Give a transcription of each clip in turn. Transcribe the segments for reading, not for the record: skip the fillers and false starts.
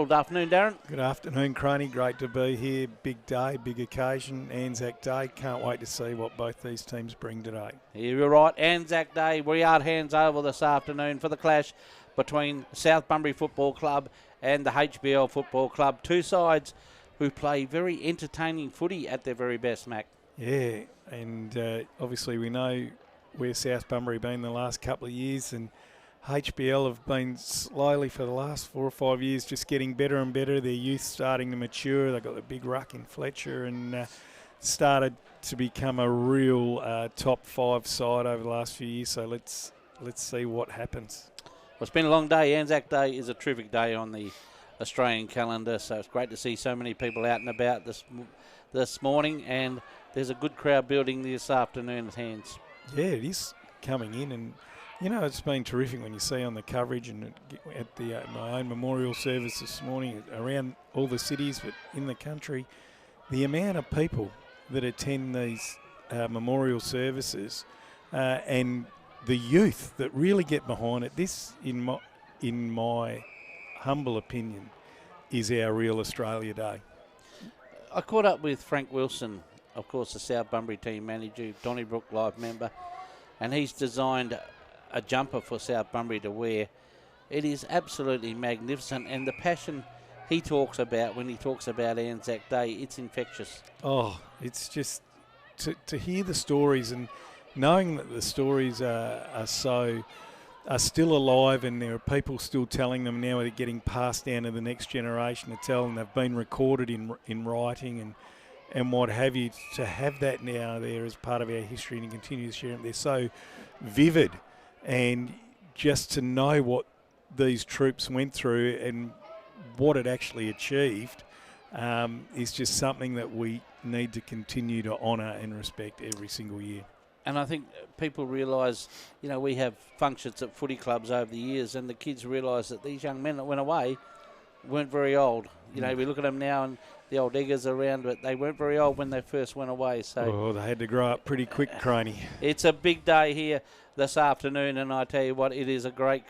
Good afternoon, Darren. Good afternoon, Croney. Great to be here. Big day, big occasion, Anzac Day. Can't wait to see what both these teams bring today. You're right, Anzac Day. We are hands over this afternoon for the clash between South Bunbury Football Club and the HBL Football Club. Two sides who play very entertaining footy at their very best, Mac. Yeah, and obviously we know where South Bunbury been the last couple of years, and HBL have been slowly for the last 4 or 5 years just getting better and better. Their youth starting to mature. They've got the big ruck in Fletcher and started to become a real top 5 side over the last few years. So let's see what happens. Well, it's been a long day. Anzac Day is a terrific day on the Australian calendar, so it's great to see so many people out and about this morning, and there's a good crowd building this afternoon at Hands. Yeah, it is coming in, and you know, it's been terrific when you see on the coverage and at the my own memorial service this morning around all the cities, but in the country, the amount of people that attend these memorial services and the youth that really get behind it. This, in my humble opinion, is our real Australia Day. I caught up with Frank Wilson, of course, the South Bunbury team manager, Donnybrook Live member, and he's designed a jumper for South Bunbury to wear. It is absolutely magnificent, and the passion he talks about when he talks about Anzac Day, it's infectious. Oh, it's just to hear the stories and knowing that the stories are still alive, and there are people still telling them now. They're getting passed down to the next generation to tell them. They've been recorded in writing and what have you. To have that now there as part of our history and continue to share them, they're so vivid. And just to know what these troops went through and what it actually achieved is just something that we need to continue to honour and respect every single year. And I think people realise, you know, we have functions at footy clubs over the years, and the kids realise that these young men that went away weren't very old. You know, we look at them now and the old eggers around, but they weren't very old when they first went away. So they had to grow up pretty quick, Croney. It's a big day here this afternoon, and I tell you what, it is a great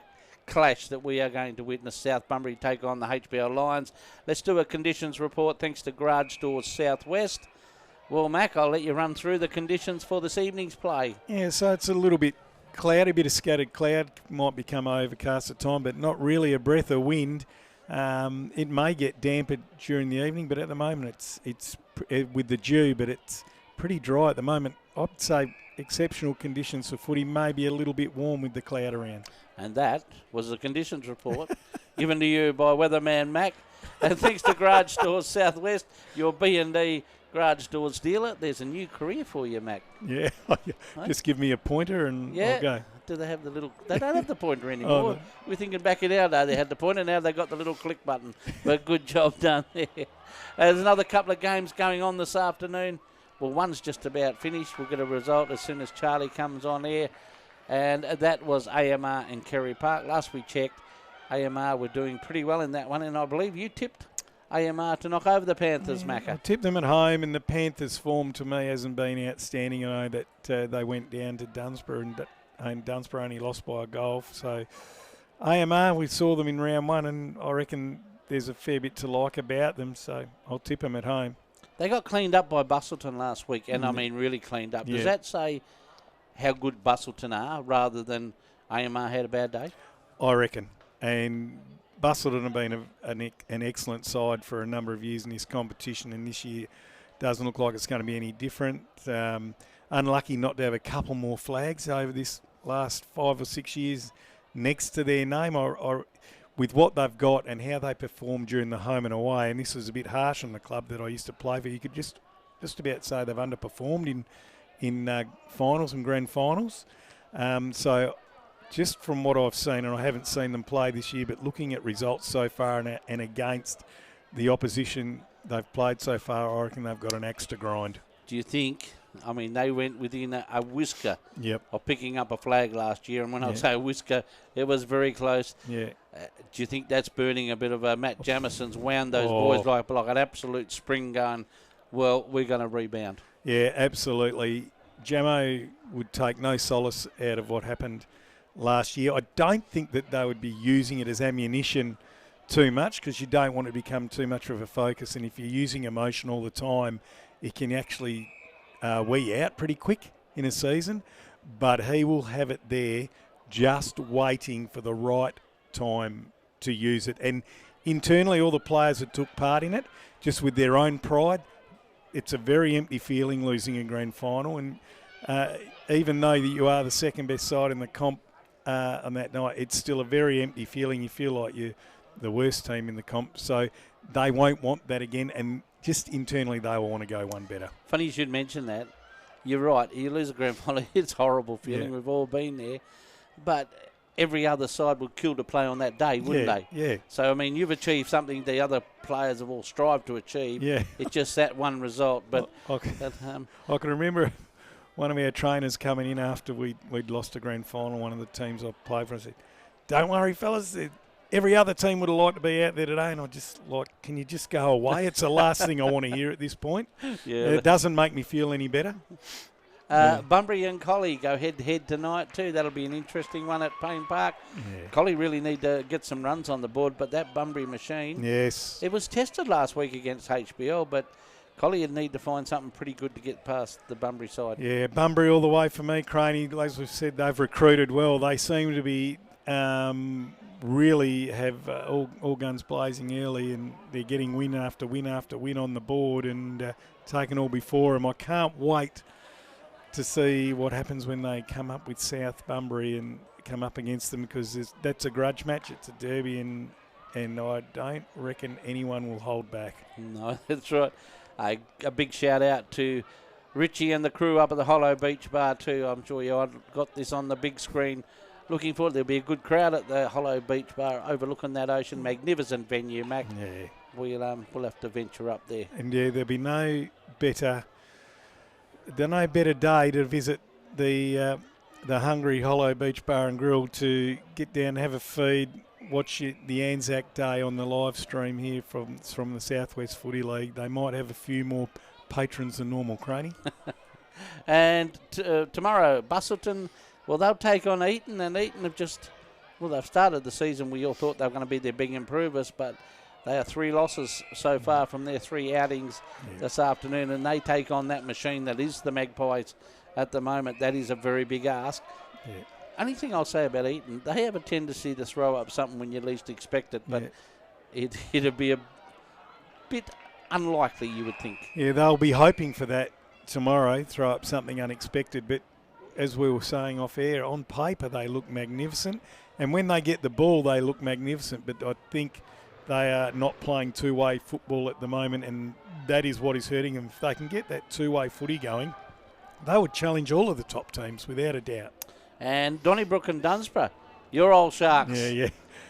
clash that we are going to witness. South Bunbury take on the HBL Lions. Let's do a conditions report thanks to Garage Doors Southwest. Well, Mac, I'll let you run through the conditions for this evening's play. Yeah, so it's a little bit cloudy, a bit of scattered cloud. Might become overcast at time, but not really a breath of wind. It may get dampened during the evening, but at the moment it's with the dew, but it's pretty dry at the moment. I'd say exceptional conditions for footy, maybe a little bit warm with the cloud around. And that was the conditions report given to you by weatherman Mac. And thanks to Garage Doors Southwest, your B&D Garage Doors dealer. There's a new career for you, Mac. Yeah, just give me a pointer and I'll go. Do they have the little... They don't have the pointer anymore. Oh, no. We're thinking back in our day they had the pointer, now they've got the little click button. But good job done there. There's another couple of games going on this afternoon. Well, one's just about finished. We'll get a result as soon as Charlie comes on air. And that was AMR and Kerry Park. Last we checked, AMR were doing pretty well in that one, and I believe you tipped AMR to knock over the Panthers, Macca. I tipped them at home, and the Panthers' form to me hasn't been outstanding. I know that they went down to Dunsborough, and Dunsborough only lost by a goal. So AMR, we saw them in round one, and I reckon there's a fair bit to like about them, so I'll tip them at home. They got cleaned up by Bustleton last week, and I mean really cleaned up. Does that say how good Bustleton are rather than AMR had a bad day? I reckon. And Bustleton have been an excellent side for a number of years in this competition, and this year doesn't look like it's going to be any different. Unlucky not to have a couple more flags over this last 5 or 6 years next to their name. With what they've got and how they performed during the home and away, and this was a bit harsh on the club that I used to play for, you could just about say they've underperformed in finals and grand finals. So just from what I've seen, and I haven't seen them play this year, but looking at results so far and against the opposition they've played so far, I reckon they've got an axe to grind. Do you think, I mean, they went within a whisker of picking up a flag last year, and when I say a whisker, it was very close. Yeah. Do you think that's burning a bit of Matt Jamison's wound those boys like an absolute spring going, well, we're going to rebound? Yeah, absolutely. Jamo would take no solace out of what happened last year. I don't think that they would be using it as ammunition too much, because you don't want it to become too much of a focus. And if you're using emotion all the time, it can actually wear out pretty quick in a season. But he will have it there just waiting for the right time to use it. And internally, all the players that took part in it, just with their own pride, it's a very empty feeling losing a grand final. And even though that you are the second best side in the comp on that night, it's still a very empty feeling. You feel like you're the worst team in the comp. So they won't want that again. And just internally, they will want to go one better. Funny you should mention that. You're right. You lose a grand final, it's a horrible feeling. Yeah. We've all been there. But every other side would kill to play on that day, wouldn't they? Yeah. So, I mean, you've achieved something the other players have all strived to achieve. Yeah. It's just that one result. But I can remember one of our trainers coming in after we'd lost a grand final, one of the teams I played for, and said, "Don't worry, fellas, every other team would have liked to be out there today." And I just can you just go away? It's the last thing I want to hear at this point. Yeah. It doesn't make me feel any better. Bunbury and Collie go head-to-head tonight too. That'll be an interesting one at Payne Park. Yeah. Collie really need to get some runs on the board, but that Bunbury machine, yes, it was tested last week against HBL, but Collie would need to find something pretty good to get past the Bunbury side. Yeah, Bunbury all the way for me. Craney, as we've said, they've recruited well. They seem to be really have all guns blazing early, and they're getting win after win after win on the board and taking all before them. I can't wait to see what happens when they come up with South Bunbury and come up against them, because that's a grudge match. It's a derby, and I don't reckon anyone will hold back. No, that's right. A big shout out to Richie and the crew up at the Hollow Beach Bar too. I'm sure you got this on the big screen. Looking forward. There'll be a good crowd at the Hollow Beach Bar overlooking that ocean. Magnificent venue, Mac. Yeah. We'll have to venture up there. And there'll be no better day to visit the hungry Hollow Beach Bar and Grill, to get down, have a feed, watch the Anzac Day on the live stream here from the Southwest Footy League. They might have a few more patrons than normal, Craney. And tomorrow, Busselton, well, they'll take on Eton, and Eton have they've started the season. We all thought they were going to be their big improvers, but they are 3 losses so far from their 3 outings this afternoon, and they take on that machine that is the Magpies at the moment. That is a very big ask. Yeah. Only thing I'll say about Eton, they have a tendency to throw up something when you least expect it, but it'd be a bit unlikely, you would think. Yeah, they'll be hoping for that tomorrow, throw up something unexpected. But as we were saying off air, on paper they look magnificent, and when they get the ball they look magnificent. But I think they are not playing two-way football at the moment, and that is what is hurting them. If they can get that two-way footy going, they would challenge all of the top teams without a doubt. And Donnybrook and Dunsborough, your old Sharks. Yeah.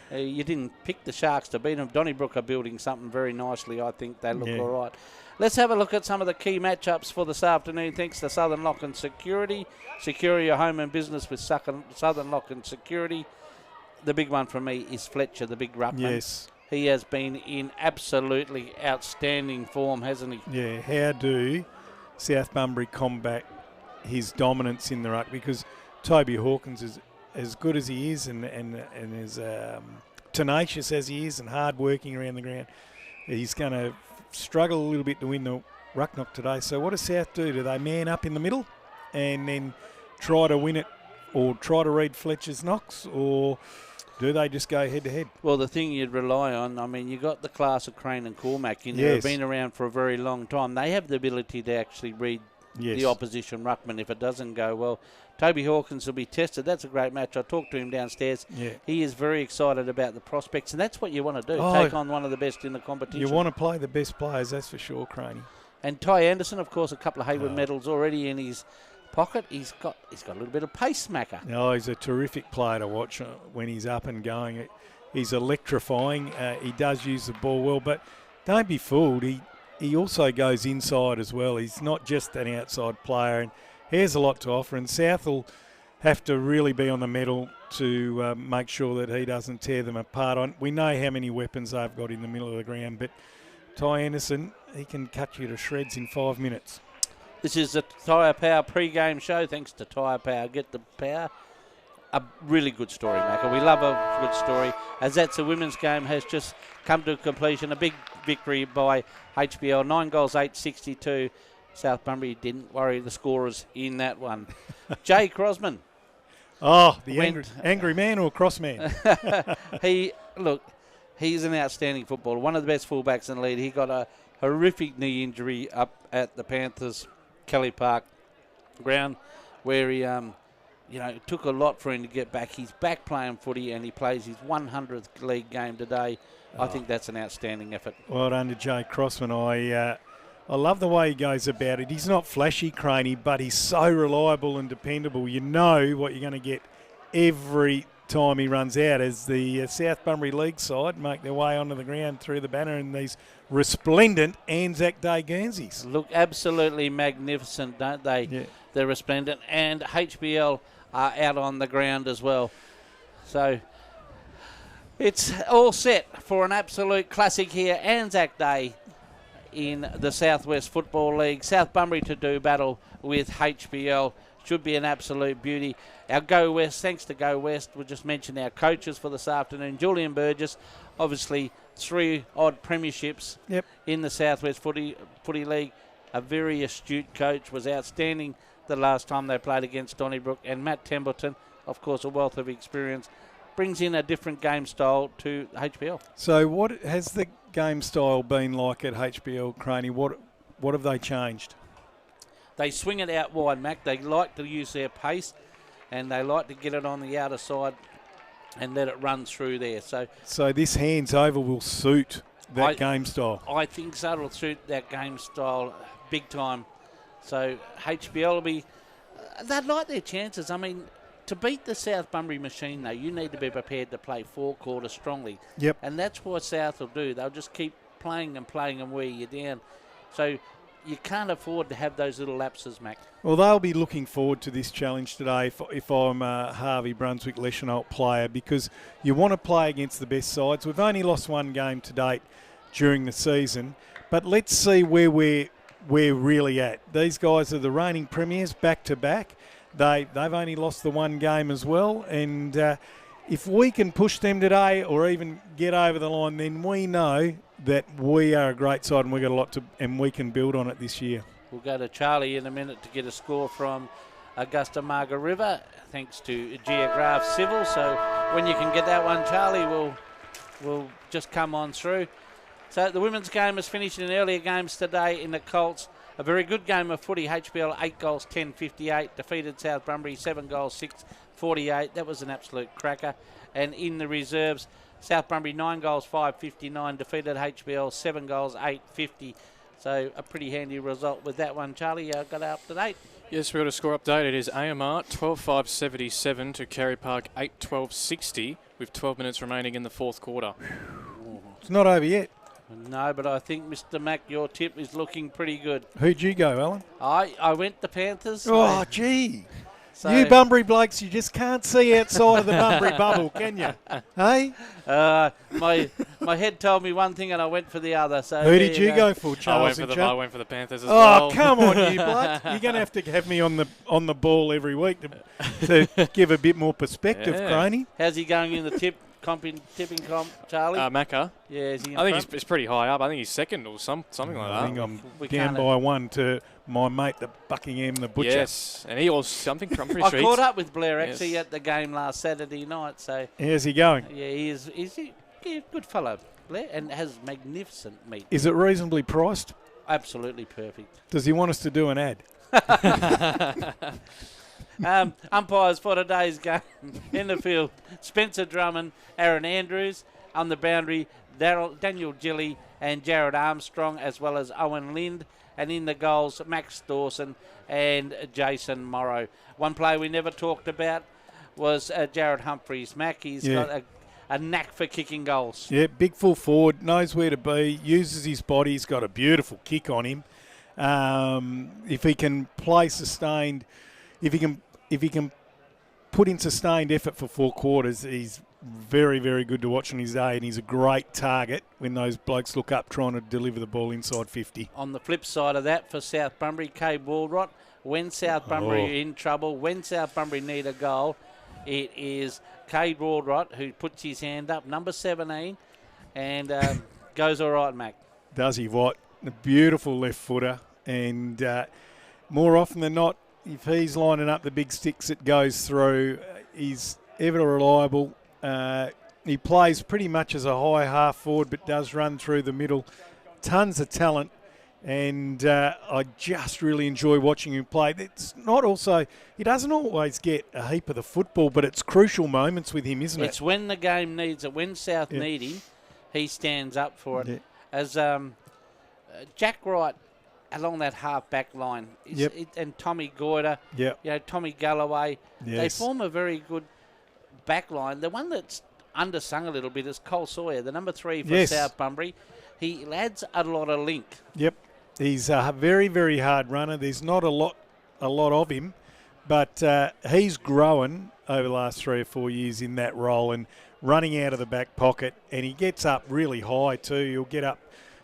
You didn't pick the Sharks to beat them. Donnybrook are building something very nicely. I think they look all right. Let's have a look at some of the key matchups for this afternoon. Thanks to Southern Lock and Security. Secure your home and business with Southern Lock and Security. The big one for me is Fletcher, the big ruckman. Yes. He has been in absolutely outstanding form, hasn't he? Yeah. How do South Bunbury combat his dominance in the ruck? Because Toby Hawkins is as good as he is and as tenacious as he is and hard working around the ground. He's going to struggle a little bit to win the ruck knock today. So what does South do? Do they man up in the middle and then try to win it, or try to read Fletcher's knocks, or do they just go head-to-head? Well, the thing you'd rely on, I mean, you've got the class of Crane and Cormac in there, have been around for a very long time. They have the ability to actually read the opposition ruckman if it doesn't go well. Toby Hawkins will be tested. That's a great match. I talked to him downstairs. Yeah. He is very excited about the prospects, and that's what you want to do, take on one of the best in the competition. You want to play the best players, that's for sure, Craney. And Ty Anderson, of course, a couple of Hayward medals already in his pocket. He's got a little bit of pace smacker. No, he's a terrific player to watch when he's up and going. He's electrifying. He does use the ball well, but don't be fooled. He also goes inside as well. He's not just an outside player, and he has a lot to offer. And South will have to really be on the medal to make sure that he doesn't tear them apart. We know how many weapons they've got in the middle of the ground, but Ty Anderson, he can cut you to shreds in 5 minutes. This is a Tyre Power pre-game show. Thanks to Tyre Power. Get the power. a really good story, Macca. We love a good story, as that's the women's game has just come to completion. A big victory by HBL, 9 goals, 8-62. South Bunbury didn't worry the scorers in that one. Jay Crosman. Oh, the angry man or cross man? He's an outstanding footballer, one of the best fullbacks in the league. He got a horrific knee injury up at the Panthers Kelly Park ground, where he, it took a lot for him to get back. He's back playing footy, and he plays his 100th league game today. I think that's an outstanding effort. Well done to Jay Crossman. I love the way he goes about it. He's not flashy, Craney, but he's so reliable and dependable. You know what you're going to get every time he runs out, as the South Bunbury League side make their way onto the ground through the banner in these resplendent Anzac Day Guernseys. Look absolutely magnificent, don't they? Yeah. They're resplendent. And HBL are out on the ground as well. So it's all set for an absolute classic here, Anzac Day in the Southwest Football League. South Bunbury to do battle with HBL. Should be an absolute beauty. Our Go West, thanks to Go West, we'll just mention our coaches for this afternoon. Julian Burgess, obviously 3 odd premierships in the Southwest Footy League. A very astute coach, was outstanding the last time they played against Donnybrook. And Matt Templeton, of course, a wealth of experience, brings in a different game style to HBL. So what has the game style been like at HBL, Craney? What have they changed? They swing it out wide, Mac. They like to use their pace, and they like to get it on the outer side and let it run through there. So this hands over will suit that game style? I think so. It'll suit that game style big time. So HBL will be... They'd like their chances. I mean, to beat the South Bunbury machine, though, you need to be prepared to play 4 quarters strongly. Yep. And that's what South will do. They'll just keep playing and wear you down. So you can't afford to have those little lapses, Mac. Well, they'll be looking forward to this challenge today if I'm a Harvey Brunswick-Leschenault player, because you want to play against the best sides. We've only lost 1 game to date during the season, but let's see where we're really at. These guys are the reigning premiers back-to-back. They've only lost the 1 game as well, and if we can push them today or even get over the line, then we know that we are a great side and we've got a lot and we can build on it this year. We'll go to Charlie in a minute to get a score from Augusta Marga River, thanks to Geograph Civil. So when you can get that one, Charlie, will just come on through. So the women's game has finished in earlier games today in the Colts. A very good game of footy. HBL 8 goals, 10-58. Defeated South Bunbury 7 goals, 6-48. That was an absolute cracker. And in the reserves, South Bunbury 9 goals, 5-59. Defeated HBL 7 goals, 8-50. So a pretty handy result with that one. Charlie, got up to date? Yes, we've got a score update. It is AMR 12-5-77 to Carey Park 8-12-60 with 12 minutes remaining in the 4th quarter. It's not over yet. No, but I think, Mr. Mack, your tip is looking pretty good. Who'd you go, Alan? I went the Panthers. Oh, gee. So you Bunbury blokes, you just can't see outside of the Bunbury bubble, can you? Hey? My head told me one thing and I went for the other. So who did you go for, Charles? I went for the Panthers as well. Oh, come on, you bloke. You're going to have me on the ball every week to give a bit more perspective, Craney. How's he going in the tipping comp, Charlie? Macca? Yeah, is he in I think he's pretty high up. I think he's second or something like that. I think I'm down by 1 to my mate, the Buckingham, the butcher. Yes, and he was something. I'm pretty I sure caught up with Blair actually at the game last Saturday night. So how's he going? Yeah, he's a good fellow, Blair, and has magnificent meat. Is it reasonably priced? Absolutely perfect. Does he want us to do an ad? Umpires for today's game in the field: Spencer Drummond, Aaron Andrews. On the boundary, Daniel Gilly and Jared Armstrong, as well as Owen Lind. And in the goals, Max Dawson and Jason Morrow. One player we never talked about was Jared Humphreys. Mac, he's got a knack for kicking goals. Yeah, big full forward, knows where to be, uses his body. He's got a beautiful kick on him. If he can play sustained, if he can put in sustained effort for 4 quarters, he's very, very good to watch on his day, and he's a great target when those blokes look up trying to deliver the ball inside 50. On the flip side of that, for South Bunbury, Kay Waldrot, when South Bunbury are in trouble, when South Bunbury need a goal, It is Cade Waldrott who puts his hand up, number 17, and goes all right, Mac. Does he what? A beautiful left footer, and more often than not, if he's lining up the big sticks it goes through, he's ever reliable. He plays pretty much as a high half forward but does run through the middle. Tons of talent, and I just really enjoy watching him play. It's not also, he doesn't always get a heap of the football, but it's crucial moments with him, isn't it? It's when the game needs it. When South need him, he stands up for it. Yeah. As Jack Wright along that half-back line, and Tommy Goyder, Tommy Galloway, they form a very good back line. The one that's undersung a little bit is Cole Sawyer, the number 3 for South Bunbury. He adds a lot of link. Yep. He's a very, very hard runner. There's not a lot of him, but he's grown over the last 3 or 4 years in that role and running out of the back pocket, and he gets up really high too. He'll get up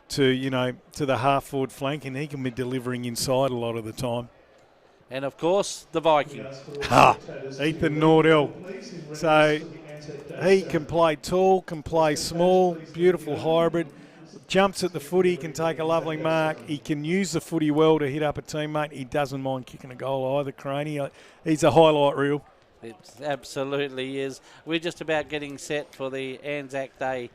to, to the half-forward flank, and he can be delivering inside a lot of the time. And, of course, the Viking. Ethan Nordell. So he can play tall, can play small, beautiful hybrid. Jumps at the footy, can take a lovely mark. He can use the footy well to hit up a teammate. He doesn't mind kicking a goal either, Craney. He's a highlight reel. It absolutely is. We're just about getting set for the Anzac Day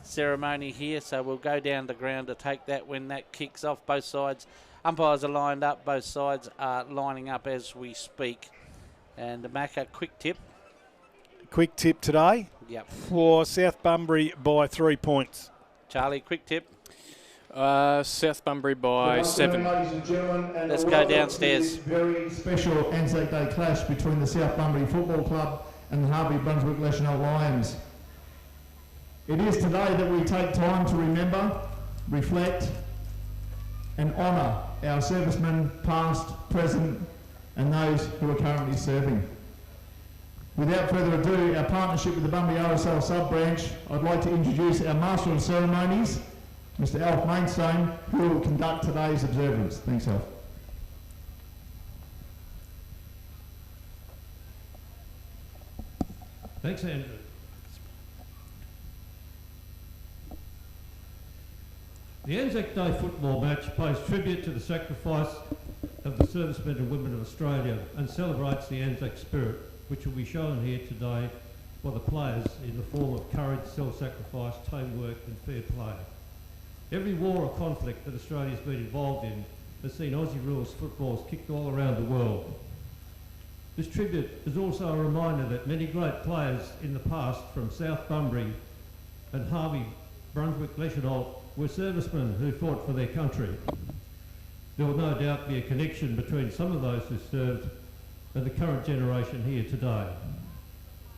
ceremony here, so we'll go down the ground to take that when that kicks off. Both sides, umpires are lined up. Both sides are lining up as we speak. And Mac, a quick tip. Quick tip today? Yep. For South Bunbury by 3 points. Charlie, quick tip. South Bunbury by 7. Let's go downstairs. Very special Anzac Day clash between the South Bunbury Football Club and the Harvey Brunswick Leschenault Lions. It is today that we take time to remember, reflect and honour our servicemen past, present and those who are currently serving. Without further ado, our partnership with the Bunbury RSL sub-branch, I'd like to introduce our Master of Ceremonies, Mr. Alf Mainstone, who will conduct today's observance. Thanks, Alf. Thanks, Andrew. The Anzac Day football match pays tribute to the sacrifice of the servicemen and women of Australia and celebrates the Anzac spirit, which will be shown here today by the players in the form of courage, self-sacrifice, teamwork and fair play. Every war or conflict that Australia's been involved in has seen Aussie rules footballs kicked all around the world. This tribute is also a reminder that many great players in the past from South Bunbury and Harvey Brunswick Leschenault were servicemen who fought for their country. There will no doubt be a connection between some of those who served and the current generation here today.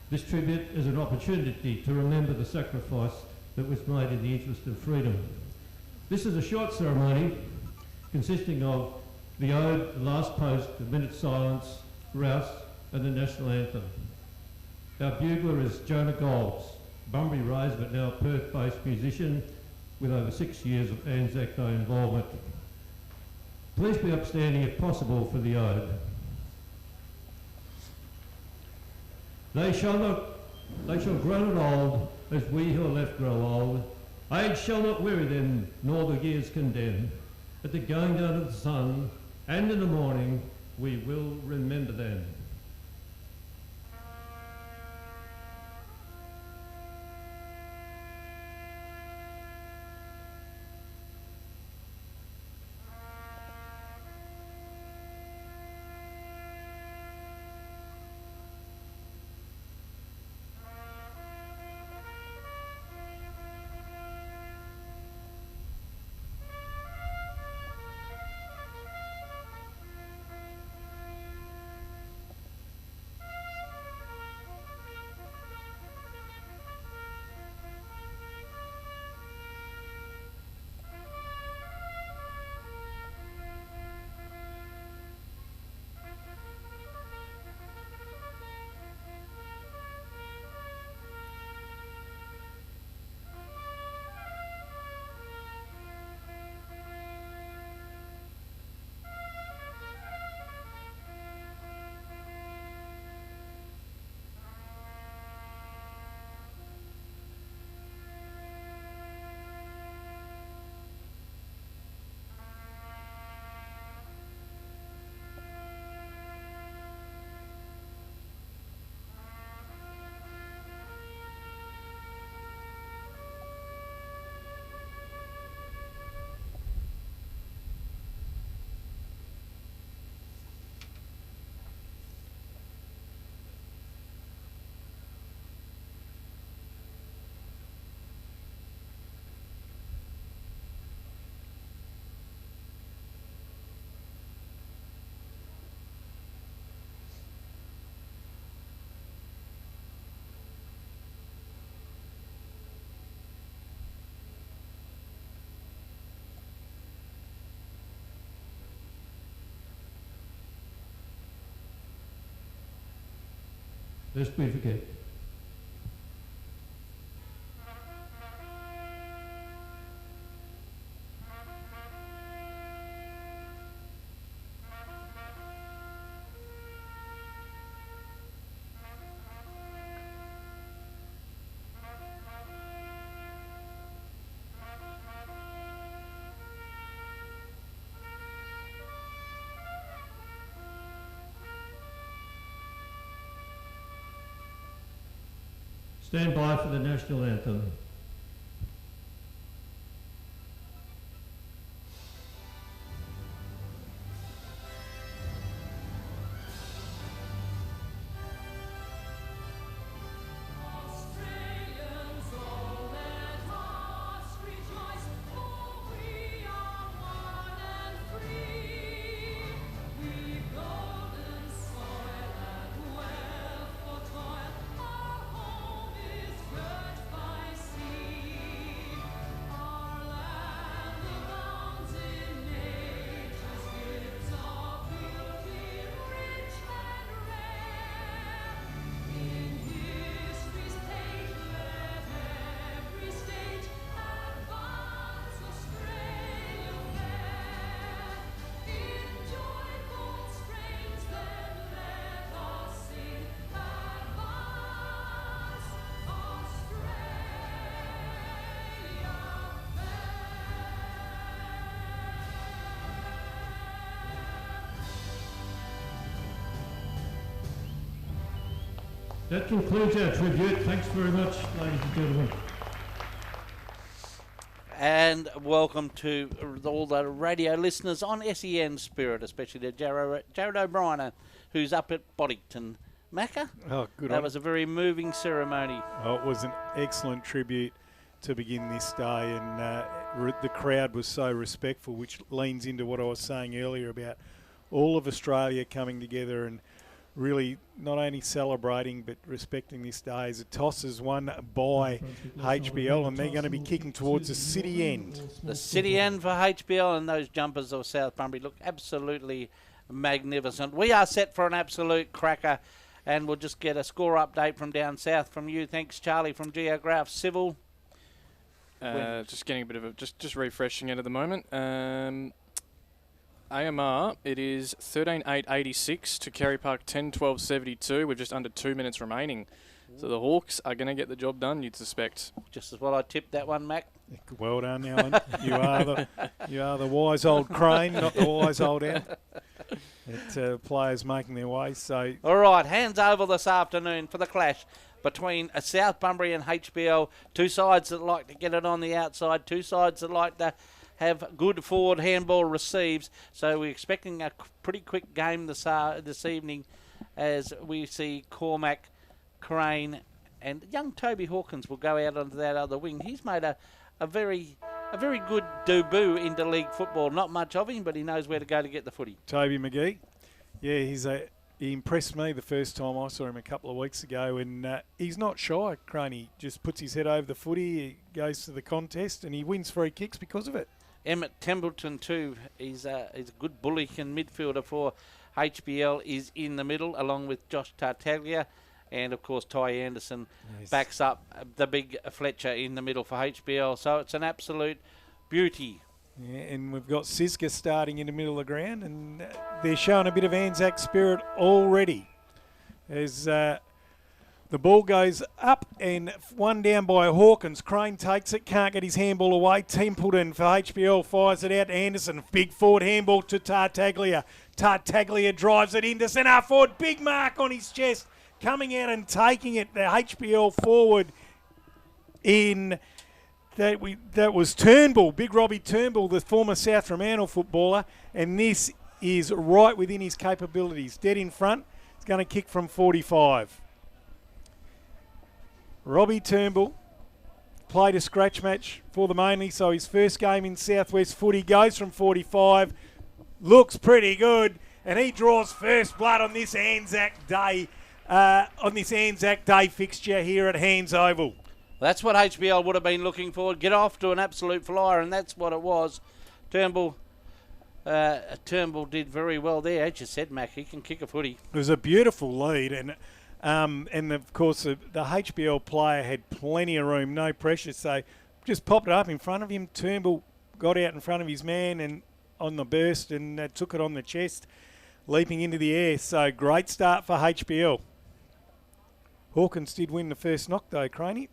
This tribute is an opportunity to remember the sacrifice that was made in the interest of freedom. This is a short ceremony consisting of the ode, the last post, the minute silence, rouse and the national anthem. Our bugler is Jonah Golds, Bunbury raised but now Perth-based musician with over 6 years of Anzac Day involvement. Please be upstanding if possible for the ode. They shall grow not old, as we who are left grow old. Age shall not weary them, nor the years condemn. At the going down of the sun, and in the morning, we will remember them. lest we forget. Stand by for the national anthem. That concludes our tribute. Thanks very much, ladies and gentlemen. And welcome to all the radio listeners on SEN Spirit, especially to Jared O'Brien, who's up at Boddington. Macca? Oh, good. That was a very moving ceremony. Oh, it was an excellent tribute to begin this day, and the crowd was so respectful, which leans into what I was saying earlier about all of Australia coming together and really not only celebrating but respecting this day as it tosses one by HBL, and they're going to be kicking towards the city end. The city end for HBL, and those jumpers of South Bunbury look absolutely magnificent. We are set for an absolute cracker, and we'll just get a score update from down south from you. Thanks, Charlie, from Geograph Civil. Just getting a bit of a, just refreshing it at the moment. AMR, it is 13.886 to Kerry Park 10.12.72 with just under 2 minutes remaining. So the Hawks are going to get the job done, you'd suspect. Just as well I tipped that one, Mac. Well done, Alan. You are the wise old crane, not the wise old ant. Players making their way. So all right, hands over this afternoon for the clash between South Bunbury and HBL. Two sides that like to get it on the outside, two sides that like to have good forward handball receives. So we're expecting a pretty quick game this evening as we see Cormac, Crane and young Toby Hawkins will go out onto that other wing. He's made a very good debut into league football. Not much of him, but he knows where to go to get the footy. Toby McGee, yeah, he impressed me the first time I saw him a couple of weeks ago, and he's not shy. Crane, he just puts his head over the footy, he goes to the contest, and he wins free kicks because of it. Emmett Templeton too, he's a good bully and midfielder for HBL, is in the middle along with Josh Tartaglia, and of course Ty Anderson backs up the big Fletcher in the middle for HBL. So it's an absolute beauty. Yeah, and we've got Siska starting in the middle of the ground, and they're showing a bit of Anzac spirit already. As the ball goes up and one down by Hawkins. Crane takes it, can't get his handball away. Templeton for HBL fires it out to Anderson. Big forward handball to Tartaglia. Tartaglia drives it into centre forward. Big mark on his chest. Coming out and taking it, the HBL forward in that was Turnbull, Big Robbie Turnbull, the former South Fremantle footballer, and this is right within his capabilities. Dead in front, he's going to kick from 45. Robbie Turnbull played a scratch match for them only, so his first game in Southwest footy goes from 45, looks pretty good, and he draws first blood on this Anzac Day. Fixture here at Hands Oval. That's what HBL would have been looking for. Get off to an absolute flyer, and that's what it was. Turnbull did very well there. As you said, Mac, he can kick a footy. It was a beautiful lead, and And of course, the HBL player had plenty of room, no pressure, so just popped it up in front of him. Turnbull got out in front of his man and on the burst and took it on the chest, leaping into the air. So great start for HBL. Hawkins did win the first knock though, Craney,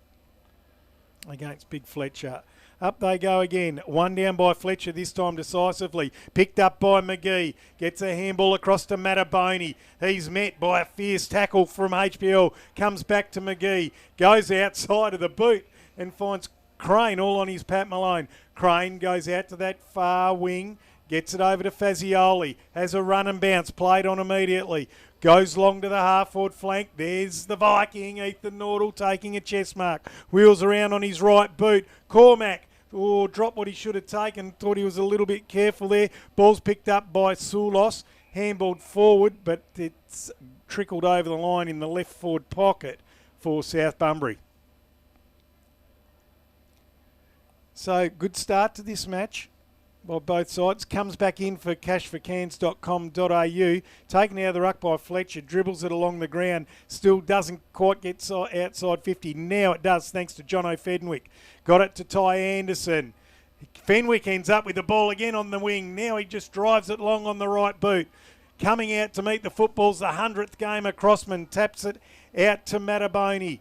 against Big Fletcher. Up they go again. One down by Fletcher, this time decisively. Picked up by McGee. Gets a handball across to Mattaboni. He's met by a fierce tackle from HBL. Comes back to McGee. Goes outside of the boot and finds Crane all on his Pat Malone. Crane goes out to that far wing. Gets it over to Fazioli. Has a run and bounce. Played on immediately. Goes long to the half-forward flank. There's the Viking, Ethan Nordell, taking a chest mark. Wheels around on his right boot. Cormac, dropped what he should have taken. Thought he was a little bit careful there. Ball's picked up by Soulos. Handballed forward, but it's trickled over the line in the left forward pocket for South Bunbury. So, good start to this match by both sides. Comes back in for cashforcans.com.au. Taken out of the ruck by Fletcher. Dribbles it along the ground. Still doesn't quite get outside 50. Now it does, thanks to Jono Fenwick. Got it to Ty Anderson. Fenwick ends up with the ball again on the wing. Now he just drives it long on the right boot. Coming out to meet the footballs, the 100th game of Crossman. Taps it out to Mattaboni.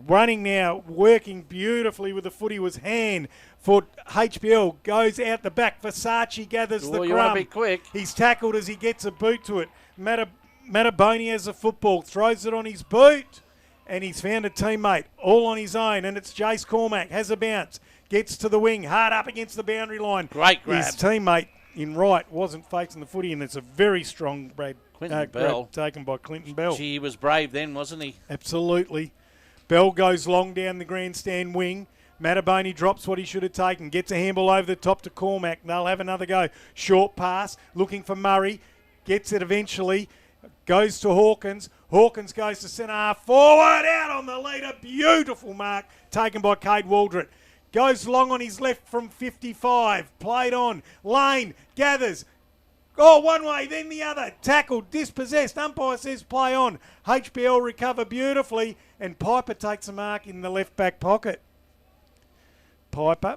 Running now, working beautifully with the footy was Hand for HBL. Goes out the back. Versace gathers the You want to be crumb. quick. He's tackled as he gets a boot to it. Mattaboni has the football, throws it on his boot, and he's found a teammate all on his own, and it's Jace Cormac. Has a bounce. Gets to the wing, hard up against the boundary line. Great grab. His teammate in right wasn't facing the footy, and it's a very strong grab taken by Clinton Bell. He was brave then, wasn't he? Absolutely. Bell goes long down the grandstand wing. Mattaboni drops what he should have taken. Gets a handball over the top to Cormac. They'll have another go. Short pass. Looking for Murray. Gets it eventually. Goes to Hawkins. Hawkins goes to centre half. Forward out on the leader. Beautiful mark taken by Cade Waldrett. Goes long on his left from 55. Played on. Lane gathers. Oh, one way, then the other. Tackled, dispossessed. Umpire says play on. HBL recover beautifully, and Piper takes a mark in the left back pocket. Piper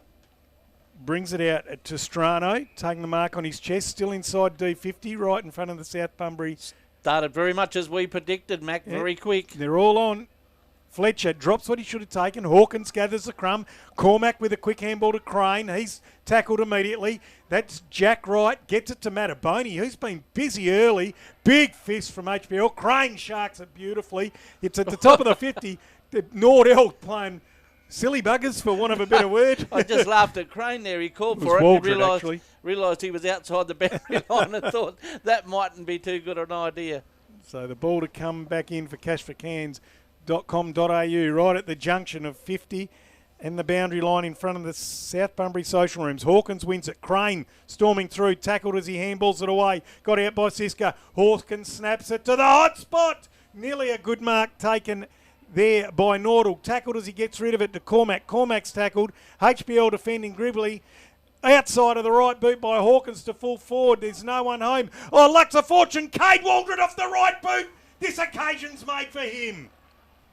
brings it out to Strano, taking the mark on his chest, still inside D50, right in front of the South Bunbury. Started very much as we predicted, Mac, very quick. They're all on. Fletcher drops what he should have taken. Hawkins gathers the crumb. Cormac with a quick handball to Crane. He's tackled immediately. That's Jack Wright. Gets it to Mattaboni, who's been busy early. Big fist from HBL. Crane sharks it beautifully. It's at the top of the 50. Nordell playing silly buggers, for want of a better word. I just laughed at Crane there. He called for it. Waldrett, realised he was outside the boundary line and thought that mightn't be too good an idea. So the ball to come back in for cashforcans.com.au, right at the junction of 50 and the boundary line in front of the South Bunbury social rooms. Hawkins wins it. Crane storming through, tackled as he handballs it away. Got out by Siska. Hawkins snaps it to the hot spot. Nearly a good mark taken there by Nordell. Tackled as he gets rid of it to Cormac. Cormac's tackled. HBL defending Gribbly. Outside of the right boot by Hawkins to full forward. There's no one home. Oh, luck's a fortune. Cade Waldrett off the right boot. This occasion's made for him.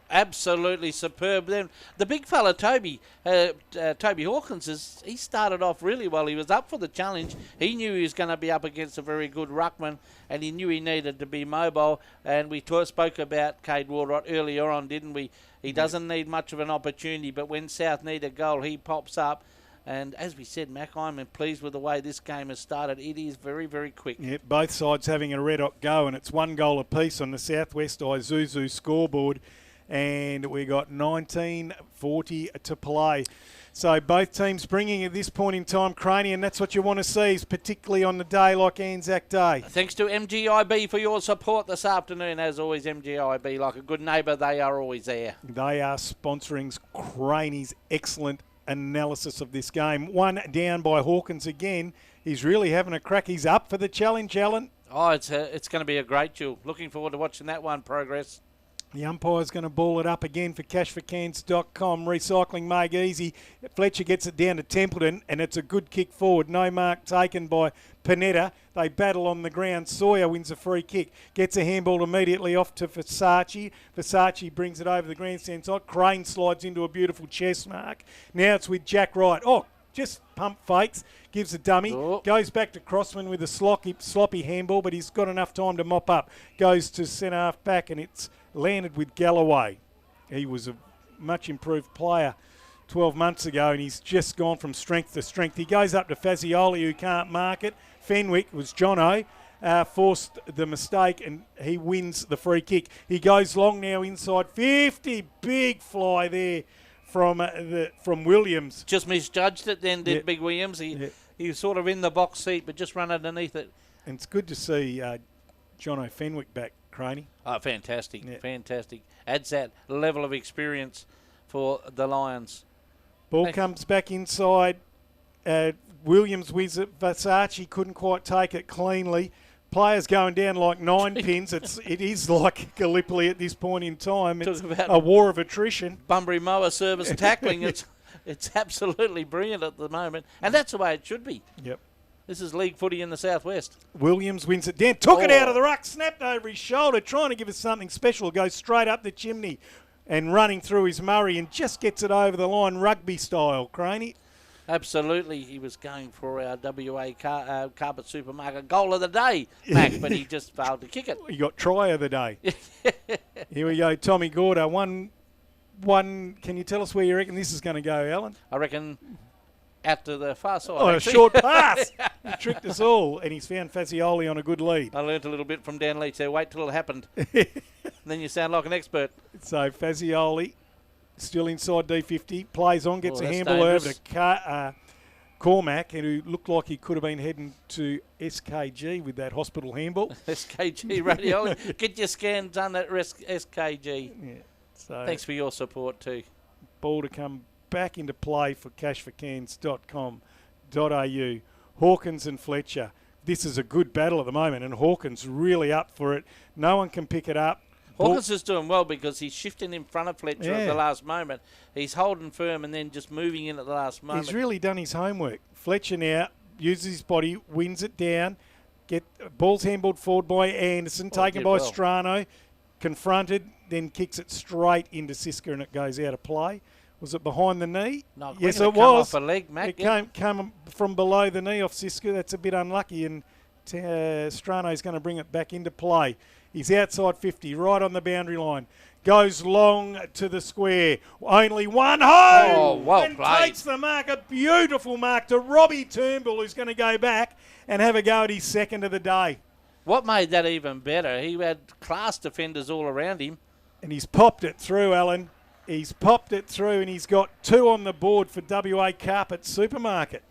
Absolutely superb. Then the big fella Toby Hawkins, he started off really well. He was up for the challenge. He knew he was going to be up against a very good ruckman, and he knew he needed to be mobile. And we spoke about Cade Waldrott earlier on, didn't we? He doesn't need much of an opportunity, but when South need a goal, he pops up. And as we said, Mac, I'm pleased with the way this game has started. It is very, very quick. Yeah, both sides having a red hot go, and it's 1 goal apiece on the Southwest Isuzu scoreboard. And we got 19:40 to play. So both teams bringing at this point in time, Craney, and that's what you want to see, particularly on the day like Anzac Day. Thanks to MGIB for your support this afternoon. As always, MGIB, like a good neighbour, they are always there. They are sponsoring Craney's excellent analysis of this game. One down by Hawkins again. He's really having a crack. He's up for the challenge, Alan. Oh, it's going to be a great duel. Looking forward to watching that one progress. The umpire's going to ball it up again for cashforcans.com. Recycling make easy. Fletcher gets it down to Templeton, and it's a good kick forward. No mark taken by Panetta. They battle on the ground. Southr wins a free kick. Gets a handball immediately off to Versace. Versace brings it over the grandstand side. Crane slides into a beautiful chest mark. Now it's with Jack Wright. Oh, just pump fakes. Gives a dummy. Oh. Goes back to Crossman with a sloppy handball, but he's got enough time to mop up. Goes to centre half back, and it's landed with Galloway. He was a much improved player 12 months ago, and he's just gone from strength to strength. He goes up to Fazioli, who can't mark it. Fenwick was Jono, forced the mistake, and he wins the free kick. He goes long now inside 50. Big fly there from Williams. Just misjudged it then, did Big Williams. He was sort of in the box seat, but just run underneath it. And it's good to see Jono Fenwick back, Craney. Oh, fantastic, fantastic. Adds that level of experience for the Lions. Ball comes back inside. Williams wins it. Versace couldn't quite take it cleanly. Players going down like 9 pins. It is like Gallipoli at this point in time. It's a war of attrition. Bunbury mower service tackling. It's absolutely brilliant at the moment, and that's the way it should be. Yep. This is league footy in the southwest. Williams wins it down. Took it out of the ruck. Snapped over his shoulder, trying to give us something special. Goes straight up the chimney and running through his Murray and just gets it over the line, rugby style, Craney. Absolutely. He was going for our WA Carpet Supermarket goal of the day, Mac, but he just failed to kick it. He got try of the day. Here we go, Tommy Gorda. One. Can you tell us where you reckon this is going to go, Alan? I reckon out to the far side. Oh, actually. a short pass. He tricked us all, and he's found Fazioli on a good lead. I learnt a little bit from Dan Leach there. Wait till it happened. Then you sound like an expert. So Fazioli still inside D50, plays on, gets a handball dangerous. over to Cormac, and who looked like he could have been heading to SKG with that hospital handball. SKG radiology. Get your scan done at SKG. Yeah. So thanks for your support too. Ball to come back into play for cashforcans.com.au. Hawkins and Fletcher. This is a good battle at the moment, and Hawkins really up for it. No one can pick it up. Hawkins is doing well because he's shifting in front of Fletcher at the last moment. He's holding firm and then just moving in at the last moment. He's really done his homework. Fletcher now uses his body, wins it down. Ball's handballed forward by Anderson, taken by Strano, confronted, then kicks it straight into Siska and it goes out of play. Was it behind the knee? No, yes, it was. Off a leg, Mac. It came from below the knee off Siska. That's a bit unlucky, and Strano's going to bring it back into play. He's outside 50, right on the boundary line. Goes long to the square. Only one home. Oh, well and played. Takes the mark. A beautiful mark to Robbie Turnbull, who's going to go back and have a go at his second of the day. What made that even better? He had class defenders all around him. And he's popped it through, Alan. He's popped it through, and he's got 2 on the board for WA Carpet Supermarket.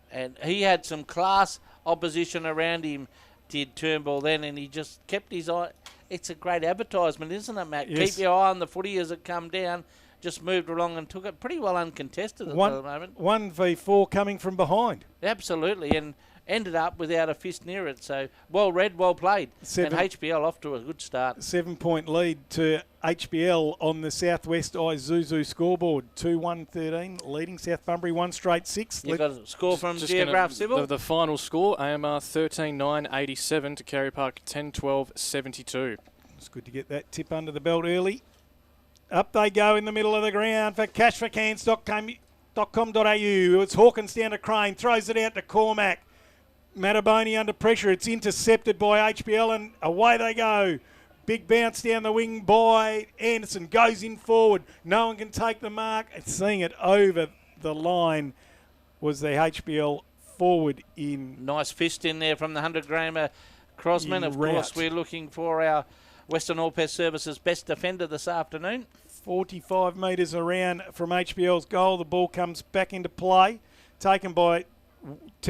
And he had some class opposition around him, did Turnbull then, and he just kept his eye. It's a great advertisement, isn't it, Matt? Yes. Keep your eye on the footy as it come down. Just moved along and took it pretty well uncontested at the moment. 1v4 coming from behind. Absolutely, and ended up without a fist near it. So well read, well played. And HBL off to a good start. 7-point lead to HBL on the Southwest Isuzu scoreboard. 2-1-13, leading South Bunbury 1 straight 6. You got a score from Geograph Civil? The final score, AMR 13-9-87 to Carey Park 10-12-72. It's good to get that tip under the belt early. Up they go in the middle of the ground for cashforcans.com.au. It's Hawkins down to Crane, throws it out to Cormac. Mataboni under pressure. It's intercepted by HBL and away they go. Big bounce down the wing by Anderson. Goes in forward. No one can take the mark. And seeing it over the line was the HBL forward in. Nice fist in there from the 100-grammer Crosman. Of course, we're looking for our Western All Pest Services best defender this afternoon. 45 metres around from HBL's goal. The ball comes back into play. Taken by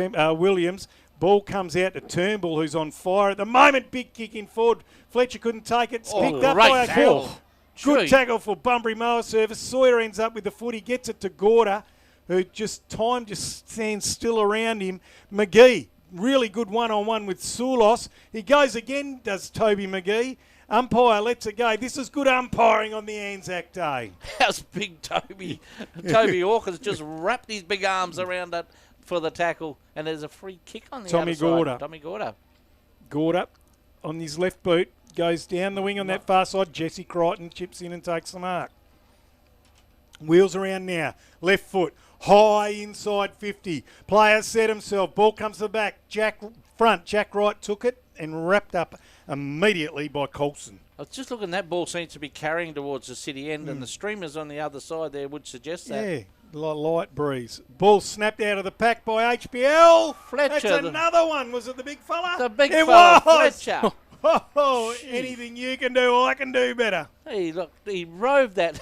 Williams. Ball comes out to Turnbull, who's on fire at the moment. Big kick in forward. Fletcher couldn't take it. It's picked up by a Gill. Good tackle for Bunbury Mower Service. Southr ends up with the foot. He gets it to Gorda, who just stands still around him. McGee, really good one-on-one with Soulos. He goes again, does Toby McGee. Umpire lets it go. This is good umpiring on the Anzac Day. How's big Toby? Toby Hawkins just wrapped his big arms around it for the tackle, and there's a free kick on the Tommy other side. Gorder. Tommy Gorder. Gorder on his left boot, goes down the wing on that far side. Jesse Crichton chips in and takes the mark. Wheels around now. Left foot. High inside 50. Player set himself. Ball comes to the back. Jack Wright took it and wrapped up immediately by Coulson. I was just looking, that ball seems to be carrying towards the city end, and the streamers on the other side there would suggest that. Yeah, light breeze. Ball snapped out of the pack by HBL. Fletcher. That's another one. Was it the big fella? The big it fella, was. Fletcher. Oh, anything you can do, I can do better. Hey, look, he rove that.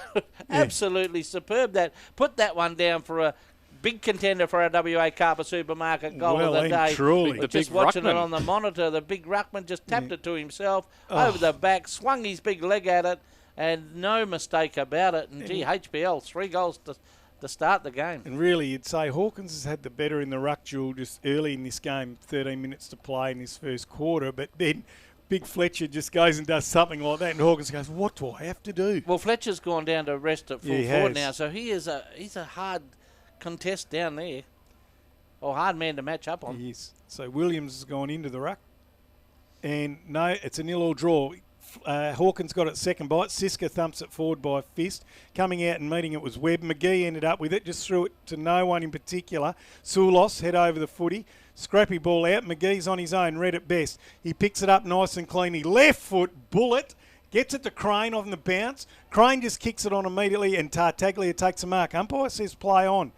Absolutely superb. That put that one down for a big contender for our WA Carper Supermarket goal Well, of the day. truly. The Just big watching ruckman. it on the monitor, the big ruckman just tapped it to himself over the back, swung his big leg at it, and no mistake about it. And gee, HBL, 3 goals to start the game. And really, you'd say Hawkins has had the better in the ruck duel just early in this game, 13 minutes to play in this first quarter, but then Big Fletcher just goes and does something like that, and Hawkins goes, what do I have to do? Well, Fletcher's gone down to rest at full Yeah, he forward has. now, so he's a hard contest down there, or hard man to match up on. He is. So Williams has gone into the ruck, and no, it's a 0-0 draw. Hawkins got it second bite. Siska thumps it forward by a fist. Coming out and meeting it was Webb. McGee ended up with it, just threw it to no one in particular. Soulos head over the footy. Scrappy ball out. McGee's on his own, read it best. He picks it up nice and cleanly. Left foot bullet. Gets it to Crane on the bounce. Crane just kicks it on immediately, and Tartaglia takes a mark. Umpire says play on.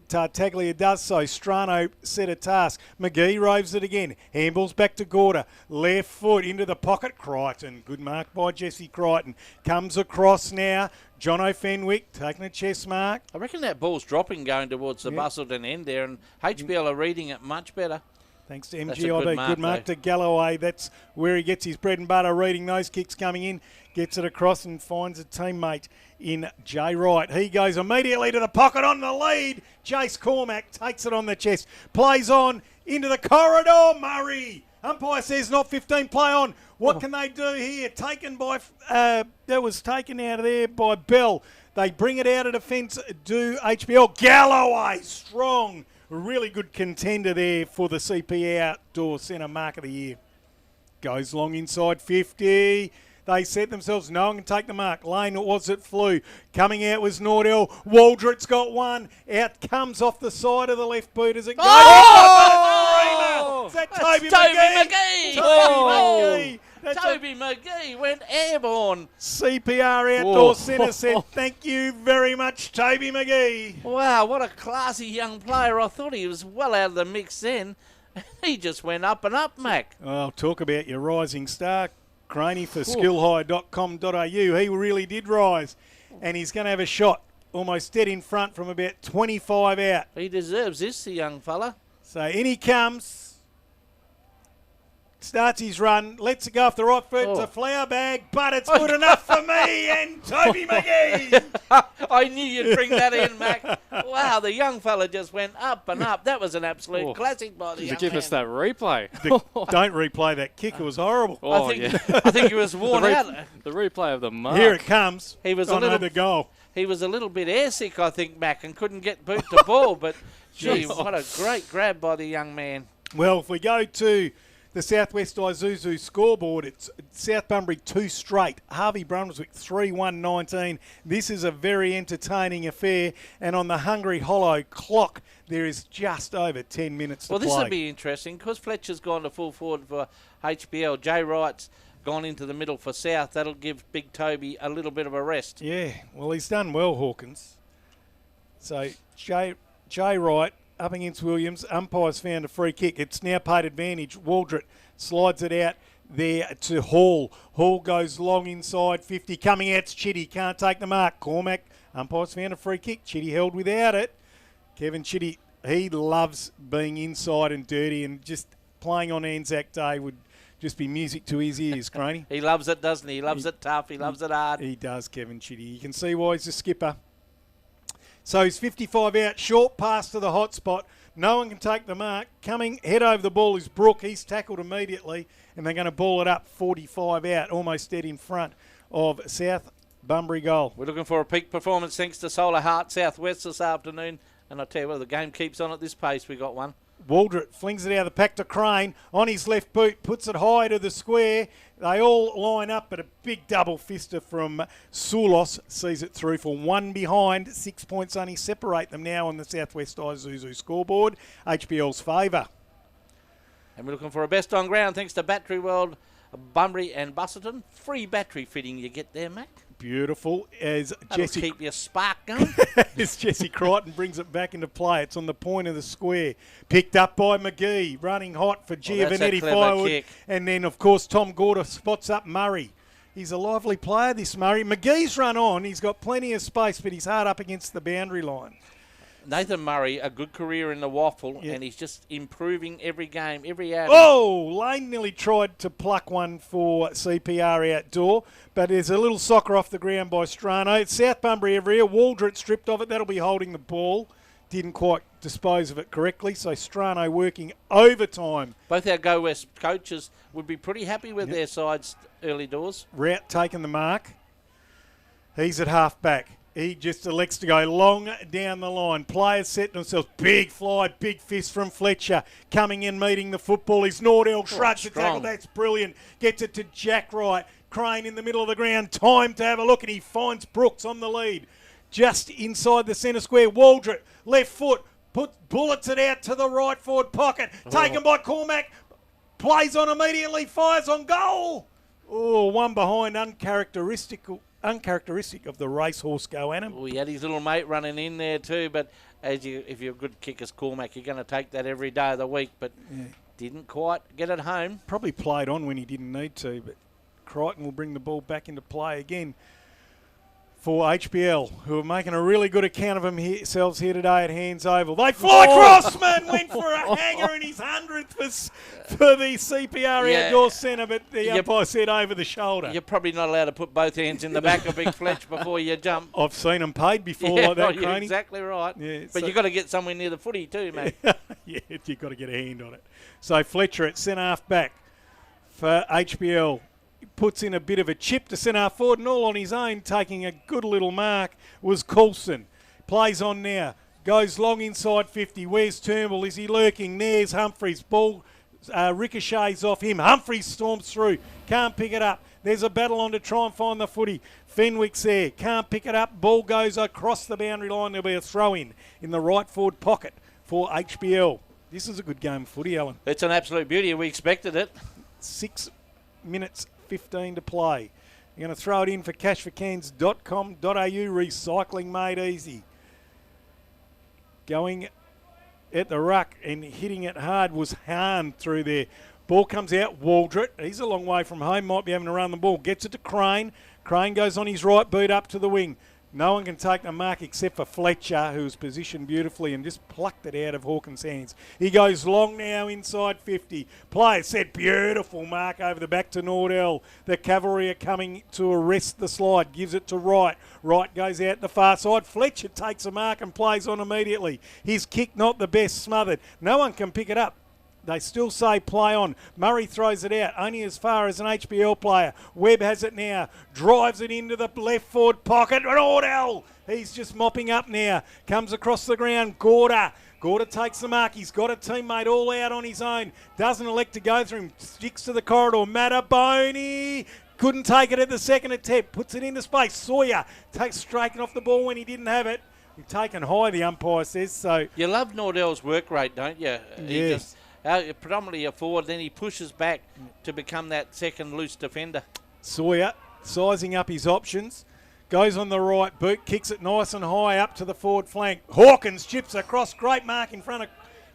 Tartaglia does so. Strano set a task. McGee roves it again. Handballs back to Gorder. Left foot into the pocket. Crichton. Good mark by Jesse Crichton. Comes across now. Jono Fenwick taking a chest mark. I reckon that ball's dropping going towards the Bustleton end there, and HBL are reading it much better. Thanks to That's a MGIB. Good mark to Galloway. That's where he gets his bread and butter, reading those kicks coming in. Gets it across and finds a teammate in Jay Wright. He goes immediately to the pocket on the lead. Jace Cormack takes it on the chest. Plays on into the corridor. Murray. Umpire says not 15, play on. What can they do here? Taken by, that was taken out of there by Bell. They bring it out of defence, do HBL. Galloway, strong. Really good contender there for the CP Outdoor Centre Mark of the Year. Goes long inside 50. They set themselves. No one can take the mark. Lane, it was it flew. Coming out was Nordell. Waldrett's got one. Out comes off the side of the left boot as it goes. Oh! Is that That's Toby Toby McGee? McGee! Toby McGee. That's Toby McGee went airborne. CPR Outdoor Whoa. Centre said, thank you very much, Toby McGee. Wow, what a classy young player. I thought he was well out of the mix then. He just went up and up, Mac. Well, talk about your rising star, Craney, for skillhigh.com.au. He really did rise, and he's going to have a shot almost dead in front from about 25 out. He deserves this, the young fella. So in he comes. Starts his run, lets it go off the right foot. It's a flower bag, but it's good enough for me and Toby McGee. I knew you'd bring that in, Mac. Wow, the young fella just went up and up. That was an absolute classic by the young Give us man. that replay. Don't replay that kick. It was horrible. Oh, I think he was worn out. The replay of the mark. Here it comes. He was I a know little the goal. He was a little bit airsick, I think, Mac, and couldn't get boot to ball. But, gee, what a great grab by the young man. Well, if we go to the Southwest Isuzu scoreboard, it's South Bunbury 2 straight. Harvey Brunswick 3-1-19. This is a very entertaining affair. And on the Hungry Hollow clock, there is just over 10 minutes to play. Well, this will be interesting because Fletcher's gone to full forward for HBL. Jay Wright's gone into the middle for South. That'll give Big Toby a little bit of a rest. Yeah, well, he's done well, Hawkins. So Jay Wright up against Williams. Umpire's found a free kick. It's now paid advantage. Waldrett slides it out there to Hall. Hall goes long inside 50. Coming out's Chitty. Can't take the mark. Cormac. Umpire's found a free kick. Chitty held without it. Kevin Chitty, he loves being inside and dirty, and just playing on Anzac Day would just be music to his ears, Craney. He loves it, doesn't he? He loves it tough. He loves it hard. He does, Kevin Chitty. You can see why he's a skipper. So he's 55 out, short pass to the hot spot. No one can take the mark. Coming head over the ball is Brook. He's tackled immediately, and they're going to ball it up 45 out, almost dead in front of South Bunbury goal. We're looking for a peak performance thanks to Solar Heart Southwest this afternoon. And I tell you what, the game keeps on at this pace. We got one. Waldrett flings it out of the pack to Crane on his left boot, puts it high to the square. They all line up, but a big double fister from Soulos sees it through for one behind. 6 points only separate them now on the Southwest Isuzu scoreboard. HBL's favour. And we're looking for a best on ground thanks to Battery World, Bunbury and Busselton. Free battery fitting you get there, Mac. Beautiful. As That'll Jesse keep your spark going. as Jesse Crichton brings it back into play. It's on the point of the square. Picked up by McGee. Running hot for Giovanetti Firewood. Kick. And then, of course, Tom Gorder spots up Murray. He's a lively player, this Murray. McGee's run on. He's got plenty of space, but he's hard up against the boundary line. Outnathan Murray, a good career in the waffle, and he's just improving every game, every outing. Oh, Lane nearly tried to pluck one for CPR outdoor, but there's a little soccer off the ground by Strano. It's South Bunbury every year. Waldrett stripped of it. That'll be holding the ball. Didn't quite dispose of it correctly, so Strano working overtime. Both our Go West coaches would be pretty happy with their sides early doors. Rout taking the mark. He's at half back. He just elects to go long down the line. Players set themselves. Big fly, big fist from Fletcher. Coming in, meeting the football. Is Nordell. Shrugs the tackle. That's brilliant. Gets it to Jack Wright. Crane in the middle of the ground. Time to have a look, and he finds Brooks on the lead. Just inside the centre square. Waldrett, left foot. Bullets it out to the right forward pocket. Taken by Cormac. Plays on immediately. Fires on goal. Oh, one behind. Uncharacteristic of the racehorse Goanna. Oh, he had his little mate running in there too, but if you're a good kicker's Cormac, you're going to take that every day of the week, but didn't quite get it home. Probably played on when he didn't need to, but Crichton will bring the ball back into play again for HBL, who are making a really good account of themselves here today at Hands Oval. They fly Crossman, went for a hanger in his 100th for the CPR outdoor centre, but the umpire said over the shoulder. You're probably not allowed to put both hands in the back of Big Fletch before you jump. I've seen them paid before like that, you're Craney. exactly right. Yeah, but you've got to get somewhere near the footy too, mate. Yeah, you've got to get a hand on it. So Fletcher at centre half back for HBL. Puts in a bit of a chip to centre half forward, and all on his own, taking a good little mark, was Coulson. Plays on now. Goes long inside 50. Where's Turnbull? Is he lurking? There's Humphreys. Ball ricochets off him. Humphreys storms through. Can't pick it up. There's a battle on to try and find the footy. Fenwick's there. Can't pick it up. Ball goes across the boundary line. There'll be a throw-in the right forward pocket for HBL. This is a good game of footy, Alan. It's an absolute beauty. We expected it. 6 minutes 15 to play. You're going to throw it in for cashforcans.com.au. Recycling made easy. Going at the ruck and hitting it hard was Hahn through there. Ball comes out. Waldrett. He's a long way from home. Might be having to run the ball. Gets it to Crane. Crane goes on his right boot up to the wing. No one can take the mark except for Fletcher, who's positioned beautifully and just plucked it out of Hawkins' hands. He goes long now inside 50. Player set, beautiful mark over the back to Nordell. The cavalry are coming to arrest the slide. Gives it to Wright. Wright goes out the far side. Fletcher takes a mark and plays on immediately. His kick not the best, smothered. No one can pick it up. They still say play on. Murray throws it out, only as far as an HBL player. Webb has it now. Drives it into the left forward pocket. Nordell, he's just mopping up now. Comes across the ground. Gorder takes the mark. He's got a teammate all out on his own. Doesn't elect to go through him. Sticks to the corridor. Mataboni couldn't take it at the second attempt. Puts it into space. Sawyer takes striking off the ball when he didn't have it. He's taken high, the umpire says. So you love Nordell's work rate, don't you? Yes. Predominantly a forward, then he pushes back to become that second loose defender. Sawyer sizing up his options. Goes on the right boot, kicks it nice and high up to the forward flank. Hawkins chips across, great mark in front of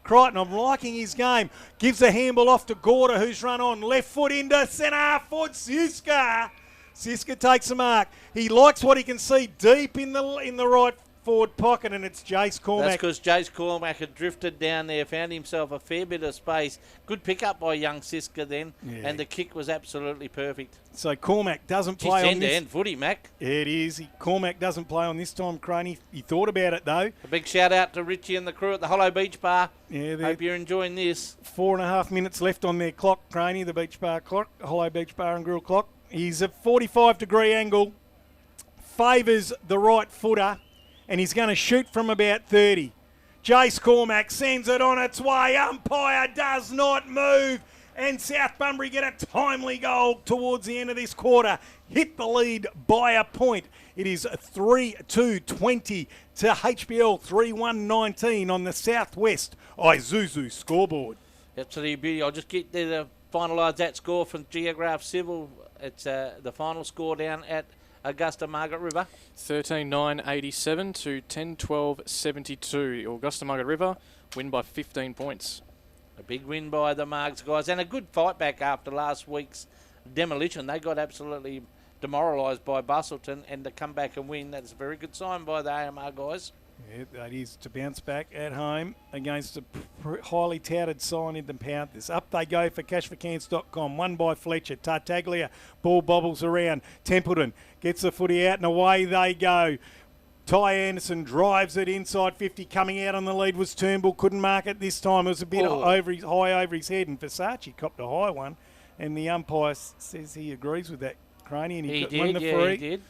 Crichton. I'm liking his game. Gives a handball off to Gorder, who's run on. Left foot into centre half forward, Siska. Siska takes a mark. He likes what he can see deep in the right forward pocket, and it's Jace Cormack. That's because Jace Cormack had drifted down there, found himself a fair bit of space. Good pick up by young Siska then, and the kick was absolutely perfect. So Cormack doesn't play on this. End-to-end footy, Mac. Yeah, it is. Cormack doesn't play on this time, Craney. He thought about it, though. A big shout-out to Richie and the crew at the Hollow Beach Bar. Yeah, hope you're enjoying this. 4.5 minutes left on their clock, Craney, the Beach Bar clock, Hollow Beach Bar and Grill clock. He's a 45-degree angle, favours the right footer, and he's going to shoot from about 30. Jace Cormack sends it on its way. Umpire does not move. And South Bunbury get a timely goal towards the end of this quarter. Hit the lead by a point. It is 3-2-20 to HBL 3-1-19 on the Southwest Isuzu scoreboard. Absolutely beauty. I'll just get there to finalise that score from Geograph Civil. It's the final score down at Augusta Margaret River. 13-9-87 to 10-12-72. Augusta Margaret River win by 15 points. A big win by the Margs guys, and a good fight back after last week's demolition. They got absolutely demoralised by Bustleton, and to come back and win, that's a very good sign by the AMR guys. Yeah, that is to bounce back at home against a highly touted side in the Panthers. Up they go for cashforcans.com. Won by Fletcher. Tartaglia, ball bobbles around. Templeton gets the footy out and away they go. Ty Anderson drives it inside 50. Coming out on the lead was Turnbull. Couldn't mark it this time. It was a bit high over his head, and Versace copped a high one. And the umpire says he agrees with that, Craney, and he won the free. He did.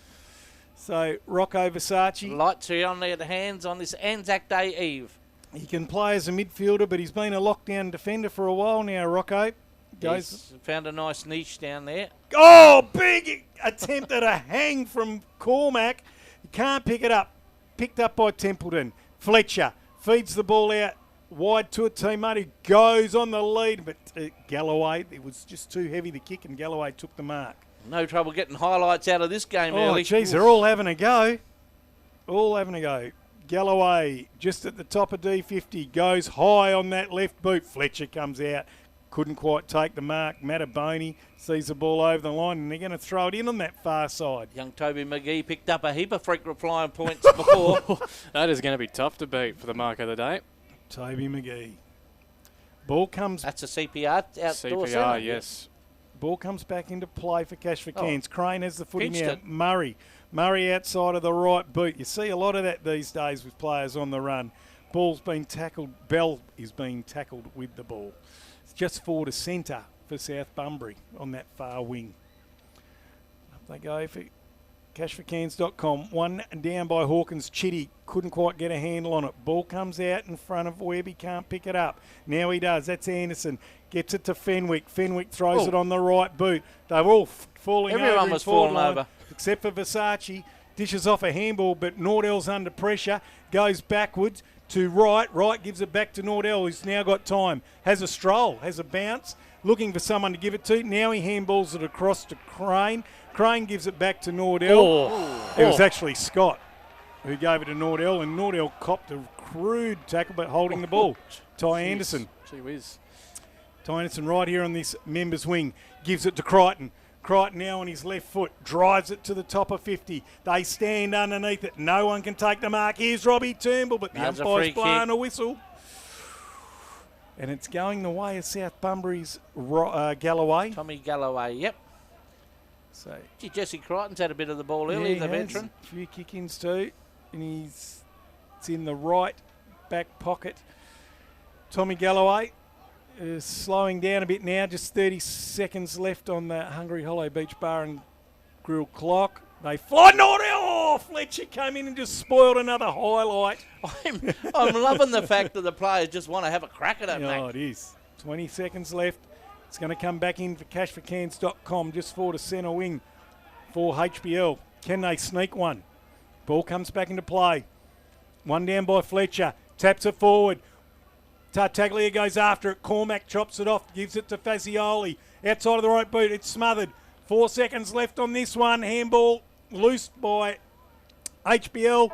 So Rocco Versace. Lights are on their hands on this Anzac Day Eve. He can play as a midfielder, but he's been a lockdown defender for a while now, Rocco. He's found a nice niche down there. Oh, big attempt at a hang from Cormac. He can't pick it up. Picked up by Templeton. Fletcher feeds the ball out wide to a teammate who goes on the lead, but Galloway, it was just too heavy the kick, and Galloway took the mark. No trouble getting highlights out of this game early. Oh, geez, they're all having a go. All having a go. Galloway just at the top of D50, goes high on that left boot. Fletcher comes out. Couldn't quite take the mark. Mataboni sees the ball over the line, and they're going to throw it in on that far side. Young Toby McGee picked up a heap of freak replying points before. That is going to be tough to beat for the mark of the day. Toby McGee. Ball comes... That's a CPR outdoor CPR, centre. yes. Ball comes back into play for Cash for Cairns. Crane has the footy Pinched now. it. Murray outside of the right boot. You see a lot of that these days with players on the run. Ball's been tackled. Bell is being tackled with the ball. It's just forward to centre for South Bunbury on that far wing. Up they go for cashforcans.com. One down by Hawkins. Chitty couldn't quite get a handle on it. Ball comes out in front of Webb. He can't pick it up. Now he does. That's Anderson. Gets it to Fenwick. Fenwick throws it on the right boot. They're all falling over. Everyone was falling over. Except for Versace. Dishes off a handball, but Nordell's under pressure. Goes backwards to Wright. Wright gives it back to Nordell, who's now got time. Has a stroll. Has a bounce. Looking for someone to give it to. Now he handballs it across to Crane. Crane gives it back to Nordell. It was actually Scott who gave it to Nordell, and Nordell copped a crude tackle, but holding the ball. Ty Anderson. Gee whiz. Ty Anderson right here on this members wing. Gives it to Crichton. Crichton now on his left foot. Drives it to the top of 50. They stand underneath it. No one can take the mark. Here's Robbie Turnbull, but the umpire's blowing a whistle. And it's going the way of South Bunbury's Galloway. Tommy Galloway, yep. So, Gee, Jesse Crichton's had a bit of the ball early, the veteran. A few kick-ins too. And it's in the right back pocket. Tommy Galloway is slowing down a bit now. Just 30 seconds left on the Hungry Hollow Beach Bar and Grill clock. They fly. Oh, Fletcher came in and just spoiled another highlight. I'm loving the fact that the players just want to have a crack at it, Mac. Oh, it is. 20 seconds left. It's going to come back in for cashforcans.com just for the centre wing for HBL. Can they sneak one? Ball comes back into play. One down by Fletcher. Taps it forward. Tartaglia goes after it. Cormac chops it off. Gives it to Fazioli. Outside of the right boot. It's smothered. 4 seconds left on this one. Handball loosed by HBL.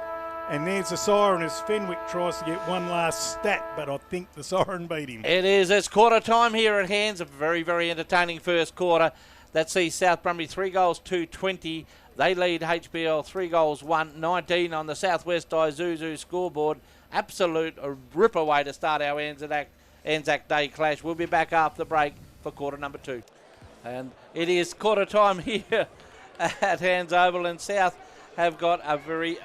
And there's the siren as Fenwick tries to get one last stat, but I think the siren beat him. It is. It's quarter time here at Hands. A very, very entertaining first quarter. That sees South Bunbury 3 goals to 20 They lead HBL 3 goals, 1-19 on the Southwest Isuzu scoreboard. Absolute ripper way to start our Anzac Day clash. We'll be back after the break for quarter number 2. And it is quarter time here at Hands Oval, and South have got a very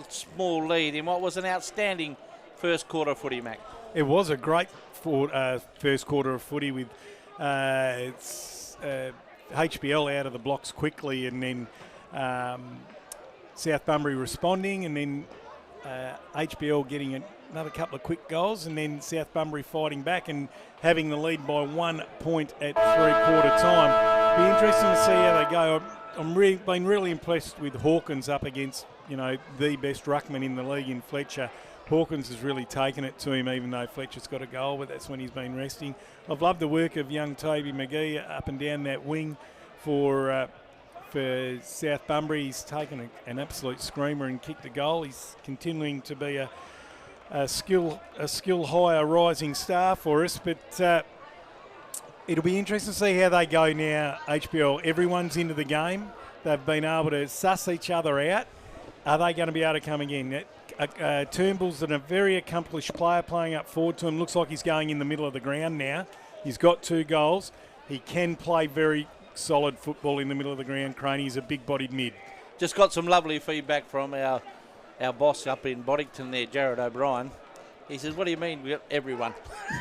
small lead in what was an outstanding first quarter of footy, Mac. It was a great first quarter of footy with HBL out of the blocks quickly, and then South Bunbury responding, and then HBL getting another couple of quick goals, and then South Bunbury fighting back and having the lead by 1 point at three-quarter time. Be interesting to see how they go. I'm been really impressed with Hawkins up against, the best ruckman in the league in Fletcher. Hawkins has really taken it to him, even though Fletcher's got a goal, but that's when he's been resting. I've loved the work of young Toby McGee up and down that wing for South Bunbury. He's taken an absolute screamer and kicked a goal. He's continuing to be a skill higher rising star for us, but it'll be interesting to see how they go now. HBL, everyone's into the game. They've been able to suss each other out. Are they going to be able to come again? Turnbull's a very accomplished player playing up forward to him. Looks like he's going in the middle of the ground now. He's got 2 goals. He can play very solid football in the middle of the ground. Craney is a big-bodied mid. Just got some lovely feedback from our boss up in Boddington there, Jared O'Brien. He says, what do you mean we got everyone?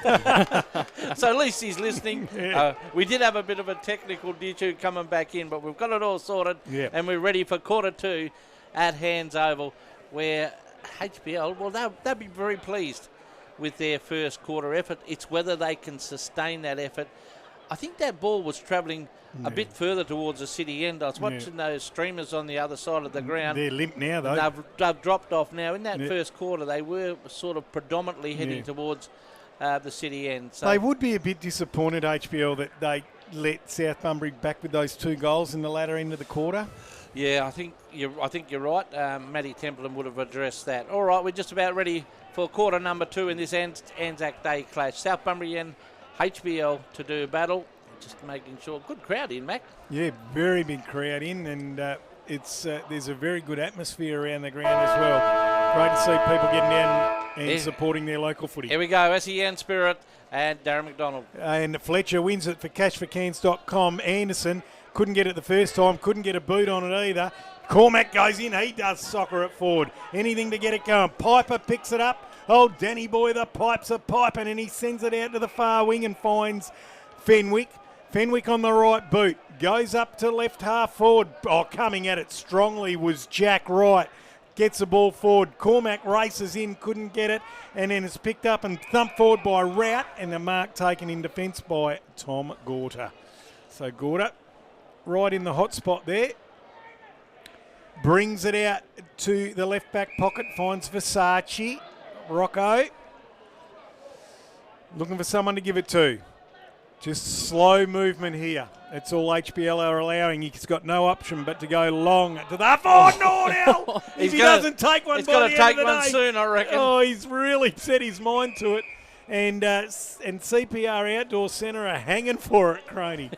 So at least he's listening. Yeah. We did have a bit of a technical issue coming back in, but we've got it all sorted, yeah. And we're ready for quarter 2 at Hands Oval, where HBL, well, they'll be very pleased with their first quarter effort. It's whether they can sustain that effort. I think that ball was travelling a bit further towards the city end. I was watching those streamers on the other side of the ground. They're limp now, though. They've dropped off now. In that first quarter, they were sort of predominantly heading towards the city end. So they would be a bit disappointed, HBL, that they let South Bunbury back with those 2 goals in the latter end of the quarter. Yeah, I think you're right. Matty Templeton would have addressed that. All right, we're just about ready for quarter number 2 in this Anzac Day clash. South Bunbury and HBL to do battle. Just making sure. Good crowd in, Mac. Yeah, very big crowd in, and there's a very good atmosphere around the ground as well. Great to see people getting down and supporting their local footy. Here we go, SEN Spirit and Darren McDonald. And Fletcher wins it for cashforcans.com. Anderson couldn't get it the first time, couldn't get a boot on it either. Cormac goes in, he does soccer it forward. Anything to get it going. Piper picks it up. Oh, Danny boy, the pipes are piping, and he sends it out to the far wing and finds Fenwick. Fenwick on the right boot. Goes up to left half forward. Oh, coming at it strongly was Jack Wright. Gets the ball forward. Cormac races in, couldn't get it, and then it's picked up and thumped forward by Rout, and the mark taken in defence by Tom Gorter. So Gorter, right in the hot spot there. Brings it out to the left back pocket, finds Versace. Rocco. Looking for someone to give it to. Just slow movement here. That's all HBL are allowing. He's got no option but to go long to the Nordell. If he doesn't take one, he's got to take one soon, I reckon. Oh, he's really set his mind to it. And CPR Outdoor Centre are hanging for it, Craney.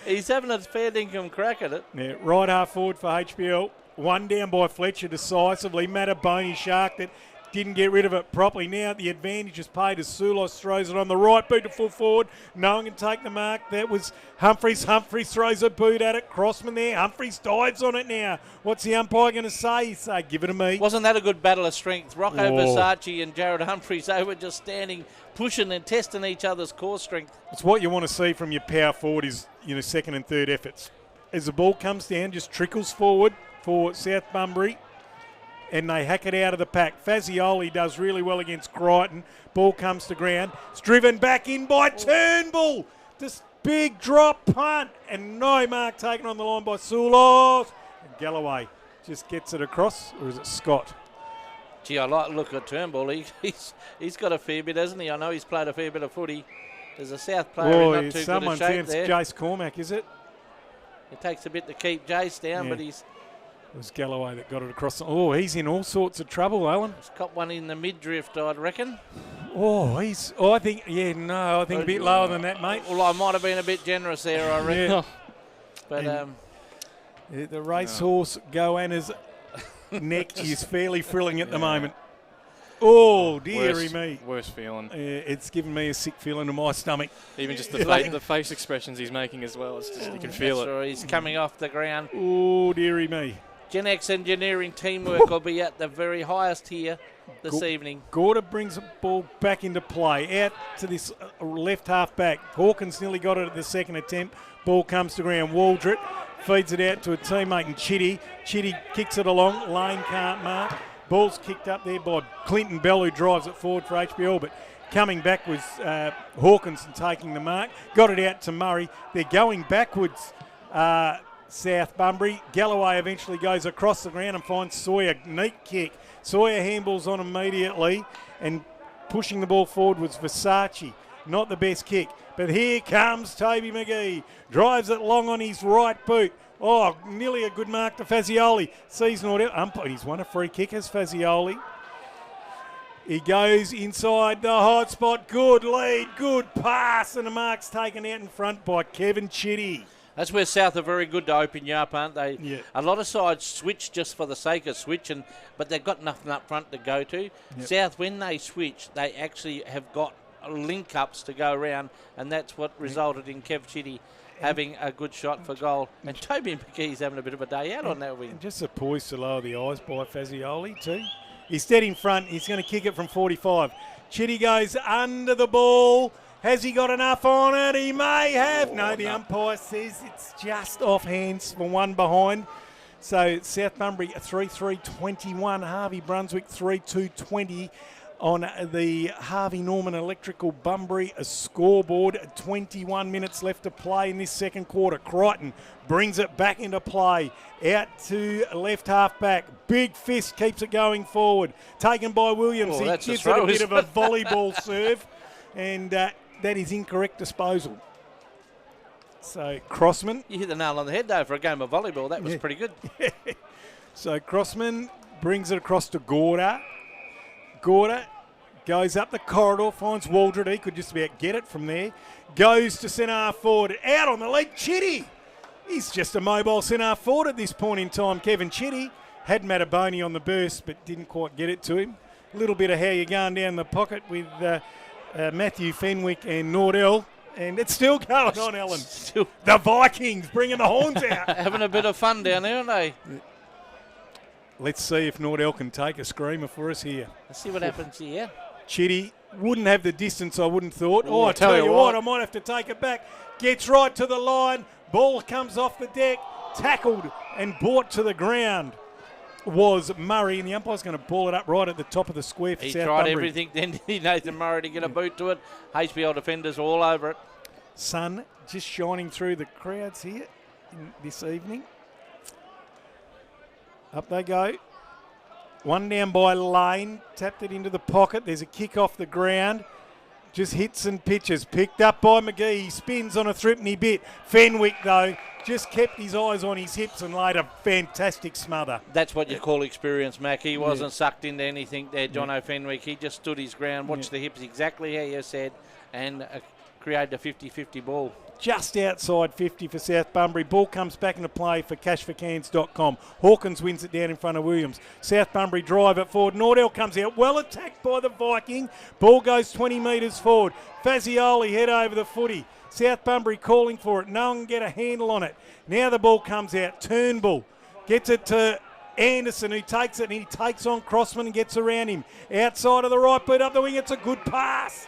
He's having a fair dinkum crack at it. Yeah, right half forward for HBL. One down by Fletcher decisively. Mataboni sharked it. Didn't get rid of it properly. Now the advantage is paid as Sulos throws it on the right boot to full forward. No one can take the mark. That was Humphreys. Humphreys throws a boot at it. Crossman there. Humphreys dives on it now. What's the umpire going to say? He say, give it to me. Wasn't that a good battle of strength? Rocco Versace and Jared Humphreys, they were just standing, pushing and testing each other's core strength. It's what you want to see from your power forward is, second and third efforts. As the ball comes down, just trickles forward for South Bunbury. And they hack it out of the pack. Fazioli does really well against Crichton. Ball comes to ground. It's driven back in by Turnbull. Just big drop punt. And no mark taken on the line by Sulos. And Galloway just gets it across. Or is it Scott? Gee, I like the look at Turnbull. He's got a fair bit, hasn't he? I know he's played a fair bit of footy. There's a South player in not too good a shape there. Jace Cormac, is it? It takes a bit to keep Jace down, but he's... It was Galloway that got it across. Oh, he's in all sorts of trouble, Alan. He's got one in the mid-drift, I'd reckon. I think a bit lower than that, mate. Well, I might have been a bit generous there, I reckon. Yeah. But The racehorse Goanna's neck is fairly thrilling at the moment. Oh, dearie me. Worst feeling. It's given me a sick feeling in my stomach. Even just the face expressions he's making as well. It's just, you can feel it. Sure, he's coming off the ground. Oh, dearie me. Gen X Engineering teamwork will be at the very highest here this evening. Gorda brings the ball back into play. Out to this left half back. Hawkins nearly got it at the second attempt. Ball comes to ground. Waldrett feeds it out to a teammate and Chitty. Chitty kicks it along. Lane can't mark. Ball's kicked up there by Clinton Bell, who drives it forward for HBL, but coming back was Hawkins and taking the mark. Got it out to Murray. They're going backwards, South Bunbury. Galloway eventually goes across the ground and finds Sawyer. Neat kick. Sawyer handballs on immediately, and pushing the ball forward was Versace. Not the best kick. But here comes Toby McGee. Drives it long on his right boot. Oh, nearly a good mark to Fazioli. Sees Nordell. Umpire, he's won a free kick as Fazioli. He goes inside the hot spot. Good lead, good pass, and the mark's taken out in front by Kevin Chitty. That's where South are very good to open you up, aren't they? Yeah. A lot of sides switch just for the sake of switching, but they've got nothing up front to go to. Yep. South, when they switch, they actually have got link-ups to go around, and that's what resulted in Kev Chitty having a good shot for goal. And Toby McGee's having a bit of a day out on that wing. And just a poise to lower the eyes by Fazioli too. He's dead in front. He's going to kick it from 45. Chitty goes under the ball. Has he got enough on it? He may have. No, the umpire says it's just off hands for one behind. So South Bunbury 3-3-21. Harvey Brunswick 3-2-20. On the Harvey Norman Electrical Bunbury scoreboard. 21 minutes left to play in this second quarter. Crichton brings it back into play. Out to left half back. Big fist keeps it going forward. Taken by Williams. He gives it a bit of a volleyball serve. And that is incorrect disposal. So Crossman. You hit the nail on the head, though, for a game of volleyball. That was pretty good. So Crossman brings it across to Gorda. Gorda goes up the corridor, finds Waldrett. He could just about get it from there. Goes to centre half forward. Out on the leg, Chitty. He's just a mobile centre half forward at this point in time. Kevin Chitty had Mataboni on the burst, but didn't quite get it to him. A little bit of how you're going down the pocket with Matthew Fenwick and Nordell. And it's still going on, Alan. The Vikings bringing the horns out. Having a bit of fun down there, aren't they? Let's see if Nordell can take a screamer for us here. Let's see what happens here. Chitty wouldn't have the distance, I wouldn't thought. Oh, I tell you what, I might have to take it back. Gets right to the line. Ball comes off the deck. Tackled and brought to the ground was Murray. And the umpire's going to ball it up right at the top of the square for He South tried Bunbury. everything then, did he, Nathan Murray, to get a boot to it. HBL defenders all over it. Sun just shining through the crowds here this evening. Up they go. One down by Lane. Tapped it into the pocket. There's a kick off the ground. Just hits and pitches. Picked up by McGee. He spins on a threepenny bit. Fenwick, though, just kept his eyes on his hips and laid a fantastic smother. That's what you call experience, Mac. He wasn't sucked into anything there, Jono Fenwick. He just stood his ground, watched the hips exactly how you said, and created a 50-50 ball. Just outside 50 for South Bunbury. Ball comes back into play for cashforcans.com. Hawkins wins it down in front of Williams. South Bunbury drive it forward. Nordell comes out. Well attacked by the Viking. Ball goes 20 metres forward. Fazioli head over the footy. South Bunbury calling for it. No one can get a handle on it. Now the ball comes out. Turnbull gets it to Anderson, who takes it, and he takes on Crossman and gets around him. Outside of the right boot up the wing. It's a good pass.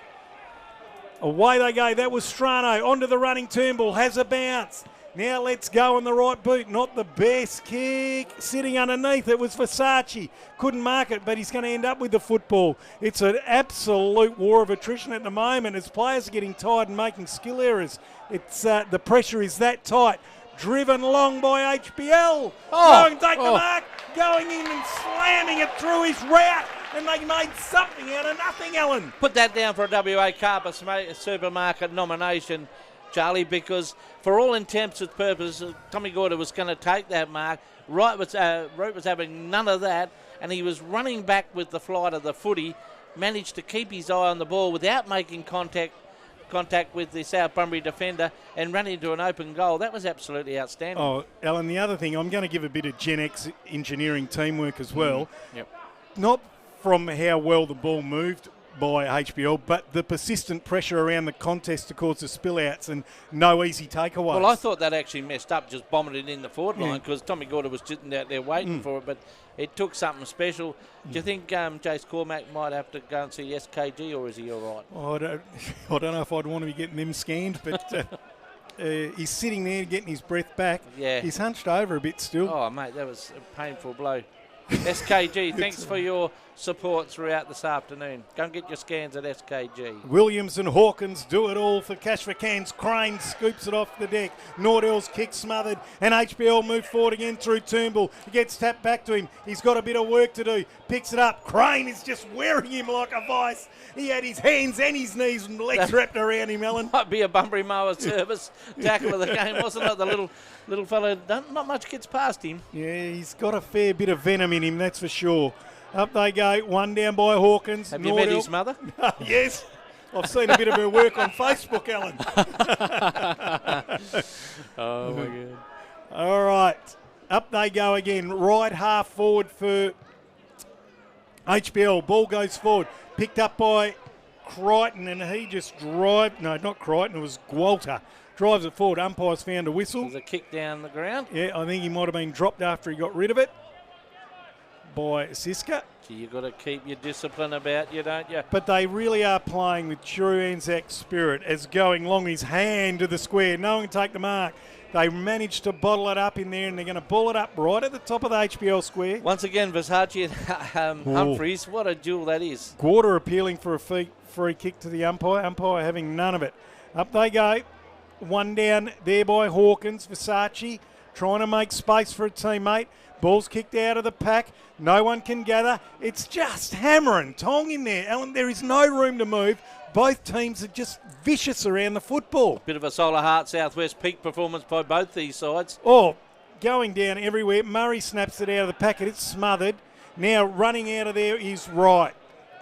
Away they go. That was Strano. Onto the running Turnbull. Has a bounce. Now let's go on the right boot. Not the best kick. Sitting underneath. It was Versace. Couldn't mark it, but he's going to end up with the football. It's an absolute war of attrition at the moment as players are getting tired and making skill errors. It's the pressure is that tight. Driven long by HBL. Going to take the mark. Going in and slamming it through his route. And they made something out of nothing, Alan. Put that down for a WA Carper Supermarket nomination, Charlie, because for all intents and purposes, Tommy Gorda was going to take that mark. Root was having none of that, and he was running back with the flight of the footy, managed to keep his eye on the ball without making contact contact with the South Bunbury defender and run into an open goal. That was absolutely outstanding. Oh, Alan, the other thing, I'm going to give a bit of Gen X engineering teamwork as well. Yep. Not from how well the ball moved by HBL, but the persistent pressure around the contest to cause the spillouts and no easy takeaways. Well, I thought that actually messed up, just bombing it in the forward line, because Tommy Gorder was sitting out there waiting for it, but it took something special. Do you think Jace Cormack might have to go and see SKG, or is he all right? Oh, I don't know if I'd want to be getting them scanned, but he's sitting there getting his breath back. Yeah. He's hunched over a bit still. Oh, mate, that was a painful blow. SKG, thanks for your support throughout this afternoon. Go and get your scans at SKG. Williams and Hawkins do it all for cash for cans. Crane scoops it off the deck. Nordell's kick smothered, and HBL move forward again through Toombul. He gets tapped back to him. He's got a bit of work to do. Picks it up. Crane is just wearing him like a vice. He had his hands and his knees and legs wrapped around him, Alan. Might be a Bunbury Mower service tackle of the game, wasn't it? The little fellow, not much gets past him. Yeah, he's got a fair bit of venom in him, that's for sure. Up they go, one down by Hawkins. Have you met his mother? Yes. I've seen a bit of her work on Facebook, Alan. Oh, my God. All right. Up they go again. Right half forward for HBL. Ball goes forward. Picked up by Crichton, and he just not Crichton, it was Gwalter. Drives it forward. Umpire's found a whistle. There's a kick down the ground. Yeah, I think he might have been dropped after he got rid of it by Siska. You've got to keep your discipline about you, don't you? But they really are playing with true Anzac spirit as going long his hand to the square. No one can take the mark. They managed to bottle it up in there, and they're going to ball it up right at the top of the HBL square. Once again, Versace and Humphreys, what a duel that is. Gorder appealing for a free kick to the umpire. Umpire having none of it. Up they go. One down there by Hawkins. Versace trying to make space for a teammate. Ball's kicked out of the pack. No one can gather. It's just hammer and tong in there. Alan, there is no room to move. Both teams are just vicious around the football. Bit of a Solar Heart Southwest peak performance by both these sides. Oh, going down everywhere. Murray snaps it out of the packet. It's smothered. Now running out of there is Wright,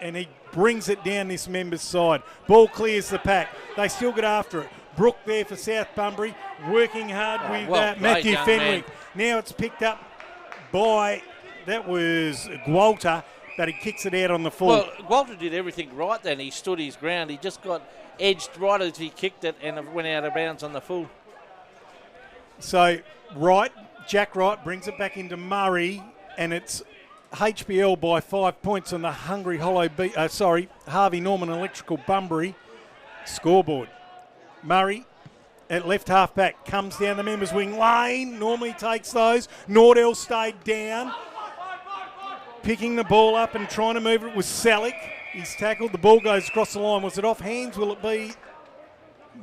and he brings it down this member's side. Ball clears the pack. They still get after it. Brook there for South Bunbury, working hard with Matthew Fenwick. Now it's picked up by, that was Gwalter, but he kicks it out on the full. Well, Walter did everything right then. He stood his ground. He just got edged right as he kicked it, and it went out of bounds on the full. So Jack Wright brings it back into Murray, and it's HBL by 5 points on the Harvey Norman Electrical Bunbury scoreboard. Murray at left half back comes down the members' wing. Lane normally takes those. Nordell stayed down. Picking the ball up and trying to move it was Selick. He's tackled. The ball goes across the line. Was it off hands? Will it be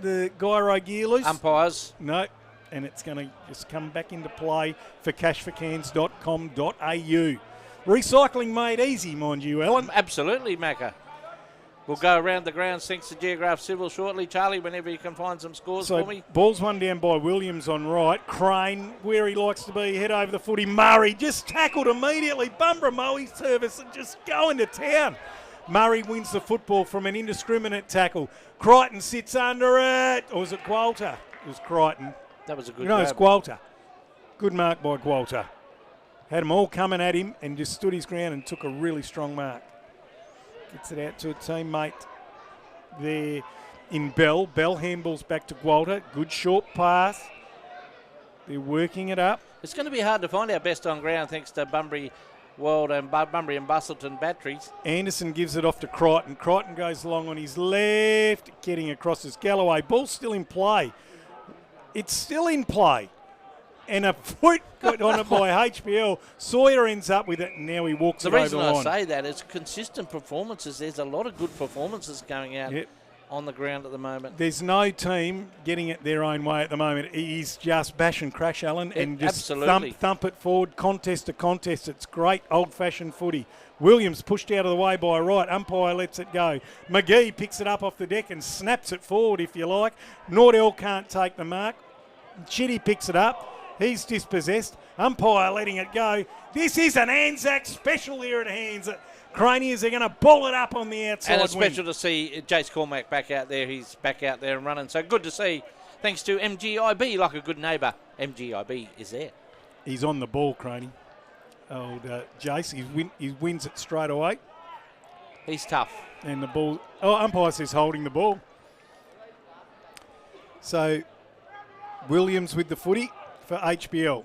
the Gyro gear loose? Umpires. No. And it's going to just come back into play for cashforcans.com.au. Recycling made easy, mind you, Alan. Absolutely, Macca. We'll go around the grounds thanks to Geograph Civil shortly. Charlie, whenever you can find some scores for me. Ball's one down by Williams on right. Crane, where he likes to be, head over the footy. Murray just tackled immediately. Bunbury Moe service and just going to town. Murray wins the football from an indiscriminate tackle. Crichton sits under it. Or was it Gwalter? It was Crichton. That was a good No, grab. it's Gwalter. Good mark by Gwalter. Had them all coming at him and just stood his ground and took a really strong mark. Gets it out to a teammate there in Bell. Bell handballs back to Gwalter. Good short pass. They're working it up. It's going to be hard to find our best on ground thanks to Bunbury World and Bunbury and Bustleton batteries. Anderson gives it off to Crichton. Crichton goes along on his left, getting across his Galloway. Ball's still in play. It's still in play. And a foot got on it by HBL. Southr ends up with it, and now he walks it over the line. The reason I say that is consistent performances. There's a lot of good performances going out on the ground at the moment. There's no team getting it their own way at the moment. It is just bash and crash, Alan, and just thump it forward, contest to contest. It's great old-fashioned footy. Williams pushed out of the way by Wright. Umpire lets it go. McGee picks it up off the deck and snaps it forward, if you like. Nordell can't take the mark. Chitty picks it up. He's dispossessed. Umpire letting it go. This is an Anzac special here at hands. Craniers are going to ball it up on the outside And it's wing. special to see Jace Cormack back out there. He's back out there and running. So good to see. Thanks to MGIB, like a good neighbour. MGIB is there. He's on the ball, Craney. Old Jace, he wins it straight away. He's tough. And the ball, umpire says holding the ball. So Williams with the footy for HBL.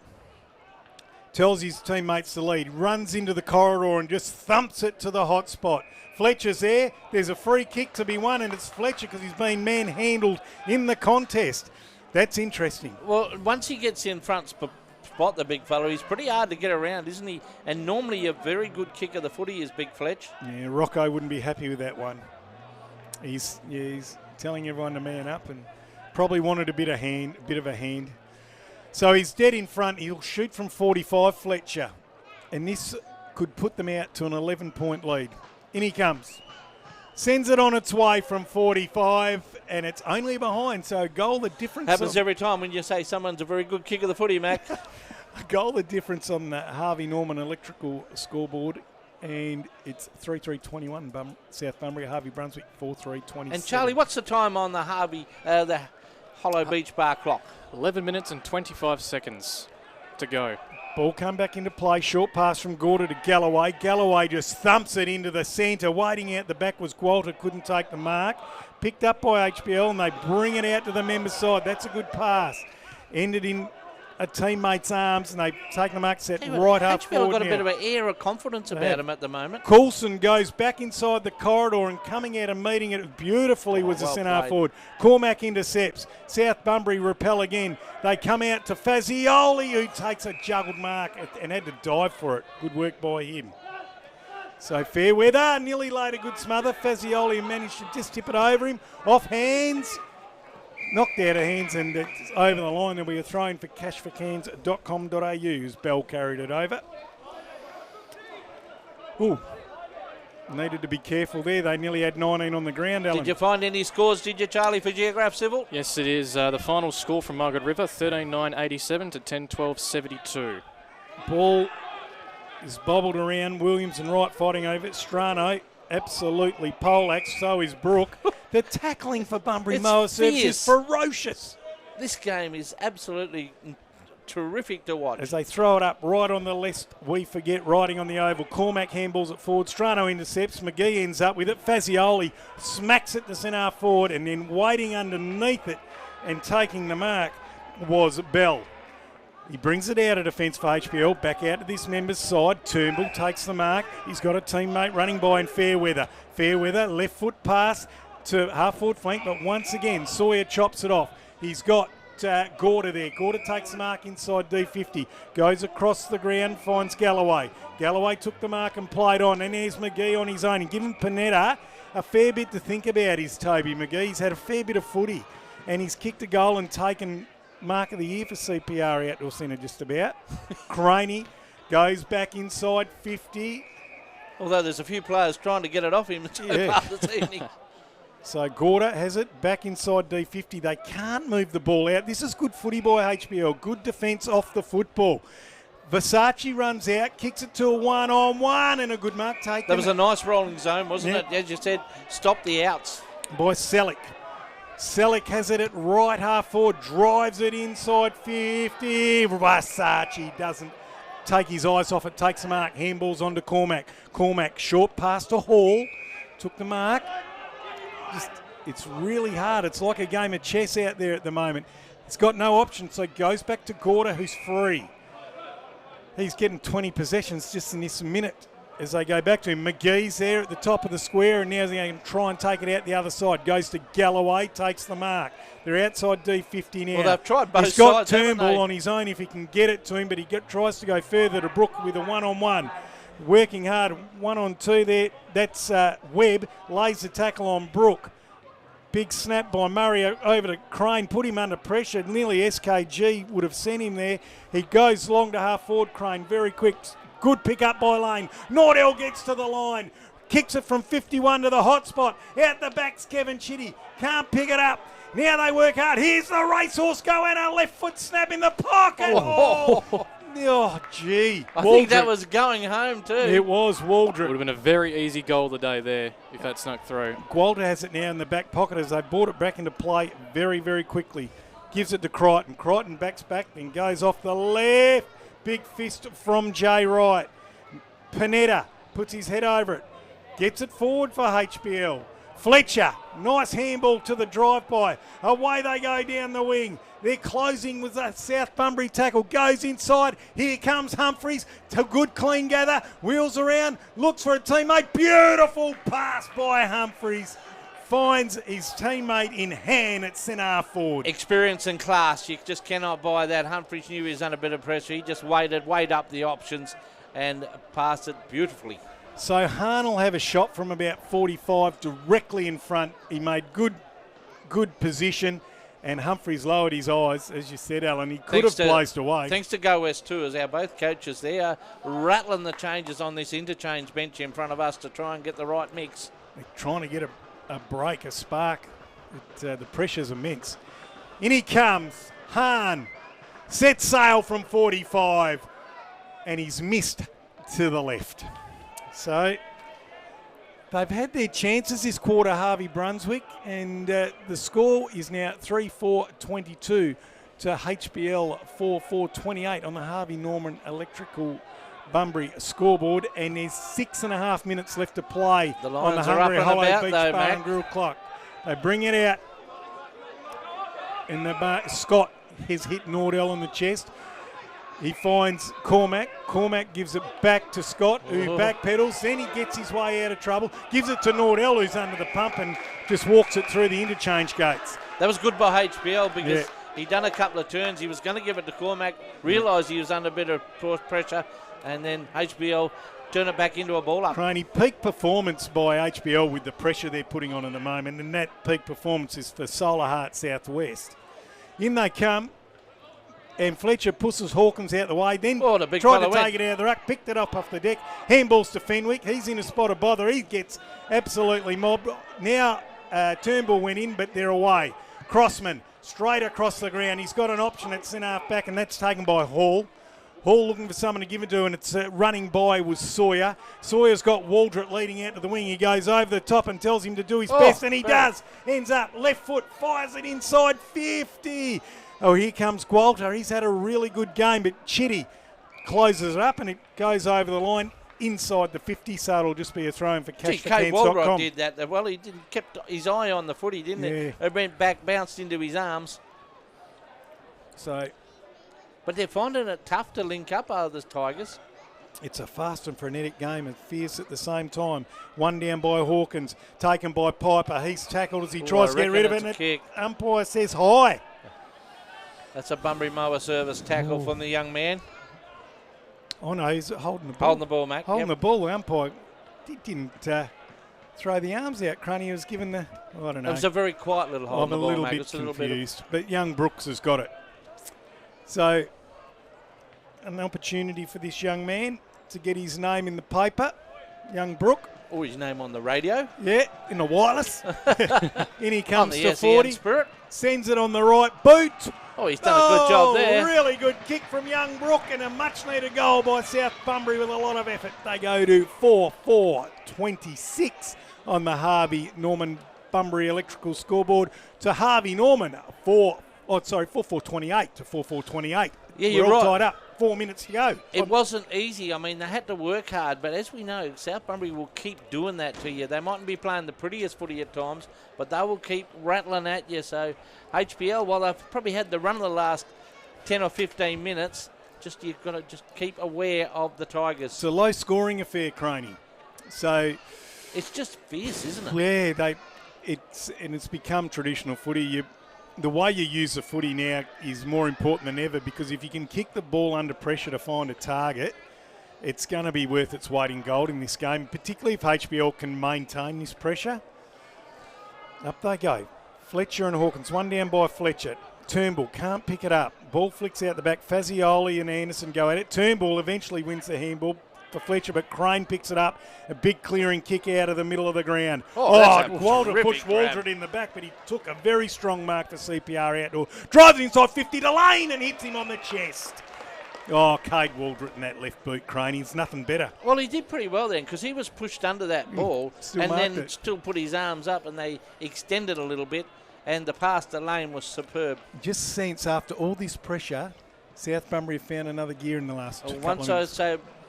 Tells his teammates to lead, runs into the corridor and just thumps it to the hot spot. Fletcher's there. There's a free kick to be won, and it's Fletcher because he's been manhandled in the contest. That's interesting. Well, once he gets in front spot, the big fellow, he's pretty hard to get around, isn't he? And normally a very good kick of the footy is Big Fletch. Yeah, Rocco wouldn't be happy with that one. He's telling everyone to man up and probably wanted a bit of a hand. So he's dead in front. He'll shoot from 45, Fletcher. And this could put them out to an 11-point lead. In he comes. Sends it on its way from 45, and it's only behind. So a goal the difference. Happens every time when you say someone's a very good kick of the footy, Mac. A goal the difference on the Harvey Norman electrical scoreboard. And it's 3-3-21 South Bunbury, Harvey Brunswick 4-3-27. And Charlie, what's the time on the the Hollow Beach Bar clock? 11 minutes and 25 seconds to go. Ball come back into play. Short pass from Gorder to Galloway. Galloway just thumps it into the centre. Waiting out the back was Gualter. Couldn't take the mark. Picked up by HBL and they bring it out to the member side. That's a good pass. Ended in a teammate's arms and they've taken the mark set right half forward. HBL got a now. bit of an air of confidence about him at the moment. Coulson goes back inside the corridor and coming out and meeting it beautifully was the centre forward. Cormack intercepts. South Bunbury repel again. They come out to Fazioli, who takes a juggled mark and had to dive for it. Good work by him. So Fairweather nearly laid a good smother. Fazioli managed to just tip it over him. Off hands. Knocked out of hands and it's over the line. There'll be a throw in for cashforcans.com.au. Bell carried it over. Ooh. Needed to be careful there. They nearly had 19 on the ground, Alan. Did you find any scores, did you, Charlie, for Geograph Civil? Yes, it is. The final score from Margaret River, 13-9-87 to 10-12-72. Ball is bobbled around. Williams and Wright fighting over it. Strano absolutely poleaxed. So is Brooke. The tackling for Bunbury Mower Service is ferocious. This game is absolutely terrific to watch. As they throw it up right on the left, we forget, riding on the oval. Cormack handballs it forward. Strano intercepts. McGee ends up with it. Fazioli smacks it to centre forward, and then waiting underneath it and taking the mark was Bell. He brings it out of defence for HBL, back out to this member's side. Turnbull takes the mark. He's got a teammate running by in Fairweather. Fairweather, left foot pass to half-forward flank, but once again, Sawyer chops it off. He's got Gorder there. Gorder takes the mark inside D50. Goes across the ground, finds Galloway. Galloway took the mark and played on, and there's McGee on his own. And given Panetta a fair bit to think about is Toby McGee. He's had a fair bit of footy, and he's kicked a goal and taken mark of the year for CPR outdoor centre just about. Craney goes back inside 50. Although there's a few players trying to get it off him so far this evening. So Gorder has it back inside D50. They can't move the ball out. This is good footy by HBL. Good defence off the football. Versace runs out, kicks it to a one-on-one and a good mark taken. That was a nice rolling zone, wasn't it? As you said, stop the outs. By Selleck. Selleck has it at right half forward, drives it inside 50. Versace doesn't take his eyes off it, takes the mark. Handballs onto Cormack. Cormack, short pass to Hall. Took the mark. It's really hard. It's like a game of chess out there at the moment. It's got no option, so it goes back to Gorder, who's free. He's getting 20 possessions just in this minute as they go back to him. McGee's there at the top of the square, and now they're going to try and take it out the other side. Goes to Galloway, takes the mark. They're outside D50 now. Well, they've tried both sides. He's got Turnbull Turnbull on his own if he can get it to him, but he tries to go further to Brooke with a one-on-one. Working hard, 1-on-2 there. That's Webb, lays the tackle on Brooke. Big snap by Murray over to Crane, put him under pressure. Nearly SKG would have sent him there. He goes long to half forward, Crane, very quick. Good pick up by Lane. Nordell gets to the line. Kicks it from 51 to the hot spot. Out the back's Kevin Chitty. Can't pick it up. Now they work hard. Here's the racehorse go and a left foot snap in the pocket. Oh, gee. I think that was going home too. It was Waldrop. Would have been a very easy goal of the day there if that snuck through. Gwalter has it now in the back pocket as they brought it back into play very, very quickly. Gives it to Crichton. Crichton backs back, then goes off the left. Big fist from Jay Wright. Panetta puts his head over it. Gets it forward for HBL. Fletcher, nice handball to the drive-by. Away they go down the wing. They're closing with a South Bunbury tackle. Goes inside. Here comes Humphreys. To good clean gather. Wheels around. Looks for a teammate. Beautiful pass by Humphreys. Finds his teammate in hand at centre forward. Experience and class. You just cannot buy that. Humphreys knew he was under a bit of pressure. He just weighed up the options and passed it beautifully. So Hahn will have a shot from about 45 directly in front. He made good position, and Humphreys lowered his eyes, as you said, Alan. He could have blazed away. Thanks to Go West too, as our both coaches there rattling the changes on this interchange bench in front of us to try and get the right mix. They're trying to get a break, a spark. The pressure's immense. In he comes. Hahn sets sail from 45, and he's missed to the left. So they've had their chances this quarter, Harvey Brunswick, and the score is now 3-4-22 to HBL 4-4-28 on the Harvey Norman Electrical Bunbury scoreboard, and there's 6.5 minutes left to play on the Hungry Hollow Beach Bar and Grill clock. They bring it out, and Scott has hit Nordell in the chest. He finds Cormac. Cormac gives it back to Scott, who backpedals. Then he gets his way out of trouble. Gives it to Nordell, who's under the pump, and just walks it through the interchange gates. That was good by HBL because he'd done a couple of turns. He was going to give it to Cormac, realised he was under a bit of pressure, and then HBL turned it back into a ball up. Craney, peak performance by HBL with the pressure they're putting on at the moment, and that peak performance is for Solar Heart Southwest. In they come. And Fletcher pushes Hawkins out the way, then tried to take it out of the ruck, picked it up off the deck. Handballs to Fenwick. He's in a spot of bother. He gets absolutely mobbed. Now Turnbull went in, but they're away. Crossman straight across the ground. He's got an option at centre half back, and that's taken by Hall. Hall looking for someone to give it to, and it's running by was Sawyer. Sawyer's got Waldrop leading out to the wing. He goes over the top and tells him to do his best, and he does. Ends up left foot, fires it inside 50. Oh, here comes Gwalter. He's had a really good game, but Chitty closes it up and it goes over the line inside the 50, so it'll just be a throw-in for cashforcamps.com. Waldrop did that. Well, he kept his eye on the footy, didn't he? It went back, bounced into his arms. But they're finding it tough to link up, the Tigers. It's a fast and frenetic game and fierce at the same time. One down by Hawkins, taken by Piper. He's tackled as he tries to get rid of it, and the umpire says high. That's a Bunbury Mower service tackle from the young man. Oh, no, he's holding the ball. Holding the ball, Mac. Holding the ball. The umpire didn't throw the arms out. Crunny was given the, I don't know. It was a very quiet little hold on the ball, I'm a little bit confused. But young Brooks has got it. So, an opportunity for this young man to get his name in the paper. Young Brook. Or his name on the radio. Yeah, in the wireless. In he comes to SEN 40. Spirit. Sends it on the right boot. Oh, he's done a good job there. Really good kick from young Brook and a much-needed goal by South Bunbury with a lot of effort. They go to 4-4-26 on the Harvey Norman Bunbury Electrical scoreboard to Harvey Norman 4-4-28 to 4-4-28. Yeah, you're We're all right. tied up. 4 minutes to go. It wasn't easy. I mean, they had to work hard, but as we know, South Bunbury will keep doing that to you. They mightn't be playing the prettiest footy at times, but they will keep rattling at you. So HBL, while they've probably had the run of the last 10 or 15 minutes, you've got to just keep aware of the Tigers. It's a low-scoring affair, Craney. So it's just fierce, isn't it? Yeah, it's become traditional footy. The way you use the footy now is more important than ever, because if you can kick the ball under pressure to find a target, it's going to be worth its weight in gold in this game, particularly if HBL can maintain this pressure. Up they go. Fletcher and Hawkins, one down by Fletcher. Turnbull can't pick it up. Ball flicks out the back. Fazioli and Anderson go at it. Turnbull eventually wins the handball. for Fletcher, but Crane picks it up. A big clearing kick out of the middle of the ground. That's a Walter terrific pushed grab. Waldred in the back, but he took a very strong mark for CPR outdoor. Drives inside 50 to Lane and hits him on the chest. Oh, Cade Waldred in that left boot, Crane. He's nothing better. Well, he did pretty well then because he was pushed under that ball and then still put his arms up and they extended a little bit and the pass to Lane was superb. Just sense after all this pressure, South Bunbury have found another gear in the last couple of minutes.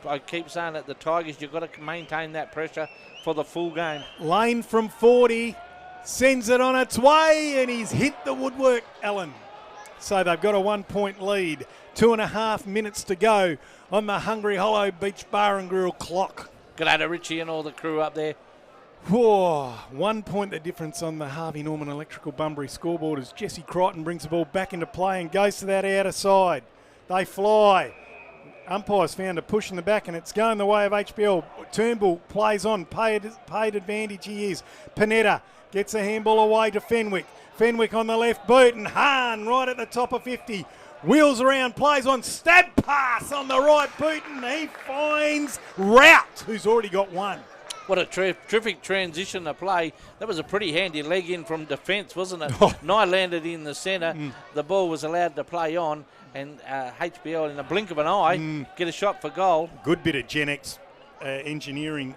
I keep saying that the Tigers, you've got to maintain that pressure for the full game. Lane from 40 sends it on its way and he's hit the woodwork, Alan. So they've got a 1 point lead. 2.5 minutes to go on the Hungry Hollow Beach Bar and Grill clock. G'day to Richie and all the crew up there. Whoa, 1 point the difference on the Harvey Norman Electrical Bunbury scoreboard as Jesse Crichton brings the ball back into play and goes to that outer side. They fly. Umpire's found a push in the back and it's going the way of HBL. Turnbull plays on, paid advantage he is. Panetta gets a handball away to Fenwick. Fenwick on the left boot and Hahn right at the top of 50. Wheels around, plays on, stab pass on the right boot and he finds Rout, who's already got one. What a terrific transition to play. That was a pretty handy leg in from defence, wasn't it? Nye landed in the centre. The ball was allowed to play on and HBL in a blink of an eye get a shot for goal. Good bit of Gen X engineering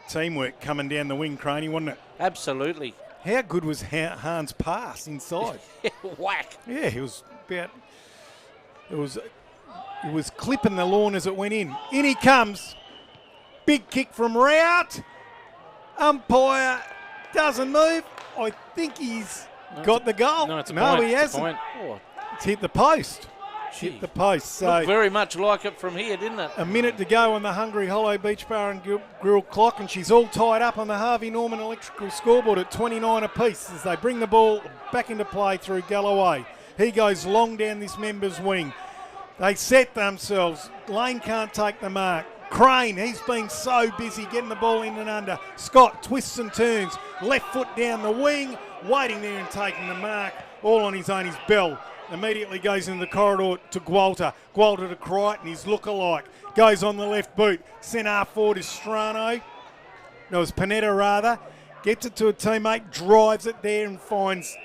teamwork coming down the wing, Craney, wasn't it? Absolutely. How good was Hahn's pass inside? Whack. Yeah, he was about... It was clipping the lawn as it went in. In he comes. Big kick from Rout. Umpire doesn't move. I think he's got the goal. No, it's a point. He hasn't. It's hit the post. Hit the post. So looked very much like it from here, didn't it? a minute to go on the Hungry Hollow Beach Bar and Grill clock, and she's all tied up on the Harvey Norman Electrical scoreboard at 29 apiece as they bring the ball back into play through Galloway. He goes long down this member's wing. They set themselves. Lane can't take the mark. Crane, he's been so busy getting the ball in and under. Scott twists and turns. Left foot down the wing. Waiting there and taking the mark. All on his own is Bell. Immediately goes into the corridor to Gwalter. Gwalter to Crichton, his lookalike. Goes on the left boot. Sent half forward is Strano. No, it was Panetta rather. Gets it to a teammate. Drives it there and finds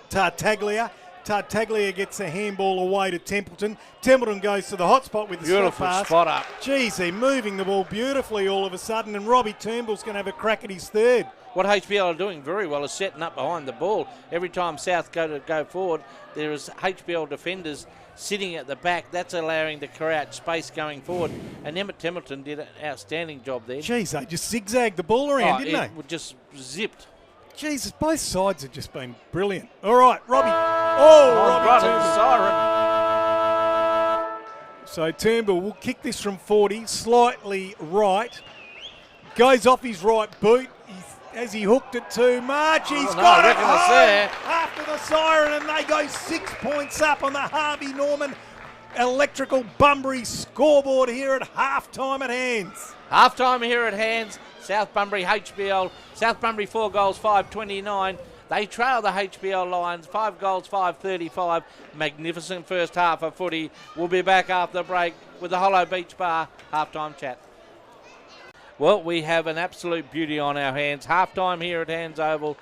Tartaglia. Tartaglia gets a handball away to Templeton. Templeton goes to the hot spot with the beautiful pass. spot up. Geez, they're moving the ball beautifully all of a sudden, and Robbie Turnbull's going to have a crack at his third. What HBL are doing very well is setting up behind the ball. Every time South go forward, there is HBL defenders sitting at the back. That's allowing the create space going forward. And Emmett Templeton did an outstanding job there. Geez, they just zigzagged the ball around, didn't they? It just zipped. Jesus, both sides have just been brilliant. All right, Robbie. Robbie right Turnbull. at the siren. So Turnbull will kick this from 40, slightly right. Goes off his right boot. As he hooked it to March, he's got it home after the siren, and they go 6 points up on the Harvey Norman Electrical Bunbury scoreboard here at half-time at Hands. Half-time here at Hands. South Bunbury HBL. South Bunbury 4 goals, 5-29. They trail the HBL Lions, 5 goals, 5-35. Magnificent first half of footy. We'll be back after the break with the Hollow Beach Bar half-time chat. Well, we have an absolute beauty on our hands. Half-time here at Hands Oval,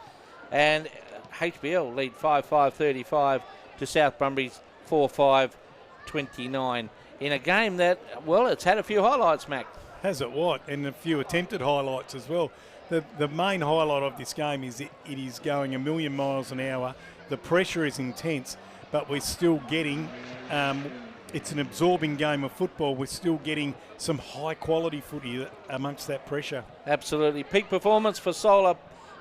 and HBL lead 5-5-35 to South Bunbury's 4-5-29 in a game that, well, it's had a few highlights, Mac. Has it what? And a few attempted highlights as well. The main highlight of this game is it is going a million miles an hour. The pressure is intense, but we're still getting... it's an absorbing game of football. We're still getting some high-quality footy amongst that pressure. Absolutely. Peak performance for solar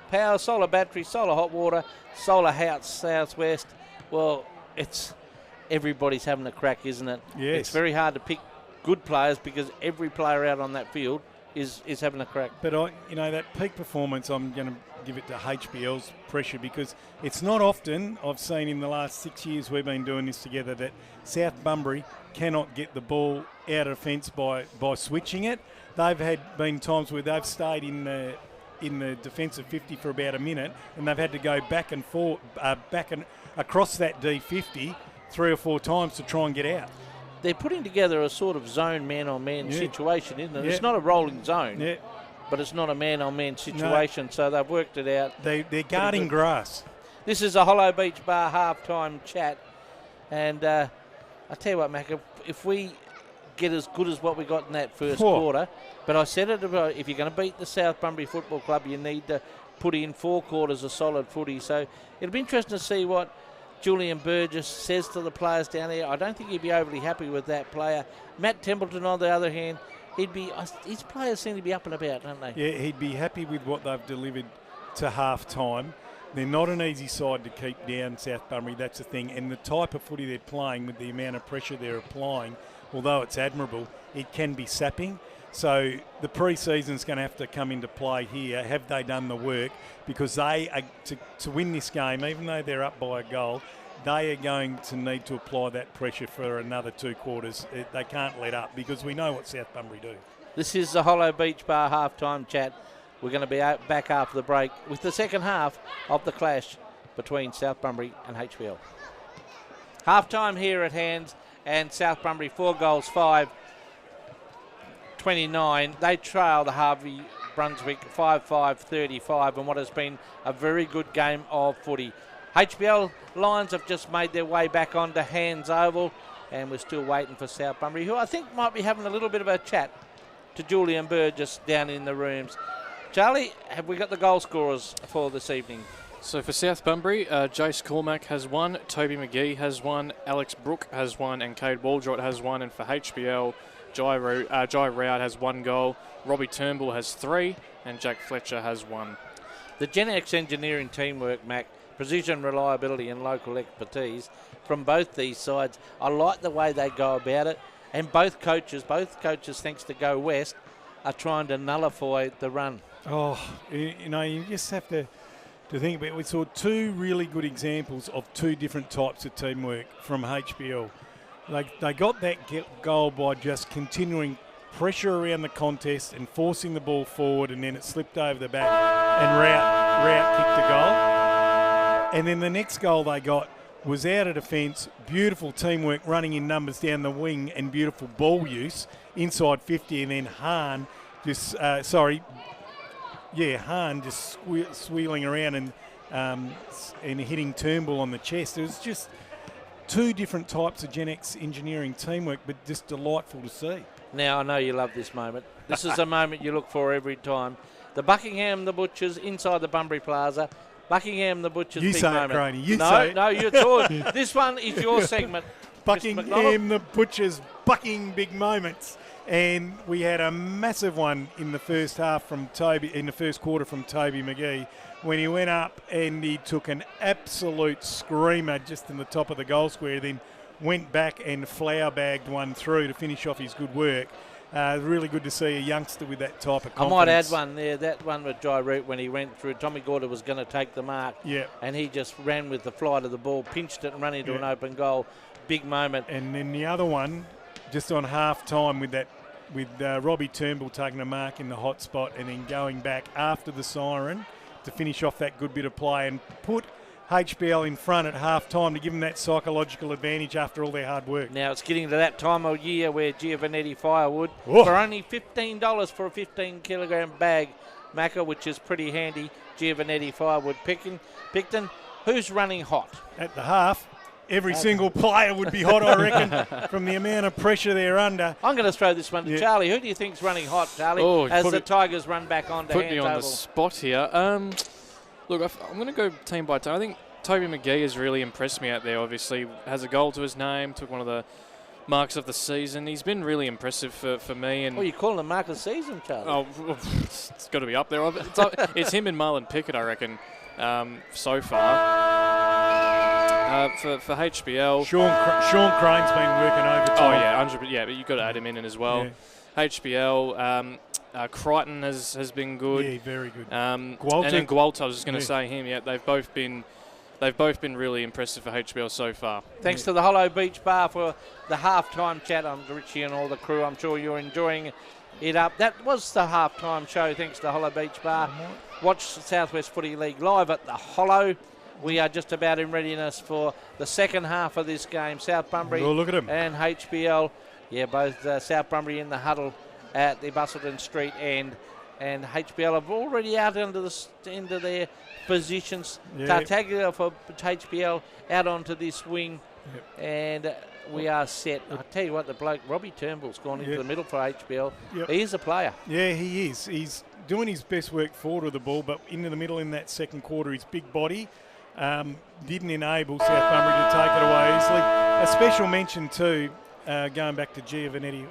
power, solar battery, solar hot water, solar house southwest. Well, it's everybody's having a crack, isn't it? Yes. It's very hard to pick good players because every player out on that field is having a crack. But, that peak performance, I'm going to give it to HBL's pressure because it's not often I've seen in the last 6 years we've been doing this together that South Bunbury cannot get the ball out of fence by switching it. They've been times where they've stayed in the defensive 50 for about a minute and they've had to go back and forth, back and across that D50 3 or 4 times to try and get out. they're putting together a sort of zone man-on-man situation, isn't it? Yeah. It's not a rolling zone, Yeah. but it's not a man-on-man situation, so they've worked it out. They're guarding grass. This is a Hollow Beach Bar half-time chat, and I tell you what, Mac, if we get as good as what we got in that first quarter, but I said it about, if you're going to beat the South Bunbury Football Club, you need to put in 4 quarters of solid footy. So it'll be interesting to see what Julian Burgess says to the players down there. I don't think he'd be overly happy with that player. Matt Templeton, on the other hand, his players seem to be up and about, don't they? Yeah, he'd be happy with what they've delivered to half-time. They're not an easy side to keep down, South Bunbury, that's the thing. And the type of footy they're playing with the amount of pressure they're applying, although it's admirable, it can be sapping. So the pre-season's going to have to come into play here. Have they done the work? Because they are, to win this game, even though they're up by a goal, they are going to need to apply that pressure for another 2 quarters. They can't let up because we know what South Bunbury do. This is the Hollow Beach Bar half-time chat. We're going to be back after the break with the second half of the clash between South Bunbury and HBL. Half-time here at Hands, and South Bunbury 4 goals, 5-29. They trail the Harvey Brunswick 5-5-35 in what has been a very good game of footy. HBL Lions have just made their way back onto Hands Oval, and we're still waiting for South Bunbury, who I think might be having a little bit of a chat to Julian Burgess down in the rooms. Charlie, have we got the goal scorers for this evening? So for South Bunbury, Jace Cormack has 1, Toby McGee has 1, Alex Brook has 1, and Cade Waldrott has 1. And for HBL, Jai Roud has 1 goal, Robbie Turnbull has 3, and Jack Fletcher has 1. The Gen X engineering teamwork, Mac, precision, reliability and local expertise from both these sides. I like the way they go about it. And both coaches, thanks to Go West, are trying to nullify the run. Oh, you just have to think about it. We saw 2 really good examples of 2 different types of teamwork from HBL. They got that goal by just continuing pressure around the contest and forcing the ball forward, and then it slipped over the back and Rout kicked the goal. And then the next goal they got was out of defence, beautiful teamwork running in numbers down the wing and beautiful ball use inside 50, and then Hahn just squealing around and hitting Turnbull on the chest. It was just 2 different types of Gen X engineering teamwork, but just delightful to see. Now, I know you love this moment. This is a moment you look for every time. The Buckingham, the Butchers, inside the Bunbury Plaza. Buckingham, the Butchers, you big say moment. It, Graney. You no, say it. No, you're talking. This one is your segment. Buckingham, the Butchers, bucking big moments. And we had a massive one in the first half from Toby, in the first quarter from Toby McGee, when he went up and he took an absolute screamer just in the top of the goal square, then went back and flower bagged one through to finish off his good work. Really good to see a youngster with that type of confidence. I might add one there, that one with Jai Root when he went through. Tommy Gorder was going to take the mark, and he just ran with the flight of the ball, pinched it and ran into an open goal. Big moment. And then the other one, just on half time with Robbie Turnbull taking a mark in the hot spot and then going back after the siren to finish off that good bit of play and put HBL in front at half-time to give them that psychological advantage after all their hard work. Now it's getting to that time of year where Giovanetti Firewood, for only $15 for a 15-kilogram bag, Macca, which is pretty handy, Giovanetti Firewood Picton. Who's running hot? At the half, every single player would be hot, I reckon, from the amount of pressure they're under. I'm going to throw this one to Charlie. Who do you think's running hot, Charlie, as the Tigers run back onto Hands Oval? Put me on the spot here. Look, I'm going to go team by team. I think Toby McGee has really impressed me out there, obviously. Has a goal to his name, took one of the marks of the season. He's been really impressive for me. And you calling him mark of the season, Charlie? Oh, it's got to be up there. It's him and Marlon Pickett, I reckon, so far. For HBL. Sean Crane's been working overtime. Oh, yeah, 100%. Yeah, but you've got to add him in as well. Yeah. HBL, Crichton has been good. Yeah, very good. Gualter. And then Gualter, I was just going to say him. Yeah, they've both been really impressive for HBL so far. Thanks to the Hollow Beach Bar for the halftime chat. I'm Richie and all the crew. I'm sure you're enjoying it up. That was the halftime show. Thanks to the Hollow Beach Bar. Watch the Southwest Footy League live at the Hollow. we are just about in readiness for the second half of this game. South Bunbury Well, look at 'em. and HBL. Yeah, both South Bunbury in the huddle at the Busselton Street end, and HBL are already out into their positions. Yeah. Tartaglia for HBL out onto this wing, and we are set. I tell you what, the bloke Robbie Turnbull's gone into the middle for HBL. He's a player. Yeah, he is. He's doing his best work forward of the ball, but into the middle in that second quarter, his big body didn't enable South Bunbury to take it away easily. A special mention too, going back to Giovanetti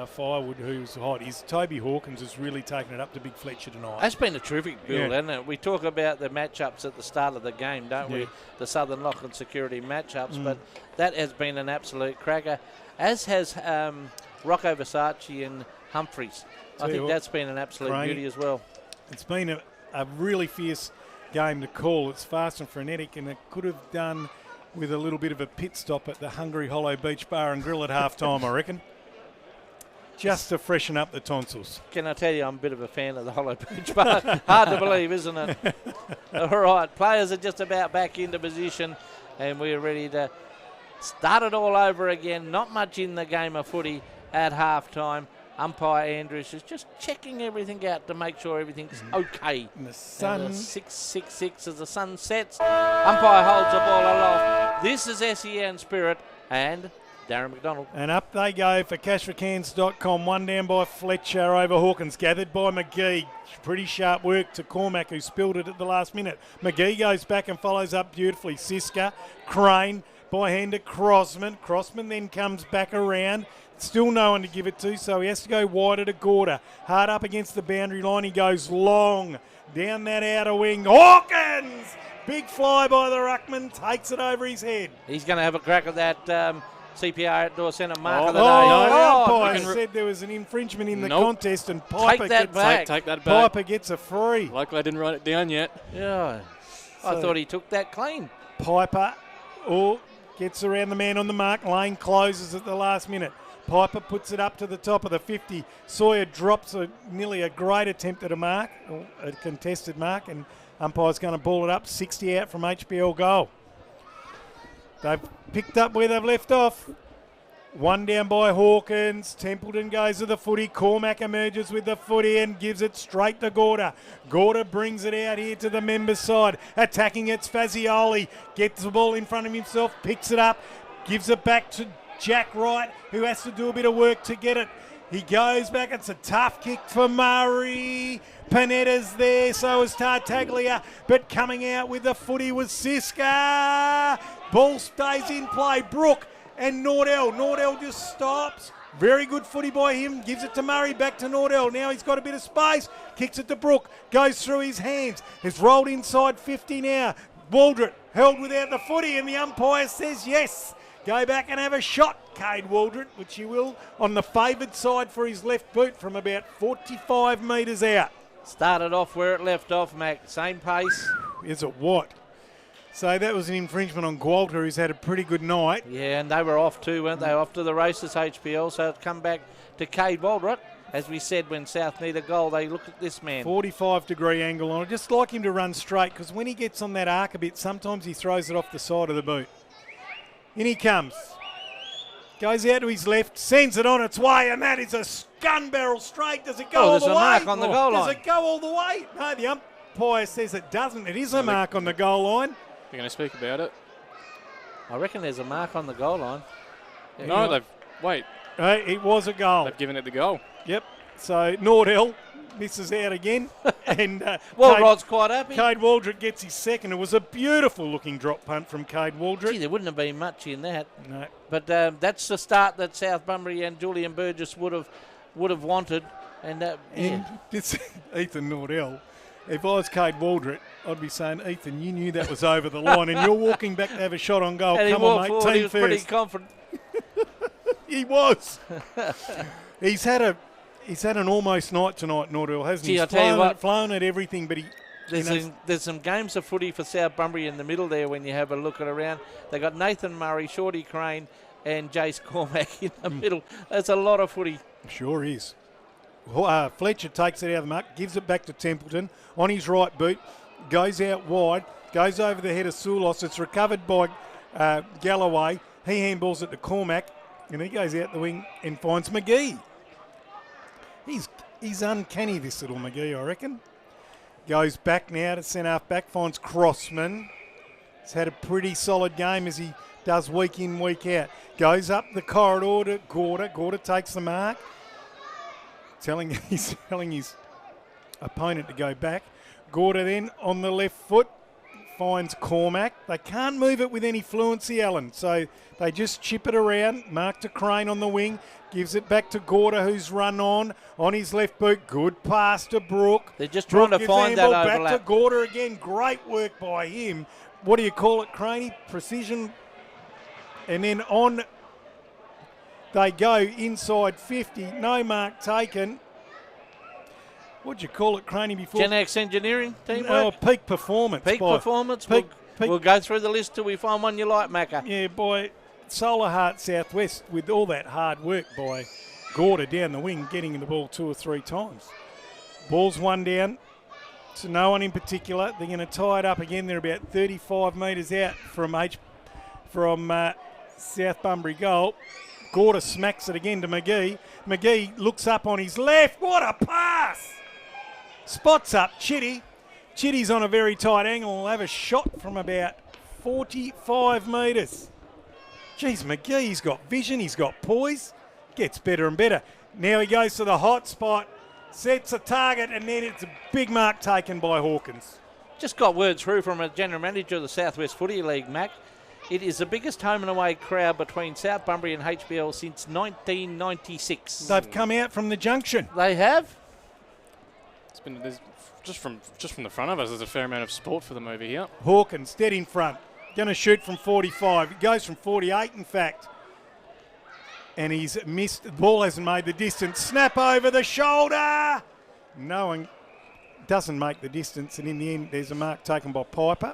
Firewood, who's hot, is Toby Hawkins has really taken it up to Big Fletcher tonight. That's been a terrific build, hasn't it? We talk about the matchups at the start of the game, don't we? The Southern Lachlan Security matchups, but that has been an absolute cracker, as has Rocco Versace and Humphreys. I think that's been an absolute beauty as well. It's been a really fierce game to call. It's fast and frenetic, and it could have done with a little bit of a pit stop at the Hungry Hollow Beach Bar and Grill at half-time, I reckon. Just to freshen up the tonsils. Can I tell you, I'm a bit of a fan of the Hollow Beach Bar. Hard to believe, isn't it? All right, players are just about back into position, and we're ready to start it all over again. Not much in the game of footy at half-time. Umpire Andrews is just checking everything out to make sure everything's okay. And the sun. And 6:66 as the sun sets. Umpire holds the ball aloft. This is SEN Spirit and Darren McDonald. And up they go for cashforcans.com. One down by Fletcher over Hawkins. Gathered by McGee. Pretty sharp work to Cormac, who spilled it at the last minute. McGee goes back and follows up beautifully. Siska, Crane, by hand to Crossman. Crossman then comes back around. Still no one to give it to, so he has to go wider to Gorder. Hard up against the boundary line. He goes long down that outer wing. Hawkins! Big fly by the ruckman. Takes it over his head. He's going to have a crack at that CPR outdoor centre mark of the No, day. the umpire said there was an infringement in the contest, and Piper Take that back. Piper gets a free. Luckily I didn't write it down yet. Yeah. I thought he took that clean. Piper gets around the man on the mark. Lane closes at the last minute. Piper puts it up to the top of the 50. Sawyer drops nearly a great attempt at a contested mark, and umpire's going to ball it up. 60 out from HBL goal. They've picked up where they've left off. One down by Hawkins. Templeton goes to the footy. Cormac emerges with the footy and gives it straight to Gorder. Gorder brings it out here to the members' side. Attacking it's Fazioli. Gets the ball in front of himself. Picks it up. Gives it back to Jack Wright, who has to do a bit of work to get it. He goes back. It's a tough kick for Murray. Panetta's there, so is Tartaglia. But coming out with the footy was Siska. Ball stays in play. Brook and Nordell. Nordell just stops. Very good footy by him. Gives it to Murray. Back to Nordell. Now he's got a bit of space. Kicks it to Brook. Goes through his hands. It's rolled inside 50 now. Waldrett held without the footy, and the umpire says yes. Go back and have a shot, Cade Waldrett, which he will, on the favoured side for his left boot from about 45 metres out. Started off where it left off, Mac. Same pace. Is it what? So that was an infringement on Gwalter, who's had a pretty good night. Yeah, and they were off too, weren't they? Off to the races, HBL. So it's come back to Cade Waldrett. As we said, when South need a goal, they look at this man. 45-degree angle on it. Just like him to run straight, because when he gets on that arc a bit, sometimes he throws it off the side of the boot. In he comes. Goes out to his left, sends it on its way, and that is a gun barrel straight. Does it go all the way? There's a mark on the goal line. Does it go all the way? No, the umpire says it doesn't. It is a mark on the goal line. You're going to speak about it? I reckon there's a mark on the goal line. Yeah, no, wait. It was a goal. They've given it the goal. Yep. So Nordell misses out again. And Rod's quite happy. Cade Waldrett gets his second. It was a beautiful-looking drop punt from Cade Waldrett. Gee, there wouldn't have been much in that. No. But that's the start that South Bunbury and Julian Burgess would have wanted. And this Ethan Nordell, if I was Cade Waldrett, I'd be saying, Ethan, you knew that was over the line, and you're walking back to have a shot on goal. And come on, mate, forward, team he was first. pretty confident. He was. He's had an almost night tonight, Nordell, hasn't he? Gee, He's flown at everything, but there's some games of footy for South Bunbury in the middle there when you have a look at around. They got Nathan Murray, Shorty Crane, and Jace Cormac in the middle. That's a lot of footy. Sure is. Fletcher takes it out of the mark, gives it back to Templeton on his right boot, goes out wide, Goes over the head of Soulos. It's recovered by Galloway. He handballs it to Cormac, and he goes out the wing and finds McGee. He's uncanny, this little McGee, I reckon. Goes back now to centre half back, finds Crossman. He's had a pretty solid game as he does week in, week out. Goes up the corridor to Gorder. Gorder takes the mark. He's telling his opponent to go back. Gorder then on the left foot finds Cormac. They can't move it with any fluency, Alan, so they just chip it around. Mark to Crane on the wing. Gives it back to Gorder, who's run on his left boot. Good pass to Brooke. They're just trying to find that overlap. Back to Gorder again. Great work by him. What do you call it, Craney? Precision. And then on they go inside 50. No mark taken. What'd you call it, Craney, before? Gen X Engineering teamwork? Oh, peak performance. Peak performance? We'll go through the list till we find one you like, Macca. Yeah, boy. Solar Heart Southwest with all that hard work by Gorder down the wing, getting the ball 2 or 3 times. Ball's one down to no one in particular. They're going to tie it up again. They're about 35 metres out from South Bunbury goal. Gorder smacks it again to McGee. McGee looks up on his left. What a pass! Spots up Chitty. Chitty's on a very tight angle. Will have a shot from about 45 metres. Geez, McGee's got vision. He's got poise. Gets better and better. Now he goes to the hot spot. Sets a target, and then it's a big mark taken by Hawkins. Just got word through from a general manager of the Southwest Footy League, Mac. It is the biggest home and away crowd between South Bunbury and HBL since 1996. They've come out from the junction. They have? It's been just from the front of us. There's a fair amount of sport for them over here. Hawkins dead in front. Going to shoot from 45. It goes from 48, in fact. And he's missed. The ball hasn't made the distance. Snap over the shoulder. No one doesn't make the distance. And in the end, there's a mark taken by Piper.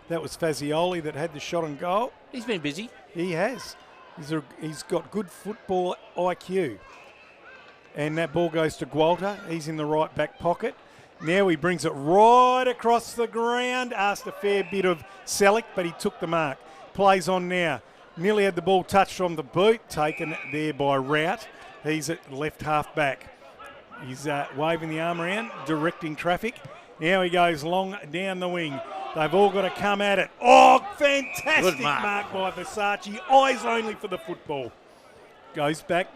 That was Fazioli that had the shot on goal. He's been busy. He has. He's got good football IQ. And that ball goes to Gualter. He's in the right back pocket. Now he brings it right across the ground. Asked a fair bit of Selleck, but he took the mark. Plays on now. Nearly had the ball touched from the boot. Taken there by Rout. He's at left half back. He's waving the arm around, directing traffic. Now he goes long down the wing. They've all got to come at it. Oh, fantastic mark by Versace. Eyes only for the football. Goes back.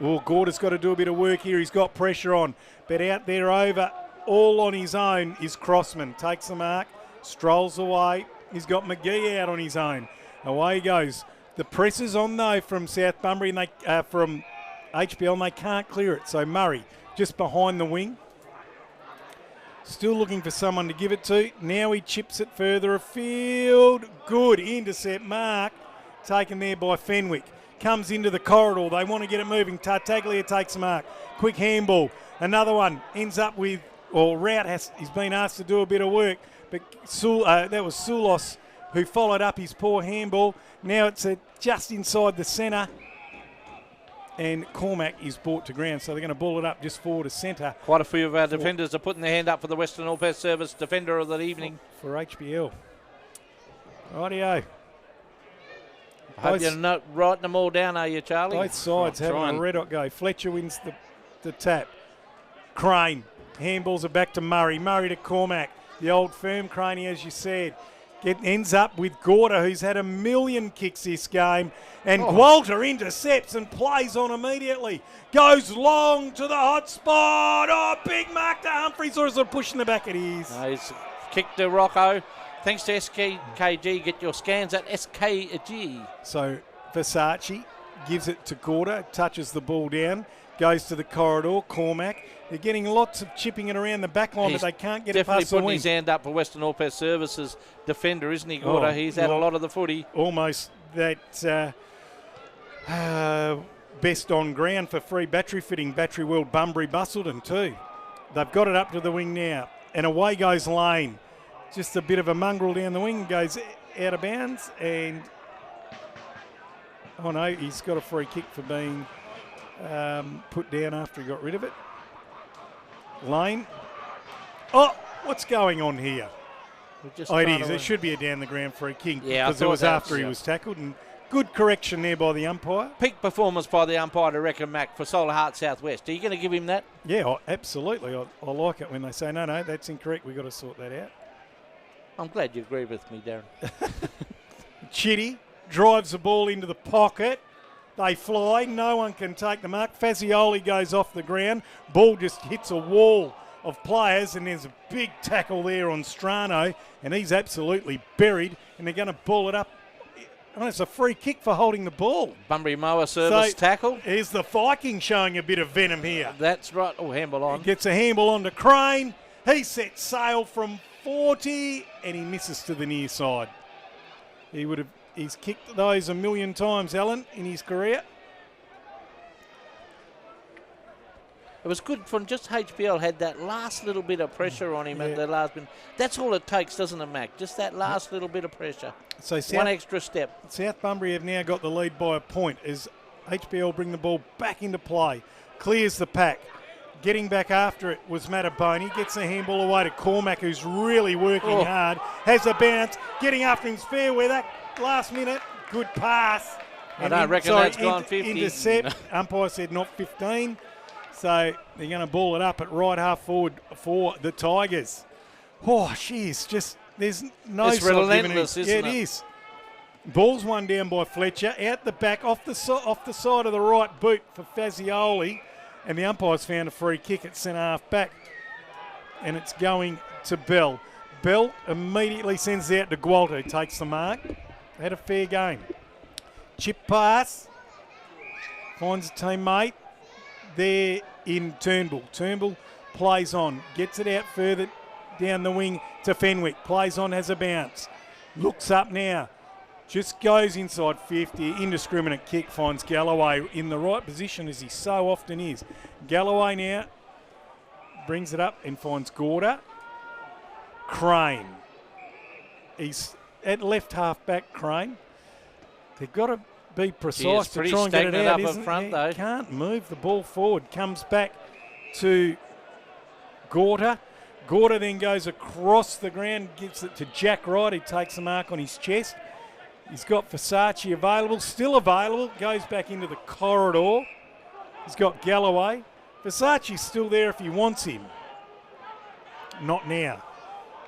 Oh, Gorder's got to do a bit of work here. He's got pressure on. But out there over, all on his own, is Crossman. Takes the mark, strolls away. He's got McGee out on his own. Away he goes. The press is on, though, from South Bunbury and from HBL, and they can't clear it. So Murray just behind the wing. Still looking for someone to give it to. Now he chips it further afield. Good intercept mark. Taken there by Fenwick. Comes into the corridor. They want to get it moving. Tartaglia takes the mark. Quick handball. Another one. Ends up with, Rout he's been asked to do a bit of work. But that was Soulos who followed up his poor handball. Now it's just inside the centre. And Cormac is brought to ground, so they're going to ball it up just forward to centre. Quite a few of our defenders are putting their hand up for the Western All Pass Service Defender of the evening. For HBL. Rightio. I hope you're not writing them all down, are you, Charlie? Both sides having a red hot go. Fletcher wins the tap. Crane. Handballs are back to Murray. Murray to Cormac. The old firm Craney, as you said. Ends up with Gorder, who's had a million kicks this game. And Gualter intercepts and plays on immediately. Goes long to the hot spot. Oh, big mark to Humphries, or is it pushing the back? It is. He's kicked to Rocco. Thanks to SKG. Get your scans at SKG. So Versace gives it to Gorder, touches the ball down, goes to the corridor. Cormac. They're getting lots of chipping it around the back line, but they can't get it past the wing. Definitely putting his hand up for Western All Pass Services defender, isn't he, Gorder? He's had a lot of the footy. Almost that best on ground for free battery fitting. Battery World Bunbury Bustleton too. They've got it up to the wing now. And away goes Lane. Just a bit of a mongrel down the wing. Goes out of bounds. And, oh no, he's got a free kick for being put down after he got rid of it. Lane. Oh, What's going on here? Just It is. It should be a down the ground free kick. Yeah, because it was after he was tackled. And good correction there by the umpire. Peak performance by the umpire, to reckon, Mac, for Southr Heart Southwest. Are you going to give him that? Yeah, absolutely. I like it when they say, no, that's incorrect. We've got to sort that out. I'm glad you agree with me, Darren. Chitty drives the ball into the pocket. They fly. No one can take the mark. Fazioli goes off the ground. Ball just hits a wall of players, and there's a big tackle there on Strano, and he's absolutely buried, and they're going to ball it up. And it's a free kick for holding the ball. Bunbury Mower service tackle. Here's the Viking showing a bit of venom here. That's right. Oh, handball on. He gets a handball on to Crane. He sets sail from 40, and he misses to the near side. He's kicked those a million times, Alan, in his career. It was good from just HBL had that last little bit of pressure on him at the last minute. That's all it takes, doesn't it, Mac? Just that last little bit of pressure. So one extra step. South Bunbury have now got the lead by a point as HBL bring the ball back into play. Clears the pack. Getting back after it was Mataboni. Gets a handball away to Cormac, who's really working hard. Has a bounce. Getting after him's fair weather. Last minute, good pass. I don't reckon that's gone 50. Intercept. Umpire said not 15. So they're going to ball it up at right half forward for the Tigers. Oh, jeez, there's no. It's relentless, isn't it? Yeah, it is. Ball's one down by Fletcher, out the back, off the side of the right boot for Fazioli, and the umpire's found a free kick at centre half back, and it's going to Bell. Bell immediately sends it out to Gualter, who takes the mark. Had a fair game. Chip pass, finds a teammate. There in Turnbull. Turnbull plays on, gets it out further down the wing to Fenwick. Plays on, has a bounce. Looks up now. Just goes inside 50. Indiscriminate kick, finds Galloway in the right position as he so often is. Galloway now brings it up and finds Gorder. Crane. He's at left half back, Crane. They've got to be precise to try and get it out, isn't it? Though. Can't move the ball forward. Comes back to Gorder. Gorder then goes across the ground, gives it to Jack Wright, who takes the mark on his chest. He's got Versace available, still available, goes back into the corridor. He's got Galloway. Versace's still there if he wants him. Not now.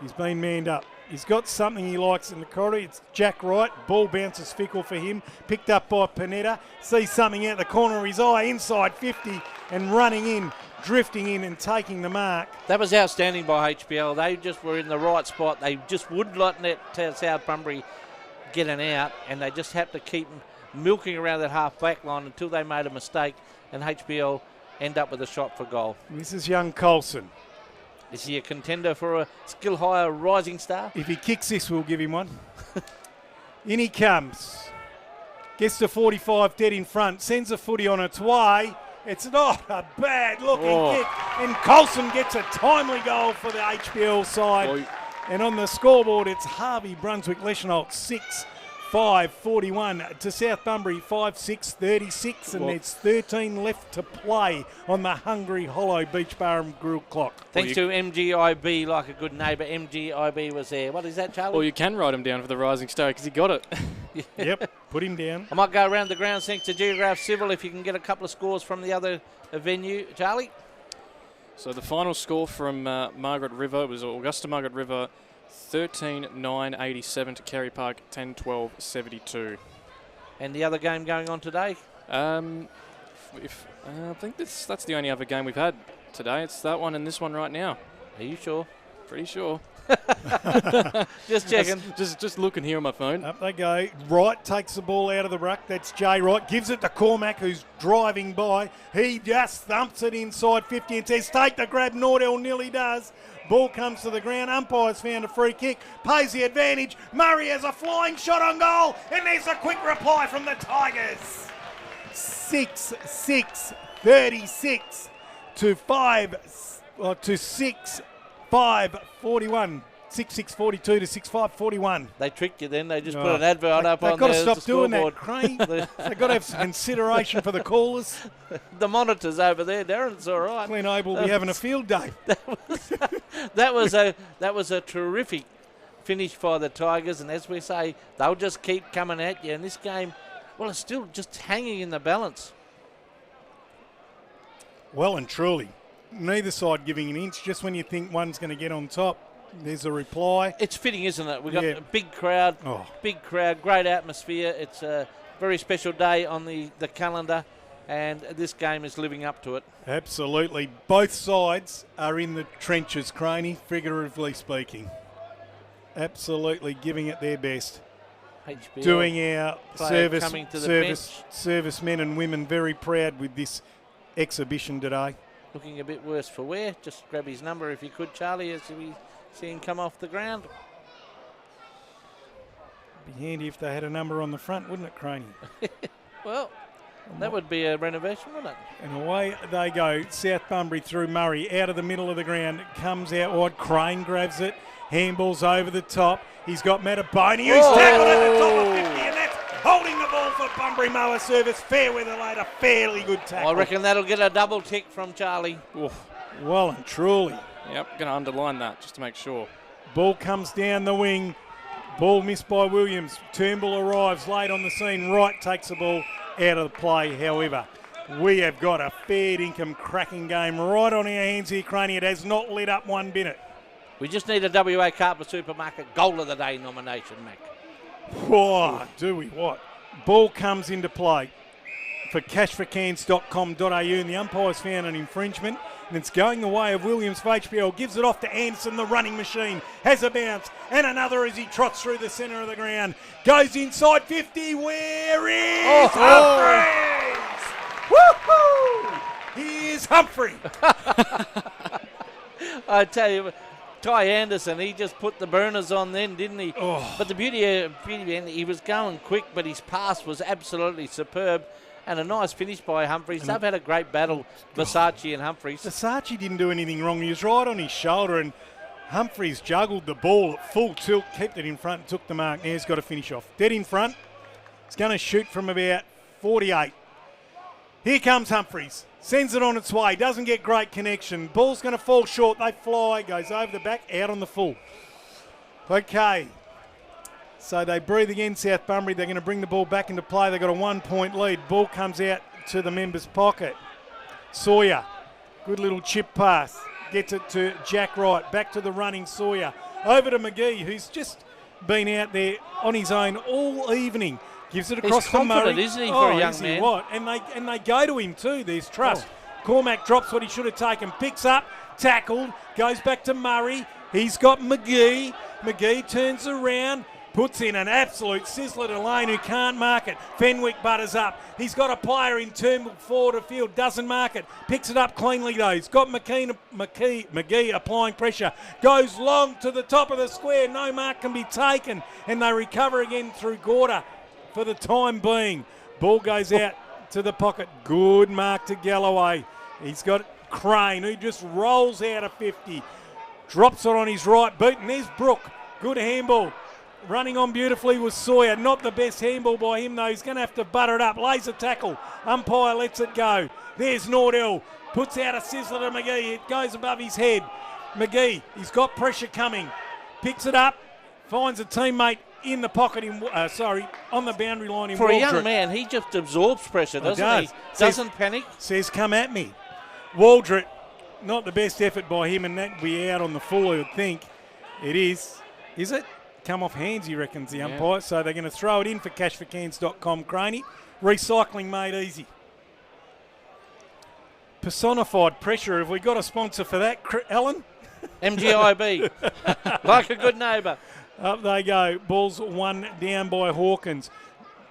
He's been manned up. He's got something he likes in the corridor. It's Jack Wright. Ball bounces fickle for him. Picked up by Panetta. Sees something out the corner of his eye, inside 50, and running in, drifting in and taking the mark. That was outstanding by HBL. They just were in the right spot. They just wouldn't let South Bunbury get an out, and they just had to keep milking around that half-back line until they made a mistake, and HBL end up with a shot for goal. This is young Colson. Is he a contender for a skill higher rising star? If he kicks this, we'll give him one. In he comes. Gets to 45 dead in front. Sends a footy on its way. It's not a bad looking kick. And Colson gets a timely goal for the HBL side. And on the scoreboard, it's Harvey Brunswick-Leschenault 6-5-41 to South Bunbury 5-6-36, and there's 13 left to play on the Hungry Hollow Beach Bar and Grill clock. Thanks to MGIB, like a good neighbour. MGIB was there. What is that, Charlie? Well, you can write him down for the Rising Star because he got it. Yep, put him down. I might go around the grounds thanks to Geograph Civil if you can get a couple of scores from the other venue. Charlie? So the final score from Margaret River was Augusta Margaret River 13-9-87 to Kerry Park 10-12-72. And the other game going on today? I think that's the only other game we've had today. It's that one and this one right now. Are you sure? Pretty sure. Just checking. Just looking here on my phone. Up they go. Wright takes the ball out of the ruck. That's Jay Wright. Gives it to Cormac, who's driving by. He just thumps it inside 50 and says, take the grab. Nordell nearly does. Ball comes to the ground. Umpire's found a free kick. Pays the advantage. Murray has a flying shot on goal. And there's a quick reply from the Tigers. 6-6-36 to 6-5-41. 6-6-42 to 6-5-41. They tricked you then. They just put an advert up on They've got to the stop doing scoreboard. that, Crane. They've got to have some consideration for the callers. The monitors over there, Darren, it's all right. Glen Obe will be having a field day. That was a terrific finish by the Tigers, and as we say, they'll just keep coming at you. And this game, well, it's still just hanging in the balance. Well and truly, neither side giving an inch. Just when you think one's going to get on top, there's a reply. It's fitting, isn't it? We've got a big crowd, great atmosphere. It's a very special day on the calendar, and this game is living up to it. Absolutely. Both sides are in the trenches, Craney, figuratively speaking. Absolutely giving it their best. HBL doing our servicemen and women very proud with this exhibition today. Looking a bit worse for wear. Just grab his number if you could, Charlie, as we see him come off the ground. Be handy if they had a number on the front, wouldn't it, Craney? Well, that would be a renovation, wouldn't it? And away they go. South Bunbury through Murray, out of the middle of the ground, comes out wide. Crane grabs it, handballs over the top. He's got Mataboni, who's tackled at the top of 50, and that's holding the ball for Bunbury Mower service. Fair weather later, fairly good tackle. I reckon that'll get a double tick from Charlie. Oof. Well and truly. Yep, going to underline that just to make sure. Ball comes down the wing. Ball missed by Williams. Turnbull arrives late on the scene. Wright takes the ball out of the play. However, we have got a fair income cracking game right on our hands here, Craney. It has not lit up one bit. We just need a WA Carper Supermarket Goal of the Day nomination, Mac. Whoa, do we what? Ball comes into play for cashforcans.com.au, and the umpire's found an infringement, and it's going the way of Williams for HBL. Gives it off to Anderson, the running machine. Has a bounce, and another as he trots through the centre of the ground. Goes inside 50. Where is Humphreys? Woohoo! Here's Humphrey. I tell you, Ty Anderson, he just put the burners on then, didn't he? Oh. But the beauty of he was going quick, but his pass was absolutely superb. And a nice finish by Humphreys. They've had a great battle, Versace and Humphreys. Versace didn't do anything wrong. He was right on his shoulder, and Humphreys juggled the ball at full tilt, kept it in front, took the mark. Now he's got to finish off. Dead in front. He's going to shoot from about 48. Here comes Humphreys. Sends it on its way. Doesn't get great connection. Ball's going to fall short. They fly. Goes over the back. Out on the full. Okay. So they breathe again, South Bunbury. They're going to bring the ball back into play. They've got a 1-point lead. Ball comes out to the member's pocket. Sawyer. Good little chip pass. Gets it to Jack Wright. Back to the running Sawyer. Over to McGee, who's just been out there on his own all evening. Gives it across to Murray. He's confident, isn't he, for a young man? What? And they go to him too. There's trust. Cormac drops what he should have taken. Picks up. Tackled. Goes back to Murray. He's got McGee. McGee turns around. Puts in an absolute sizzler to Lane who can't mark it. Fenwick butters up. He's got a player in Turnbull forward of field. Doesn't mark it. Picks it up cleanly though. He's got McGee applying pressure. Goes long to the top of the square. No mark can be taken. And they recover again through Gorder for the time being. Ball goes out to the pocket. Good mark to Galloway. He's got Crane who just rolls out of 50. Drops it on his right boot. And there's Brook. Good handball. Running on beautifully was Sawyer. Not the best handball by him, though. He's going to have to butter it up. Lays a tackle. Umpire lets it go. There's Nordell. Puts out a sizzler to McGee. It goes above his head. McGee, he's got pressure coming. Picks it up. Finds a teammate in the pocket, on the boundary line in For Waldrop. a young man, he just absorbs pressure, doesn't he? Doesn't panic. Says, come at me. Waldrop, not the best effort by him, and that will be out on the full, I would think. It is. Is it? Come off hands, he reckons, the umpire. Yeah. So they're going to throw it in for cashforcans.com, Craney. Recycling made easy. Personified pressure. Have we got a sponsor for that, Alan? MGIB. Like a good neighbour. Up they go. Ball's one down by Hawkins.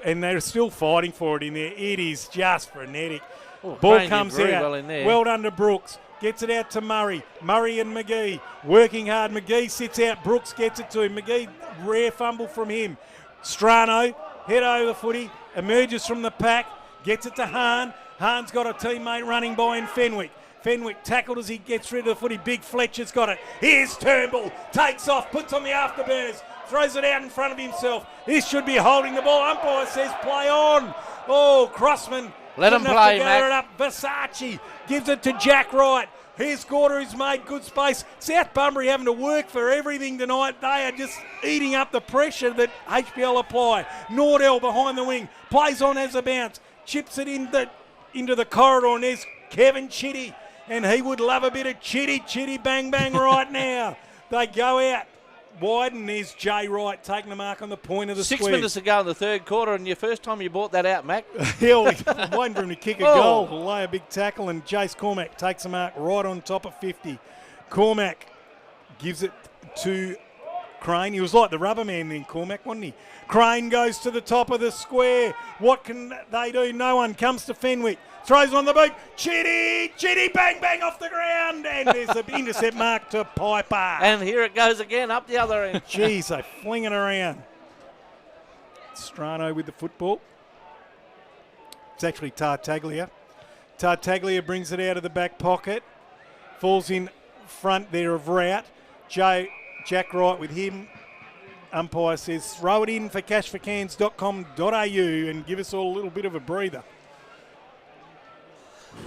And they're still fighting for it in there. It is just frenetic. Ball comes out. Well in there. Well done to Brooks. Gets it out to Murray. Murray and McGee working hard. McGee sits out. Brooks gets it to him. McGee, rare fumble from him. Strano, head over footy, emerges from the pack, gets it to Hahn. Hahn's got a teammate running by in Fenwick. Fenwick tackled as he gets rid of the footy. Big Fletcher's got it. Here's Turnbull. Takes off, puts on the afterburners. Throws it out in front of himself. This should be holding the ball. Umpire says play on. Oh, Crossman. Let him play, Mac. It up. Versace gives it to Jack Wright. Here's Gorder, who's made good space. South Bunbury having to work for everything tonight. They are just eating up the pressure that HBL apply. Nordell behind the wing. Plays on as a bounce. Chips it into the corridor. And there's Kevin Chitty. And he would love a bit of chitty bang bang right now. They go out wide, and there's Jay Wright taking the mark on the point of the square. 6 minutes to go in the third quarter, and your first time you brought that out, Mac. I'm waiting for him to kick a goal, lay a big tackle, and Jace Cormack takes the mark right on top of 50. Cormack gives it to Crane. He was like the rubber man then, Cormack, wasn't he? Crane goes to the top of the square. What can they do? No one. Comes to Fenwick. Throws on the boot. Chitty, bang, bang off the ground. And there's an intercept mark to Piper. And here it goes again, up the other end. Jeez, they fling it around. Strano with the football. It's actually Tartaglia. Tartaglia brings it out of the back pocket. Falls in front there of Rout. Jack Wright with him. Umpire says throw it in for cashforcans.com.au and give us all a little bit of a breather.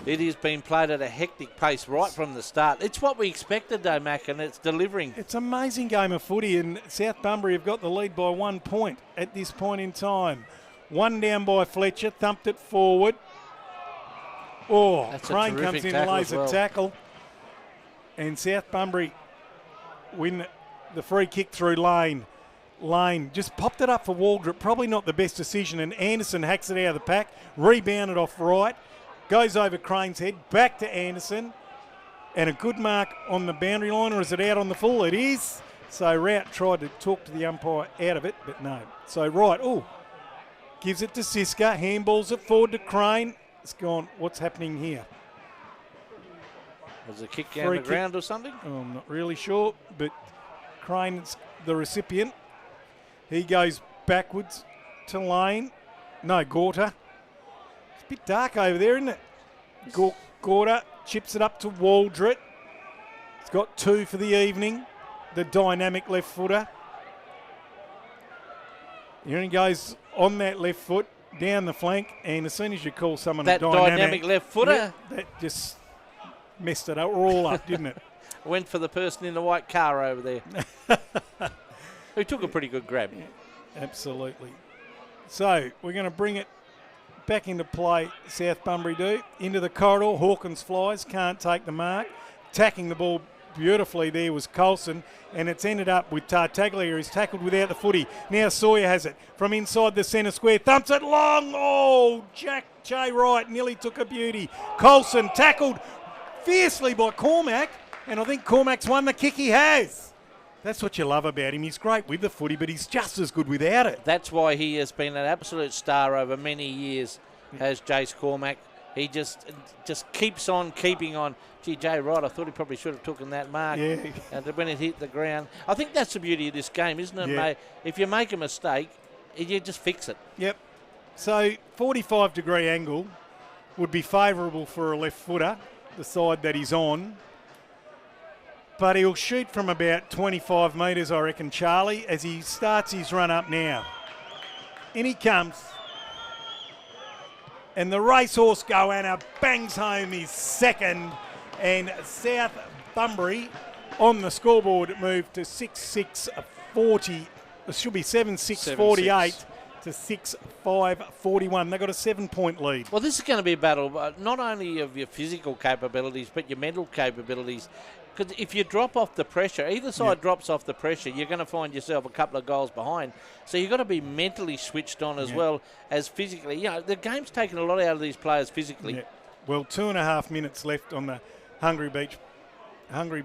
It has been played at a hectic pace right from the start. It's what we expected though, Mac, and it's delivering. It's an amazing game of footy, and South Bunbury have got the lead by 1 point at this point in time. One down by Fletcher, thumped it forward. Oh, That's Crane comes in and lays a tackle. And South Bunbury win the free kick through Lane. Lane just popped it up for Waldrop. Probably not the best decision, and Anderson hacks it out of the pack. Rebounded off right. Goes over Crane's head, back to Anderson, and a good mark on the boundary line, or is it out on the full? It is. So Rout tried to talk to the umpire out of it, but no. So Wright, gives it to Siska, handballs it forward to Crane. It's gone, what's happening here? Was it a kick down the ground or something? Oh, I'm not really sure, but Crane's the recipient. He goes backwards to Lane. No, Gorter. Bit dark over there, isn't it? Gorder chips it up to Waldrop. He's got 2 for the evening. The dynamic left footer. Here he goes on that left foot, down the flank, and as soon as you call someone that a dynamic left footer, that just messed it all up, didn't it? Went for the person in the white car over there, who took a pretty good grab. Yeah, absolutely. So we're going to bring it back into play. South Bunbury do into the corridor. Hawkins flies, can't take the mark. Tacking the ball beautifully there was Coulson, and it's ended up with Tartaglia, who's tackled without the footy. Now Sawyer has it from inside the centre square, thumps it long. Oh, Jay Wright nearly took a beauty. Coulson tackled fiercely by Cormack, and I think Cormack's won the kick he has. That's what you love about him. He's great with the footy, but he's just as good without it. That's why he has been an absolute star over many years, has Jace Cormack. He just keeps on keeping on. Gee, Jay Wright, I thought he probably should have taken that mark. Yeah. And when it hit the ground. I think that's the beauty of this game, isn't it, mate? If you make a mistake, you just fix it. Yep. So 45-degree angle would be favourable for a left footer, the side that he's on. But he'll shoot from about 25 metres, I reckon, Charlie, as he starts his run up now. In he comes. And the racehorse Goanna bangs home his second. And South Bunbury on the scoreboard moved to 6-6-40. It should be 7-6-48 to 6-5-41. They've got a 7-point lead. Well, this is going to be a battle, not only of your physical capabilities, but your mental capabilities. Because if you drop off the pressure, either side drops off the pressure, you're going to find yourself a couple of goals behind. So you've got to be mentally switched on as well as physically. You know, the game's taken a lot out of these players physically. Yeah. Well, 2.5 minutes left on the Hungry Hollow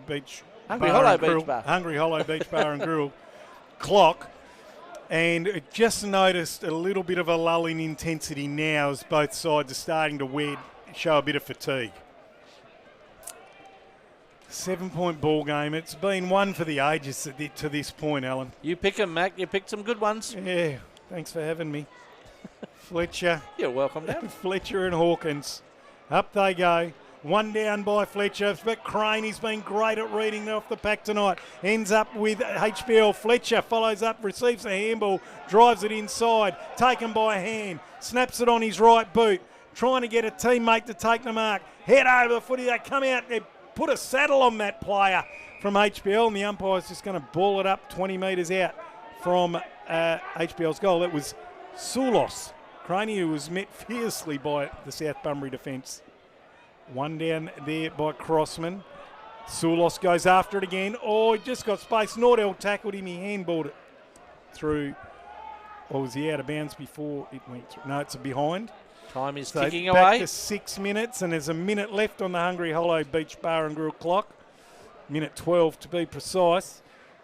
Beach Bar and Grill clock. And it just noticed a little bit of a lull in intensity now as both sides are starting to show a bit of fatigue. 7-point ball game. It's been one for the ages to this point, Alan. You pick them, Mac. You picked some good ones. Yeah, thanks for having me. Fletcher. You're welcome, Dan. Fletcher and Hawkins. Up they go. One down by Fletcher, but Craney's been great at reading off the pack tonight. Ends up with HBL. Fletcher follows up, receives the handball, drives it inside, taken by a hand, snaps it on his right boot, trying to get a teammate to take the mark. Head over the footy, they come out, they put a saddle on that player from HBL, and the umpire's just going to ball it up 20 metres out from HBL's goal. That was Soulos. Craney, who was met fiercely by the South Bunbury defence. One down there by Crossman. Soulos goes after it again. Oh, he just got space. Nordell tackled him. He handballed it through. Or was he out of bounds before it went through? No, it's a behind. Time is So ticking back away. to 6 minutes, and there's a minute left on the Hungry Hollow Beach Bar and Grill clock. Minute 12 to be precise.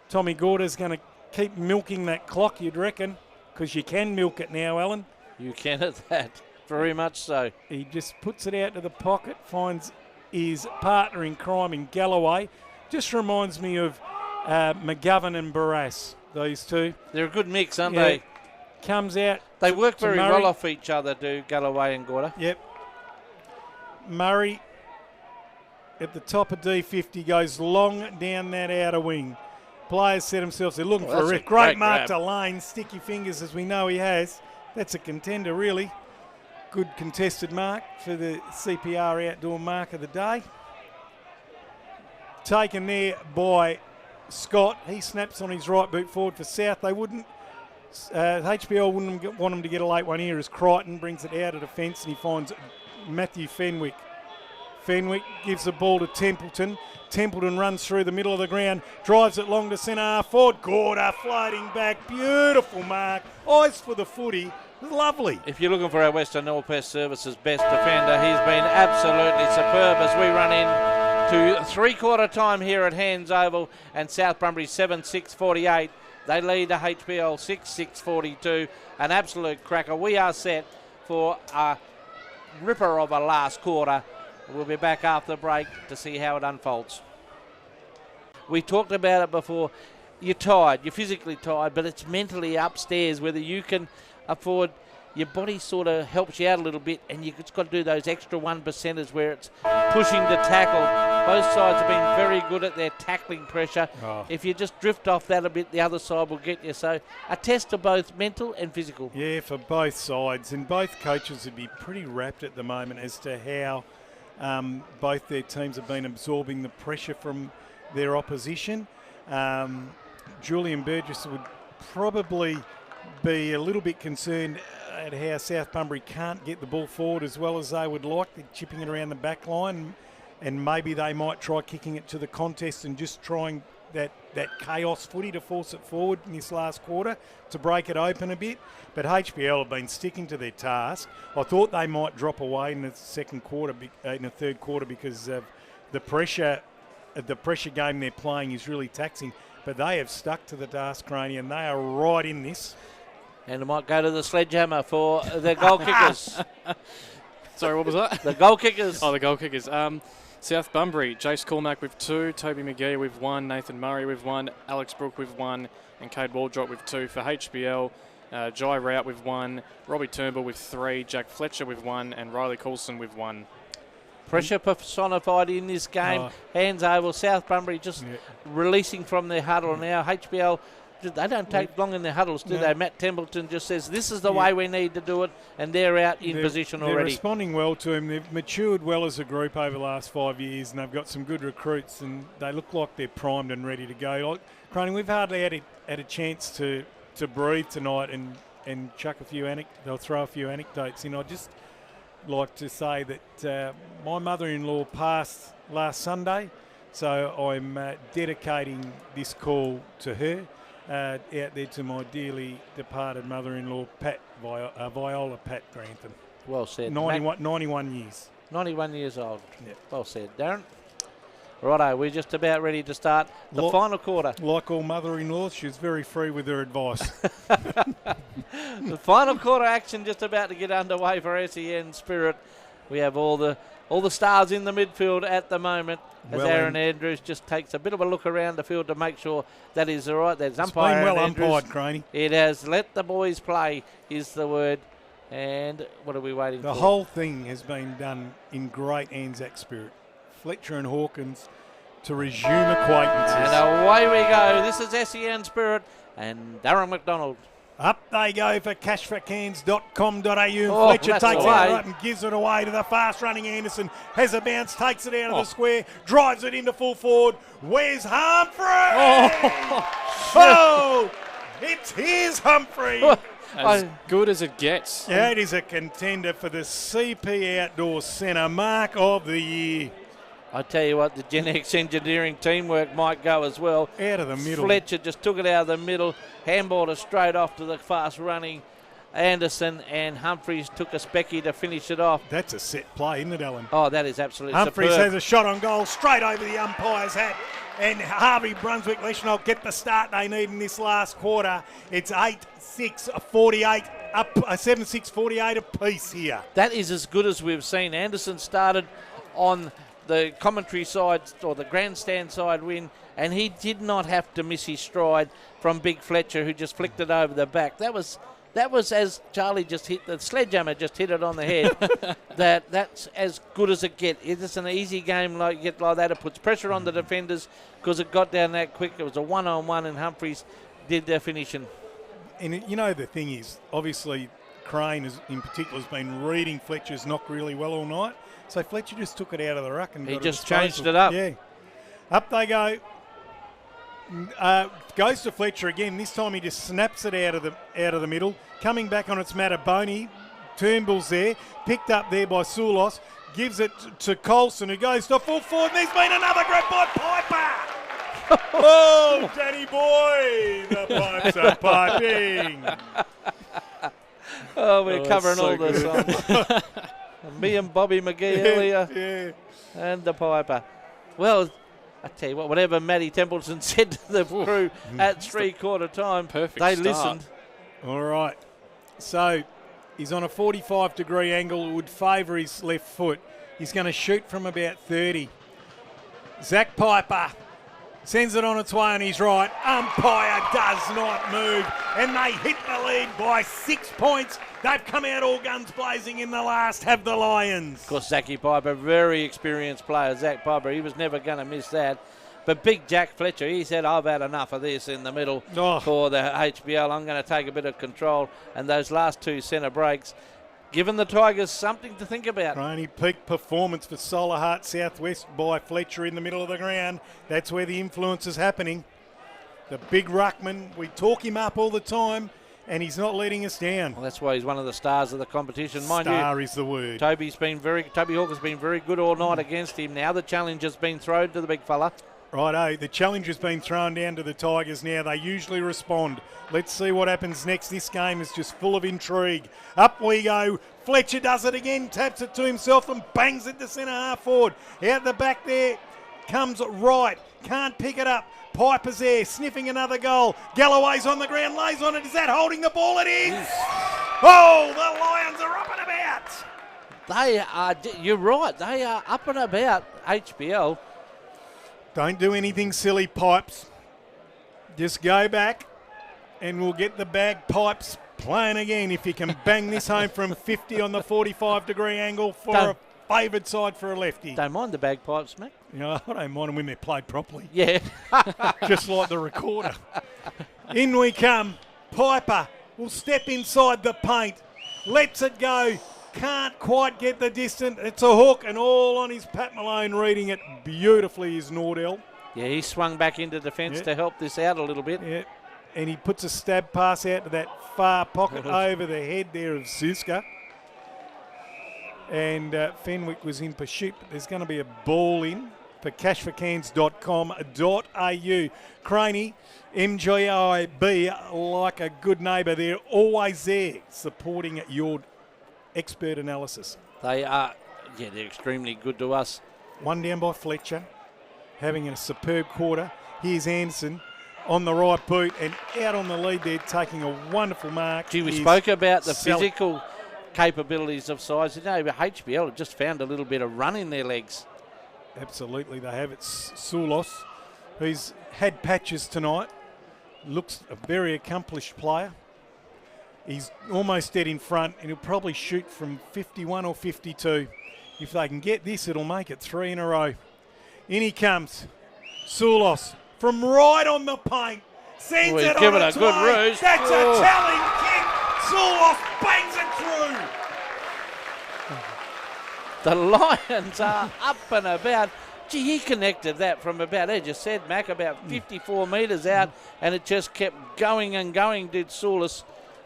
Tommy Gorda's going to keep milking that clock, you'd reckon, because you can milk it now, Alan. You can at that. Very much so. He just puts it out to the pocket, finds his partner in crime in Galloway. Just reminds me of McGovern and Barras, these two. They're a good mix, aren't Yeah. they? Comes out. They work to very Murray. well off each other, do Galloway and Gorda. Yep. Murray at the top of D50 goes long down that outer wing. Players set themselves, they're looking for a that's a rip. great Great mark grab. to Lane, sticky fingers as we know he has. That's a contender, really. Good contested mark for the CPR outdoor mark of the day. Taken there by Scott. He snaps on his right boot forward for South. They wouldn't, HBL wouldn't want him to get a late one here as Crichton brings it out of defence and he finds Matthew Fenwick. Fenwick gives the ball to Templeton. Templeton runs through the middle of the ground, drives it long to centre half forward. Gorda floating back, beautiful mark. Eyes for the footy, lovely. If you're looking for our Western Northwest Services best defender, he's been absolutely superb as we run in to three-quarter time here at Hands Oval, and South Bunbury 7-6-48. They lead to HBL 6-6-42. An absolute cracker. We are set for a ripper of a last quarter. We'll be back after the break to see how it unfolds. We talked about it before. You're tired, you're physically tired, but it's mentally upstairs whether you can afford. Your body sort of helps you out a little bit, and you've just got to do those extra 1%ers where it's pushing to tackle. Both sides have been very good at their tackling pressure. Oh. If you just drift off that a bit, the other side will get you. So a test of both mental and physical. Yeah, for both sides, and both coaches would be pretty rapt at the moment as to how both their teams have been absorbing the pressure from their opposition. Julian Burgess would probably be a little bit concerned at how South Bunbury can't get the ball forward as well as they would like. They're chipping it around the back line, and maybe they might try kicking it to the contest and just trying that chaos footy to force it forward in this last quarter to break it open a bit. But HBL have been sticking to their task. I thought they might drop away in the second quarter, in the third quarter, because of the pressure game they're playing is really taxing. But they have stuck to the task, Craney, and they are right in this. And it might go to the sledgehammer for the goal kickers. Sorry, what was that? The goal kickers. Oh, the goal kickers. South Bunbury, Jace Cormack with 2, Toby McGee with 1, Nathan Murray with 1, Alex Brook with 1, and Cade Waldrop with 2. For HBL, Jai Rout with 1, Robbie Turnbull with 3, Jack Fletcher with 1, and Riley Coulson with 1. Pressure personified in this game. Oh. Hands over. South Bunbury just releasing from their huddle now. HBL, they don't take long in their huddles, do they? Matt Templeton just says, this is the way we need to do it, and they're out in position They're already. responding well to him. They've matured well as a group over the last 5 years, and they've got some good recruits, and they look like they're primed and ready to go. Like, Cronin, we've hardly had a chance to breathe tonight and chuck a few they'll throw a few anecdotes in. I'd just like to say that my mother-in-law passed last Sunday, so I'm dedicating this call to her. Out there to my dearly departed mother-in-law, Viola Pat Grantham. Well said. 91 years. 91 years old. Yep. Well said, Darren. Righto, we're just about ready to start the final quarter. Like all mother-in-laws, she's very free with her advice. The final quarter action just about to get underway for SEN Spirit. We have all the stars in the midfield at the moment, as Aaron Andrews just takes a bit of a look around the field to make sure that is all right. There's umpire It's been well Aaron Andrews. umpired, Craney. It has. Let the boys play is the word. And what are we waiting for? The whole thing has been done in great Anzac spirit. Fletcher and Hawkins to resume acquaintances. And away we go. This is SEN Spirit and Darren McDonald. Up they go for cashforcans.com.au. Oh, Fletcher that's takes it away. out and gives it away to the fast-running Anderson. Has a bounce, takes it out of the square, drives it into full forward. Where's Humphrey? Oh, it's his Humphrey. As good as it gets. Yeah, it is a contender for the CP Outdoor Centre Mark of the Year. I tell you what, the Gen X engineering teamwork might go as well. Out of the middle. Fletcher just took it out of the middle, handballed it straight off to the fast-running Anderson, and Humphreys took a specky to finish it off. That's a set play, isn't it, Alan? Oh, that is absolutely Humphreys superb. has a shot on goal straight over the umpire's hat. And Harvey Brunswick Leschenol get the start they need in this last quarter. It's 8-6-48 up, 7-6-48 apiece here. That is as good as we've seen. Anderson started on the commentary side or the grandstand side win, and he did not have to miss his stride from Big Fletcher, who just flicked it over the back. That was as Charlie just hit, the sledgehammer just hit it on the head. That's as good as it gets. It's an easy game like that. It puts pressure on the defenders because it got down that quick. It was a one-on-one, and Humphreys did their finishing. And you know the thing is, obviously Crane in particular has been reading Fletcher's knock really well all night. So Fletcher just took it out of the ruck and he got just it changed it up. Yeah, up they go. Goes to Fletcher again. This time he just snaps it out of the middle. Coming back on its Mataboni. Turnbull's there, picked up there by Soulos. Gives it to Colson, who goes to full forward. And there's been another grab by Piper. Oh, Danny boy, the pipes are piping. Oh, we're covering so all the songs. Me and Bobby McGee earlier, and the Piper. Well, I tell you what, whatever Matty Templeton said to the crew at three-quarter time, perfect they start. listened. All right. So he's on a 45-degree angle. It would favour his left foot. He's going to shoot from about 30. Zach Piper sends it on its way on his right. Umpire does not move. And they hit the lead by 6 points. They've come out all guns blazing in the last, have the Lions. Of course, Zachy Piper, very experienced player. Zach Piper, he was never going to miss that. But big Jack Fletcher, he said, I've had enough of this in the middle for the HBL. I'm going to take a bit of control. And those last two centre breaks, given the Tigers something to think about. Only peak performance for Solar Heart Southwest by Fletcher in the middle of the ground. That's where the influence is happening. The big ruckman, we talk him up all the time, and he's not letting us down. Well, that's why he's one of the stars of the competition. Mind Star you, is the word. Toby Hawke has been very good all night against him. Now the challenge has been thrown to the big fella. Righto, the challenge has been thrown down to the Tigers now. They usually respond. Let's see what happens next. This game is just full of intrigue. Up we go. Fletcher does it again, taps it to himself and bangs it to centre half forward. Out the back there comes right. Can't pick it up. Piper's there, sniffing another goal. Galloway's on the ground, lays on it. Is that holding the ball? It is. Oh, the Lions are up and about. They are, you're right, they are up and about, HBL. Don't do anything silly, Pipes. Just go back and we'll get the bagpipes playing again. If you can bang this home from 50 on the 45-degree angle for a favoured side for a lefty. Don't mind the bagpipes, mate. You know, I don't mind them when they're played properly. Yeah. Just like the recorder. In we come. Piper will step inside the paint. Lets it go. Can't quite get the distance. It's a hook and all on his Pat Malone reading it beautifully is Nordell. Yeah, he swung back into defence to help this out a little bit. Yeah. And he puts a stab pass out to that far pocket over the head there of Zuska. And Fenwick was in pursuit, but there's going to be a ball in for cashforcans.com.au. Craney, MGIB, like a good neighbour, they're always there supporting your expert analysis. They are, they're extremely good to us. One down by Fletcher, having a superb quarter. Here's Anderson on the right boot and out on the lead there, taking a wonderful mark. Gee, we spoke about the physical capabilities of size. You know, HBL have just found a little bit of run in their legs. Absolutely, they have. It's Soulos, who's had patches tonight. Looks a very accomplished player. He's almost dead in front, and he'll probably shoot from 51 or 52. If they can get this, it'll make it 3 in a row. In he comes. Soulos from right on the paint. Sends it on its way. Roost. That's a challenge kick. Soulos bangs it through. The Lions are up and about. Gee, he connected that from about, as you said, Mac, about 54 metres out, and it just kept going and going, did Soulis,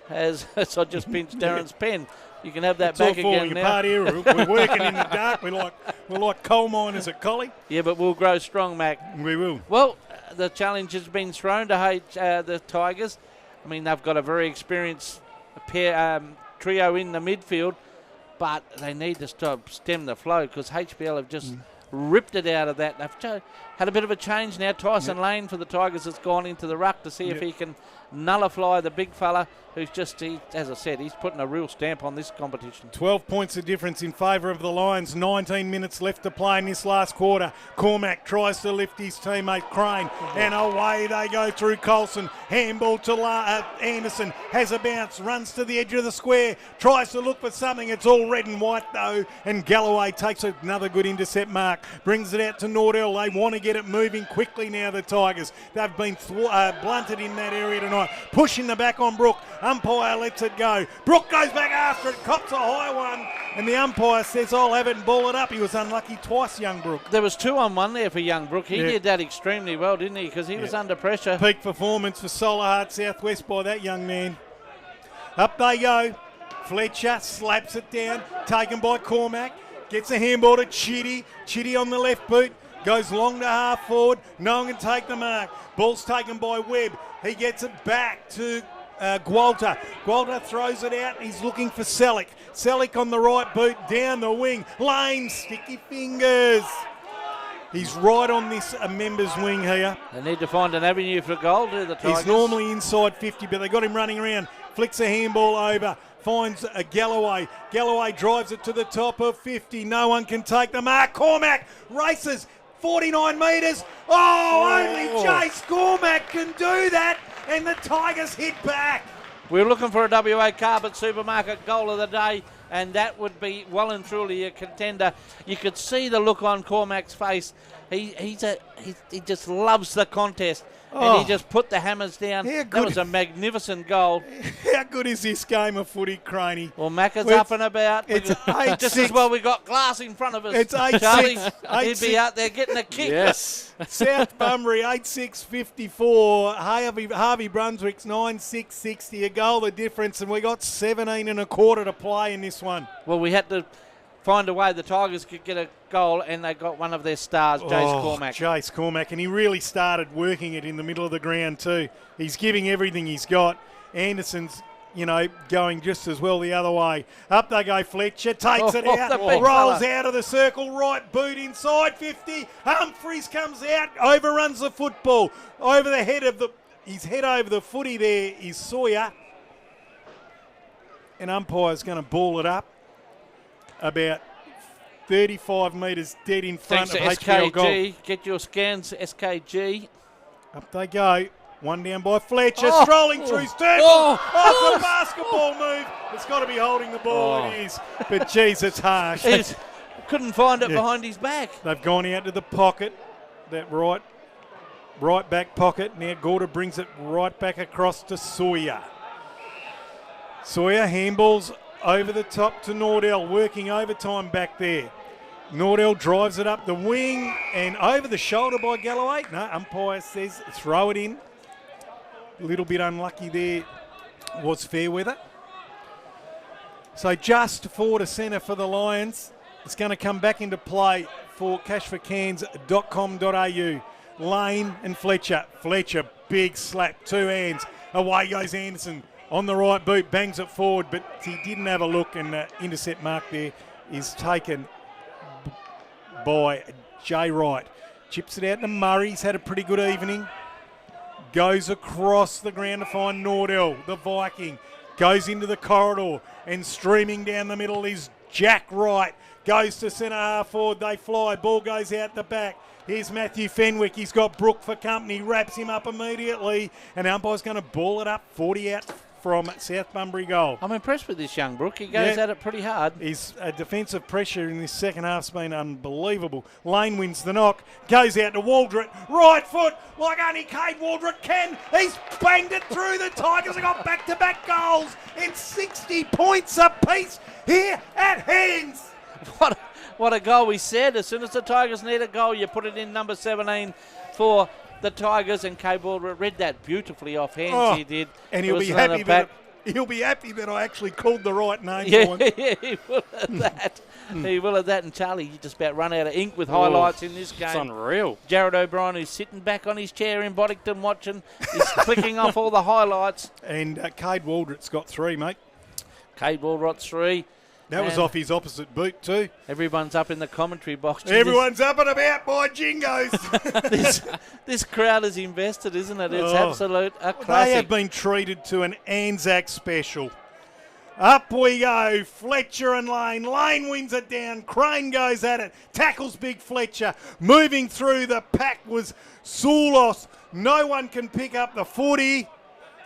as I just pinched Darren's pen. You can have that It's back all falling again now. apart here. We're working in the dark. We're like coal miners at Collie. Yeah, but we'll grow strong, Mac. We will. Well, the challenge has been thrown to the Tigers. I mean, they've got a very experienced trio in the midfield, but they need to stem the flow because HBL have just ripped it out of that. They've had a bit of a change now. Tyson Lane for the Tigers has gone into the ruck to see if he can nullify the big fella who's just, as I said, he's putting a real stamp on this competition. 12 points of difference in favour of the Lions. 19 minutes left to play in this last quarter. Cormac tries to lift his teammate Crane, and away they go through Colson. Handball to Anderson, has a bounce, runs to the edge of the square, tries to look for something. It's all red and white though, and Galloway takes another good intercept mark, brings it out to Nordell. They want to get it moving quickly now, the Tigers. They've been blunted in that area tonight. Pushing the back on Brook. Umpire lets it go. Brook goes back after it, cops a high one, and the umpire says, I'll have it and ball it up. He was unlucky twice, young Brook. There was 2-on-1 there for young Brook. He did that extremely well, didn't he? Because he was under pressure. Peak performance for Southr Southwest by that young man. Up they go. Fletcher slaps it down, taken by Cormac. Gets a handball to Chitty. Chitty on the left boot. Goes long to half forward. No one can take the mark. Ball's taken by Webb. He gets it back to Gualter. Gualter throws it out. He's looking for Selleck. Selleck on the right boot, down the wing. Lane, sticky fingers. He's right on this members' wing here. They need to find an avenue for goal, do the Tigers. He's normally inside 50, but they got him running around. Flicks a handball over. Finds a Galloway. Galloway drives it to the top of 50. No one can take the mark. Cormac races 49 metres. Only Jace Cormac can do that. And the Tigers hit back. We're looking for a WA Carpet Supermarket goal of the day, and that would be well and truly a contender. You could see the look on Cormac's face. He just loves the contest. And he just put the hammers down. That was a magnificent goal. How good is this game of footy, Craney? Well, Macca's up and about. It's 8-6. Just as well we got glass in front of us. It's 8-6. He'd be out there getting a kick. Yes. South Bunbury 8-6-54. Harvey Brunswick's 9-6-60. A goal the difference, and we got 17 and a quarter to play in this one. Well, we had to find a way the Tigers could get a goal, and they got one of their stars, Jace Cormac. Jace Cormac, and he really started working it in the middle of the ground too. He's giving everything he's got. Anderson's, going just as well the other way. Up they go, Fletcher, takes it out, rolls out of the circle, right boot inside 50. Humphries comes out, overruns the football. Over the head of his head over the footy there is Southr. And umpire's going to ball it up about 35 metres dead in front of HBL goal. Get your scans, SKG. Up they go. One down by Fletcher, strolling through circle. Off a basketball move. It's got to be holding the ball. It is. But, geez, it's harsh. Couldn't find it behind his back. They've gone out to the pocket, that right back pocket. Now Gorder brings it right back across to Southr. Southr handballs over the top to Nordell, working overtime back there. Nordell drives it up the wing and over the shoulder by Galloway. No, umpire says throw it in. A little bit unlucky there was Fairweather. So just forward to centre for the Lions. It's going to come back into play for cashforcans.com.au. Lane and Fletcher. Fletcher, big slap, two hands. Away goes Anderson. On the right boot, bangs it forward, but he didn't have a look, and the intercept mark there is taken by Jay Wright. Chips it out to Murray. He's had a pretty good evening. Goes across the ground to find Nordell, the Viking. Goes into the corridor, and streaming down the middle is Jack Wright. Goes to centre half forward. They fly. Ball goes out the back. Here's Matthew Fenwick. He's got Brook for company. Wraps him up immediately. And umpire's going to ball it up 40 out from South Bunbury goal. I'm impressed with this young Brook. He goes at it pretty hard. His defensive pressure in this second half's been unbelievable. Lane wins the knock, goes out to Waldrett, right foot, like only Cade Waldrett can. He's banged it through. The Tigers have got back-to-back goals. It's 60 points apiece here at Hands. What a goal. We said as soon as the Tigers need a goal, you put it in number 17 for the Tigers, and Cade Waldrett read that beautifully off hands. He did. And he'll be happy that I actually called the right name for him. Yeah, he will at that. He will at that. And Charlie, you just about run out of ink with highlights in this game. It's unreal. Jared O'Brien, who's sitting back on his chair in Boddington watching, is clicking off all the highlights. And Cade Waldrett's got 3, mate. Cade Waldrett's 3. That was off his opposite boot too. Everyone's up in the commentary box. Everyone's up and about by Jingos. this crowd is invested, isn't it? It's absolute a classic. They have been treated to an Anzac special. Up we go, Fletcher and Lane. Lane wins it down. Crane goes at it. Tackles big Fletcher. Moving through the pack was Soulos. No one can pick up the footy.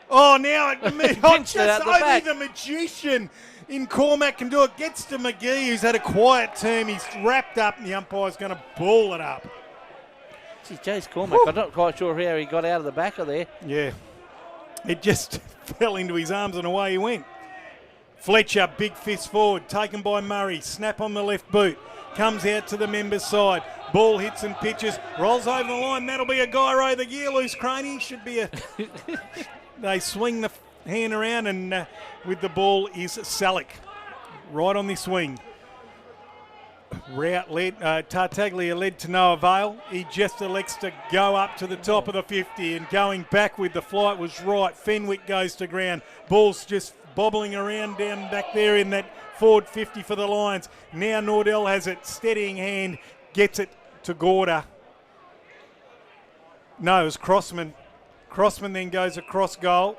Oh, now Pinched it out the back. The magician in Cormac can do it. Gets to McGee, who's had a quiet term. He's wrapped up, and the umpire's going to ball it up. Geez, Jace Cormac, I'm not quite sure how he got out of the back of there. Yeah. It just fell into his arms and away he went. Fletcher, big fist forward, taken by Murray. Snap on the left boot. Comes out to the members' side. Ball hits and pitches. Rolls over the line. That'll be a gyro. The gear loose, Craney. Should be a... They swing the hand around, and with the ball is Salick. Right on the swing. Rout led, Tartaglia led to no avail. He just elects to go up to the top of the 50, and going back with the flight was right. Fenwick goes to ground. Ball's just bobbling around down back there in that forward 50 for the Lions. Now Nordell has it, steadying hand, gets it to Gorda. No, it was Crossman. Crossman then goes across goal.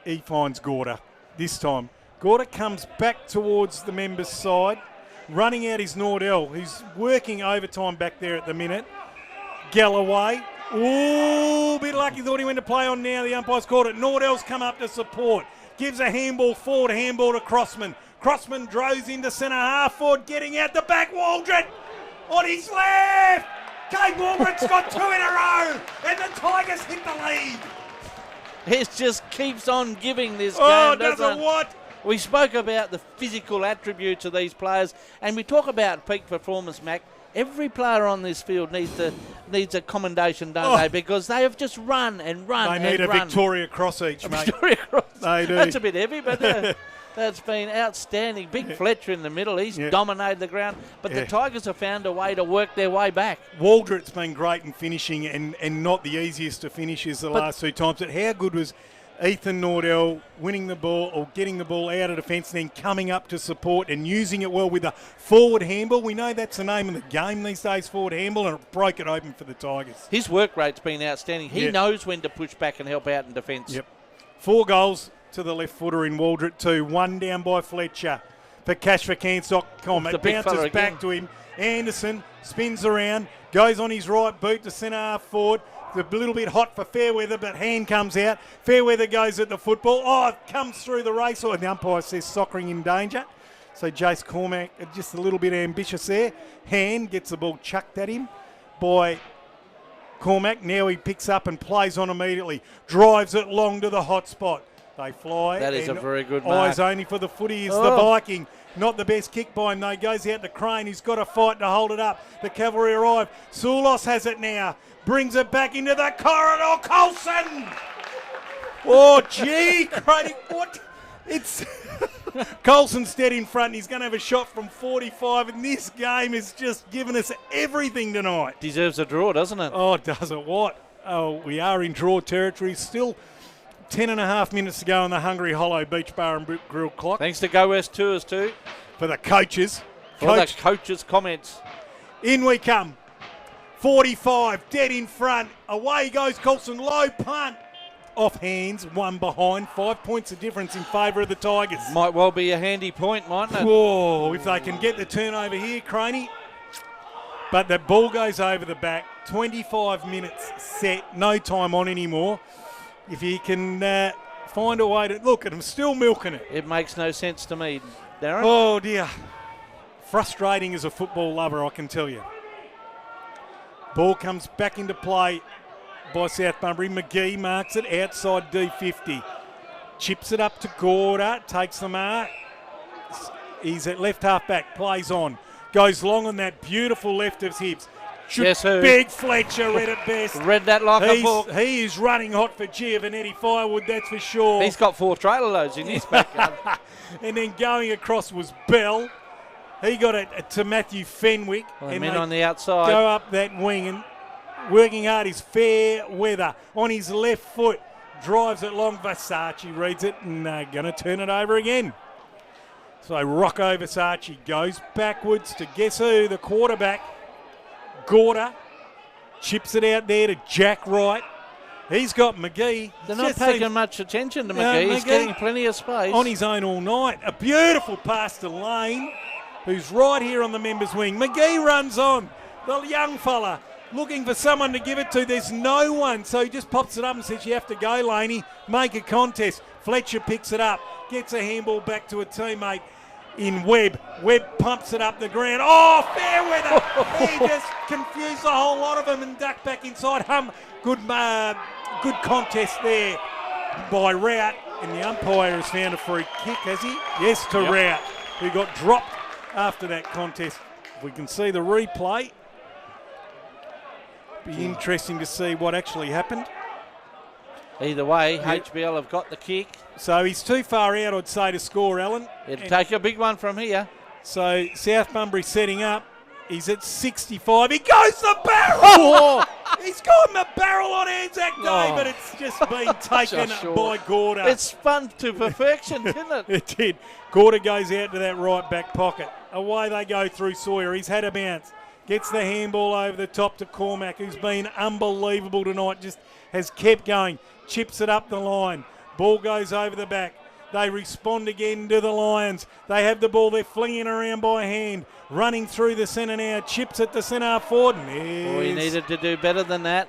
He finds Gorda this time. Gorda comes back towards the members' side. Running out is Nordell, who's working overtime back there at the minute. Galloway. Ooh, bit lucky, thought he went to play on now. The umpire's called it. Nordell's come up to support. Gives a handball forward, handball to Crossman. Crossman droves into centre half forward, getting out the back. Waldrett on his left. Cade Waldrett's got 2 in a row, and the Tigers hit the lead. It just keeps on giving this game, doesn't what? We spoke about the physical attributes of these players, and we talk about peak performance, Mac. Every player on this field needs a commendation, don't they? Because they have just run and run. They need a Victoria Cross each, mate. Victoria Cross. They do. That's a bit heavy, but that's been outstanding. Big Fletcher in the middle. He's dominated the ground. But the Tigers have found a way to work their way back. Waldrett's been great in finishing and not the easiest to finish is the last 2 times. But how good was Ethan Nordell winning the ball or getting the ball out of defence and then coming up to support and using it well with a forward handball? We know that's the name of the game these days, forward handball, and it broke it open for the Tigers. His work rate's been outstanding. He knows when to push back and help out in defence. Yep. 4 goals to the left footer in Waldrett 2. 1 down by Fletcher for cashforcans.com. It bounces back to him. Anderson spins around, goes on his right boot to centre half forward. It's a little bit hot for Fairweather, but hand comes out. Fairweather goes at the football. Oh, it comes through the race. And the umpire says Southr in danger. So Jace Cormac just a little bit ambitious there. Hand gets the ball chucked at him by Cormac. Now he picks up and plays on immediately. Drives it long to the hot spot. They fly. That is a very good mark. Eyes only for the footy is the Viking. Not the best kick by him, though. Goes out to Crane. He's got to fight to hold it up. The cavalry arrive. Soulos has it now. Brings it back into the corridor. Colson! Oh, gee, Crane. What? It's... Colson's dead in front. He's going to have a shot from 45, and this game has just given us everything tonight. Deserves a draw, doesn't it? Oh, does it what? Oh, we are in draw territory. Still 10.5 minutes to go on the Hungry Hollow Beach Bar and Grill clock. Thanks to Go West Tours too. For the coaches. For the coaches' comments. In we come. 45, dead in front. Away goes Colson. Low punt. Off hands, 1 behind. 5 points of difference in favour of the Tigers. Might well be a handy point, mightn't it? Whoa, if they can get the turnover here, Craney. But the ball goes over the back. 25 minutes set. No time on anymore. If you can find a way to... Look at him, still milking it. It makes no sense to me, Darren. Oh, dear. Frustrating as a football lover, I can tell you. Ball comes back into play by South Bunbury. McGee marks it outside D50. Chips it up to Gorda, takes the mark. He's at left half back, plays on. Goes long on that beautiful left of hips. Yes, who? Big Fletcher read it best. Read that like a book. He is running hot for Giovanetti Firewood, that's for sure. He's got 4 trailer loads in his backyard. And then going across was Bell. He got it to Matthew Fenwick. And then on the outside. Go up that wing and working hard is Fairweather on his left foot. Drives it long. Versace reads it and going to turn it over again. So Rocco Versace goes backwards to guess who? The quarterback. Gorda chips it out there to Jack Wright. He's got McGee. They're not taking much attention to McGee. He's getting plenty of space. On his own all night. A beautiful pass to Lane, who's right here on the members' wing. McGee runs on. The young fella looking for someone to give it to. There's no one. So he just pops it up and says, you have to go, Laney. Make a contest. Fletcher picks it up. Gets a handball back to a teammate in Webb. Webb pumps it up the ground. Oh, Fairweather! He just confused a whole lot of them and ducked back inside. Good contest there by Rout. And the umpire has found a free kick, has he? Yes, to Rout, who got dropped after that contest. If we can see the replay, be interesting to see what actually happened. Either way, HBL have got the kick. So he's too far out, I'd say, to score, Alan. It'll take a big one from here. So South Bunbury setting up. He's at 65. He goes the barrel! He's gone the barrel on Anzac Day, but it's just been taken by Gorda. It's spun to perfection, didn't it? It did. Gorda goes out to that right back pocket. Away they go through Southr. He's had a bounce. Gets the handball over the top to Cormac, who's been unbelievable tonight. Just has kept going. Chips it up the line. Ball goes over the back. They respond again to the Lions. They have the ball. They're flinging around by hand. Running through the centre now. Chips at the centre forward. Oh, he needed to do better than that.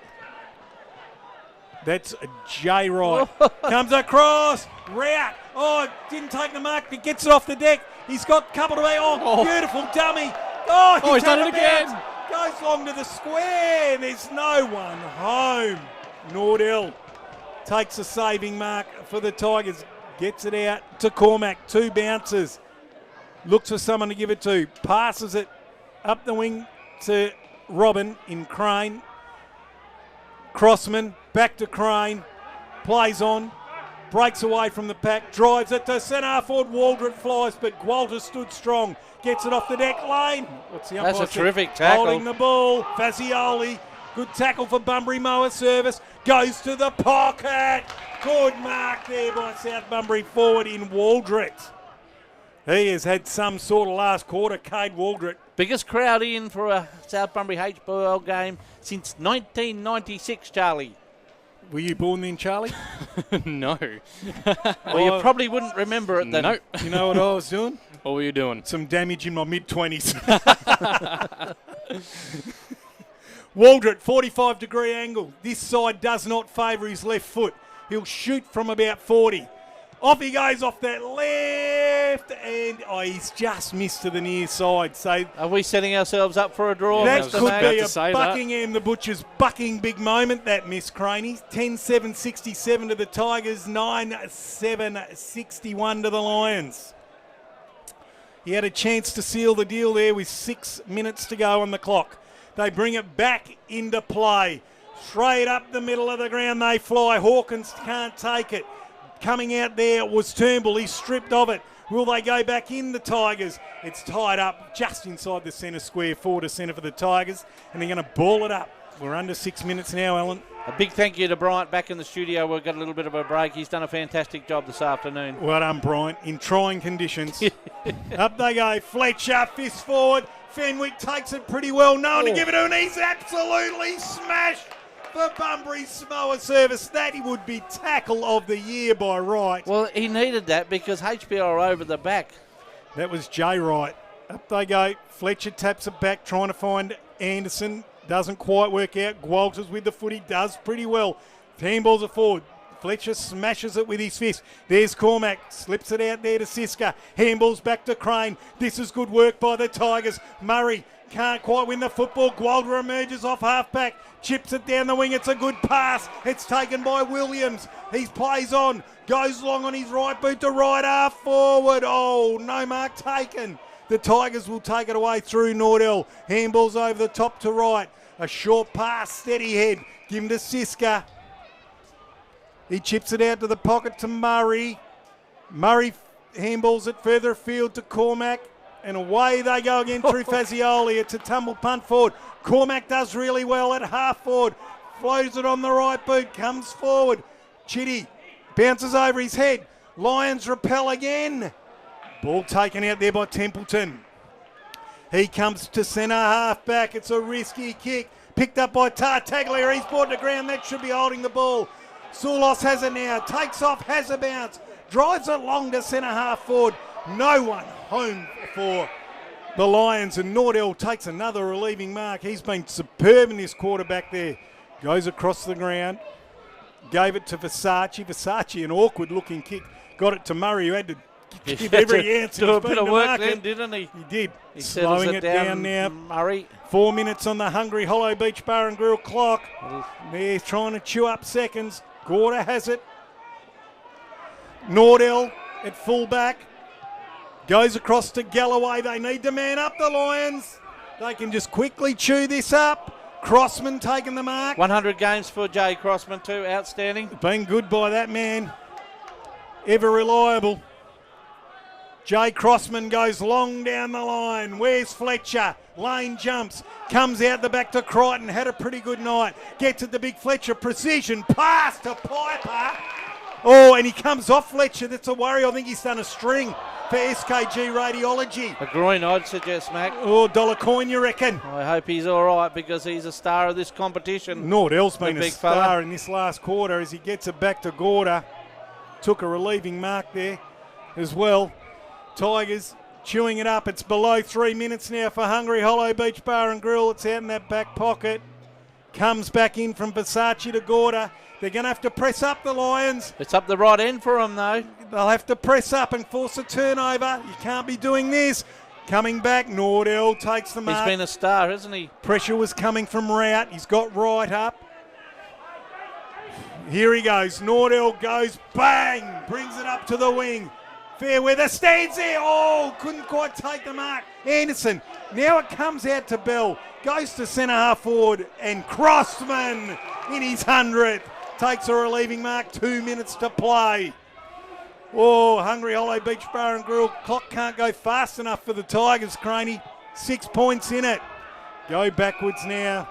That's Jay Wright. Comes across. Rout. Oh, didn't take the mark. He gets it off the deck. He's got a couple to be. Oh, beautiful dummy. Oh, he's done it again. Goes long to the square. There's no one home. Nordell takes a saving mark for the Tigers. Gets it out to Cormac. 2 bounces. Looks for someone to give it to. Passes it up the wing to Robin in Crane. Crossman back to Crane. Plays on. Breaks away from the pack. Drives it to centre forward. Waldrop flies, but Gwalter stood strong. Gets it off the deck. Lane. What's the umpire? That's a terrific tackle. Holding the ball. Fazioli. Good tackle for Bunbury Mower service. Goes to the pocket. Good mark there by South Bunbury forward in Waldrett. He has had some sort of last quarter, Cade Waldrett. Biggest crowd in for a South Bunbury HBL game since 1996, Charlie. Were you born then, Charlie? No. Well, you probably wouldn't remember it then. No. You know what I was doing? What were you doing? Some damage in my mid-20s. Waldrett, 45-degree angle. This side does not favour his left foot. He'll shoot from about 40. Off he goes off that left, and he's just missed to the near side. So are we setting ourselves up for a draw? That Mr. could Mac? be a Buckingham the Butcher's bucking big moment, that miss, Craney. 10-7-67 to the Tigers, 9-7-61 to the Lions. He had a chance to seal the deal there with 6 minutes to go on the clock. They bring it back into play. Straight up the middle of the ground they fly. Hawkins can't take it. Coming out there was Turnbull. He's stripped of it. Will they go back in, the Tigers? It's tied up just inside the centre square, 4 to centre for the Tigers, and they're going to ball it up. We're under 6 minutes now, Alan. A big thank you to Bryant back in the studio. We've got a little bit of a break. He's done a fantastic job this afternoon. Well done, Bryant, in trying conditions. Up they go. Fletcher, fist forward. Fenwick takes it pretty well. No one to give it to, and he's absolutely smashed for Bunbury's mower service. That he would be tackle of the year by Wright. Well, he needed that because HBL are over the back. That was Jay Wright. Up they go. Fletcher taps it back, trying to find Anderson. Doesn't quite work out. Gwalters with the footy does pretty well. Handballs are forward. Fletcher smashes it with his fist. There's Cormac, slips it out there to Siska. Handballs back to Crane. This is good work by the Tigers. Murray can't quite win the football. Gwalder emerges off half-back. Chips it down the wing. It's a good pass. It's taken by Williams. He plays on. Goes long on his right boot to right half forward. Oh, no mark taken. The Tigers will take it away through Nordell. Handballs over the top to right. A short pass, steady head. Give him to Siska. He chips it out to the pocket to Murray. Murray handballs it further afield to Cormac. And away they go again through Fazioli. It's a tumble punt forward. Cormac does really well at half forward. Floats it on the right boot. Comes forward. Chitty bounces over his head. Lions repel again. Ball taken out there by Templeton. He comes to centre half back. It's a risky kick. Picked up by Tartaglia. He's brought to ground. That should be holding the ball. Soulos has it now. Takes off. Has a bounce. Drives it long to centre half forward. No one home for the Lions. And Nordell takes another relieving mark. He's been superb in this quarterback there. Goes across the ground. Gave it to Versace. Versace, an awkward looking kick. Got it to Murray, who had to give every answer. Do a bit of work then, didn't he? He did. He slowing it down now. Murray. 4 minutes on the Hungry Hollow Beach Bar and Grill clock. They're trying to chew up seconds. Gorda has it. Nordell at fullback. Goes across to Galloway. They need to man up, the Lions. They can just quickly chew this up. Crossman taking the mark. 100 games for Jay Crossman too. Outstanding. Been good by that man. Ever reliable. Jay Crossman goes long down the line. Where's Fletcher? Lane jumps. Comes out the back to Crichton. Had a pretty good night. Gets it to Big Fletcher. Precision. Pass to Piper. Oh, and he comes off Fletcher. That's a worry. I think he's done a string for SKG Radiology. A groin, I'd suggest, Mac. Oh, dollar coin, you reckon? I hope he's all right because he's a star of this competition. Nordell's been a big star fella in this last quarter as he gets it back to Gorda. Took a relieving mark there as well. Tigers chewing it up. It's below 3 minutes now for Hungry Hollow Beach Bar and Grill. It's out in that back pocket. Comes back in from Versace to Gorda. They're going to have to press up, the Lions. It's up the right end for them, though. They'll have to press up and force a turnover. You can't be doing this. Coming back, Nordell takes the mark. He's been a star, hasn't he? Pressure was coming from Rout. He's got right up. Here he goes. Nordell goes, bang, brings it up to the wing. Fairweather stands there. Oh, couldn't quite take the mark. Anderson. Now it comes out to Bell. Goes to centre half forward. And Crossman in his 100th. Takes a relieving mark. 2 minutes to play. Oh, Hungry Hollow Beach Bar and Grill. Clock can't go fast enough for the Tigers, Craney. 6 points in it. Go backwards now.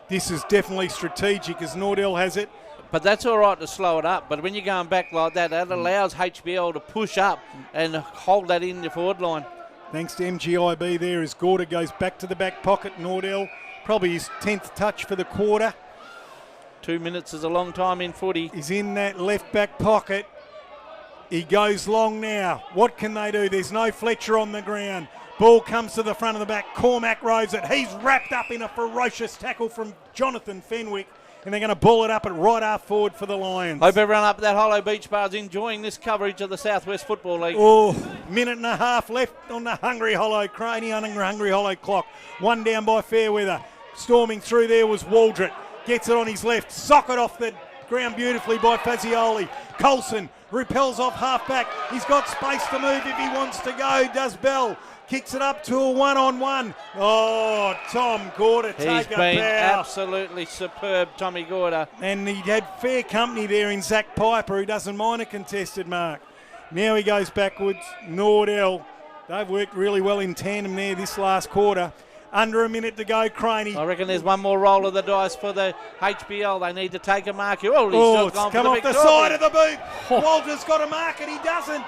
This is definitely strategic as Nordell has it. But that's all right to slow it up. But when you're going back like that, that allows HBL to push up and hold that in the forward line. Thanks to MGIB there as Gorda goes back to the back pocket. Nordell, probably his 10th touch for the quarter. 2 minutes is a long time in footy. He's in that left back pocket. He goes long now. What can they do? There's no Fletcher on the ground. Ball comes to the front of the back. Cormac rows it. He's wrapped up in a ferocious tackle from Jonathan Fenwick. And they're going to ball it up at right half forward for the Lions. Hope everyone up at that Hollow Beach Bar is enjoying this coverage of the Southwest Football League. Oh, minute and a half left on the Hungry Hollow, Craney Hungry Hollow clock. One down by Fairweather. Storming through there was Waldrett. Gets it on his left. Socket off the ground beautifully by Fazioli. Colson repels off half back. He's got space to move if he wants to go. Does Bell. Kicks it up to a one-on-one. Oh, Tom Gorda take a bow. He's been absolutely superb, Tommy Gorda. And he had fair company there in Zach Piper, who doesn't mind a contested mark. Now he goes backwards. Nordell. They've worked really well in tandem there this last quarter. Under a minute to go, Craney. I reckon there's one more roll of the dice for the HBL. They need to take a mark. Oh, it's come off the side of the boot. Walter's got a mark and he doesn't.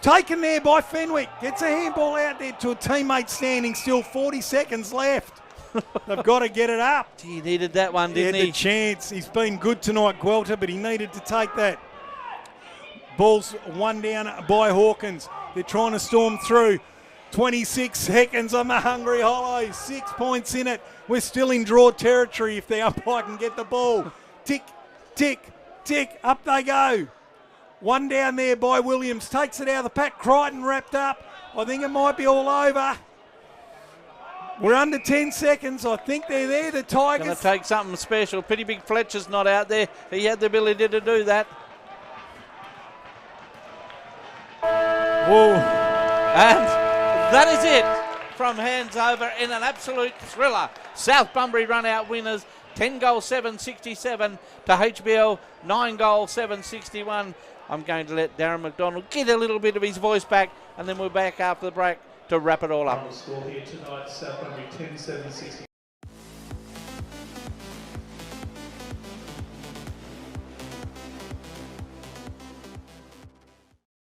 Taken there by Fenwick. Gets a handball out there to a teammate standing still. 40 seconds left. They've got to get it up. He needed that one, didn't he? He had the chance. He's been good tonight, Guelter, but he needed to take that. Ball's one down by Hawkins. They're trying to storm through. 26 seconds on the Hungry Hollow. 6 points in it. We're still in draw territory if the umpire can get the ball. Tick, tick, tick. Up they go. One down there by Williams. Takes it out of the pack. Crichton wrapped up. I think it might be all over. We're under 10 seconds. I think they're there, the Tigers. Going to take something special. Pretty big Fletcher's not out there. He had the ability to do that. Whoa. And that is it from Hands Over in an absolute thriller. South Bunbury run out winners. 10 goals, 767 to HBL, 9 goals, 761. I'm going to let Darren McDonald get a little bit of his voice back, and then we're back after the break to wrap it all up. Score here tonight, South Bunbury 10-7-60.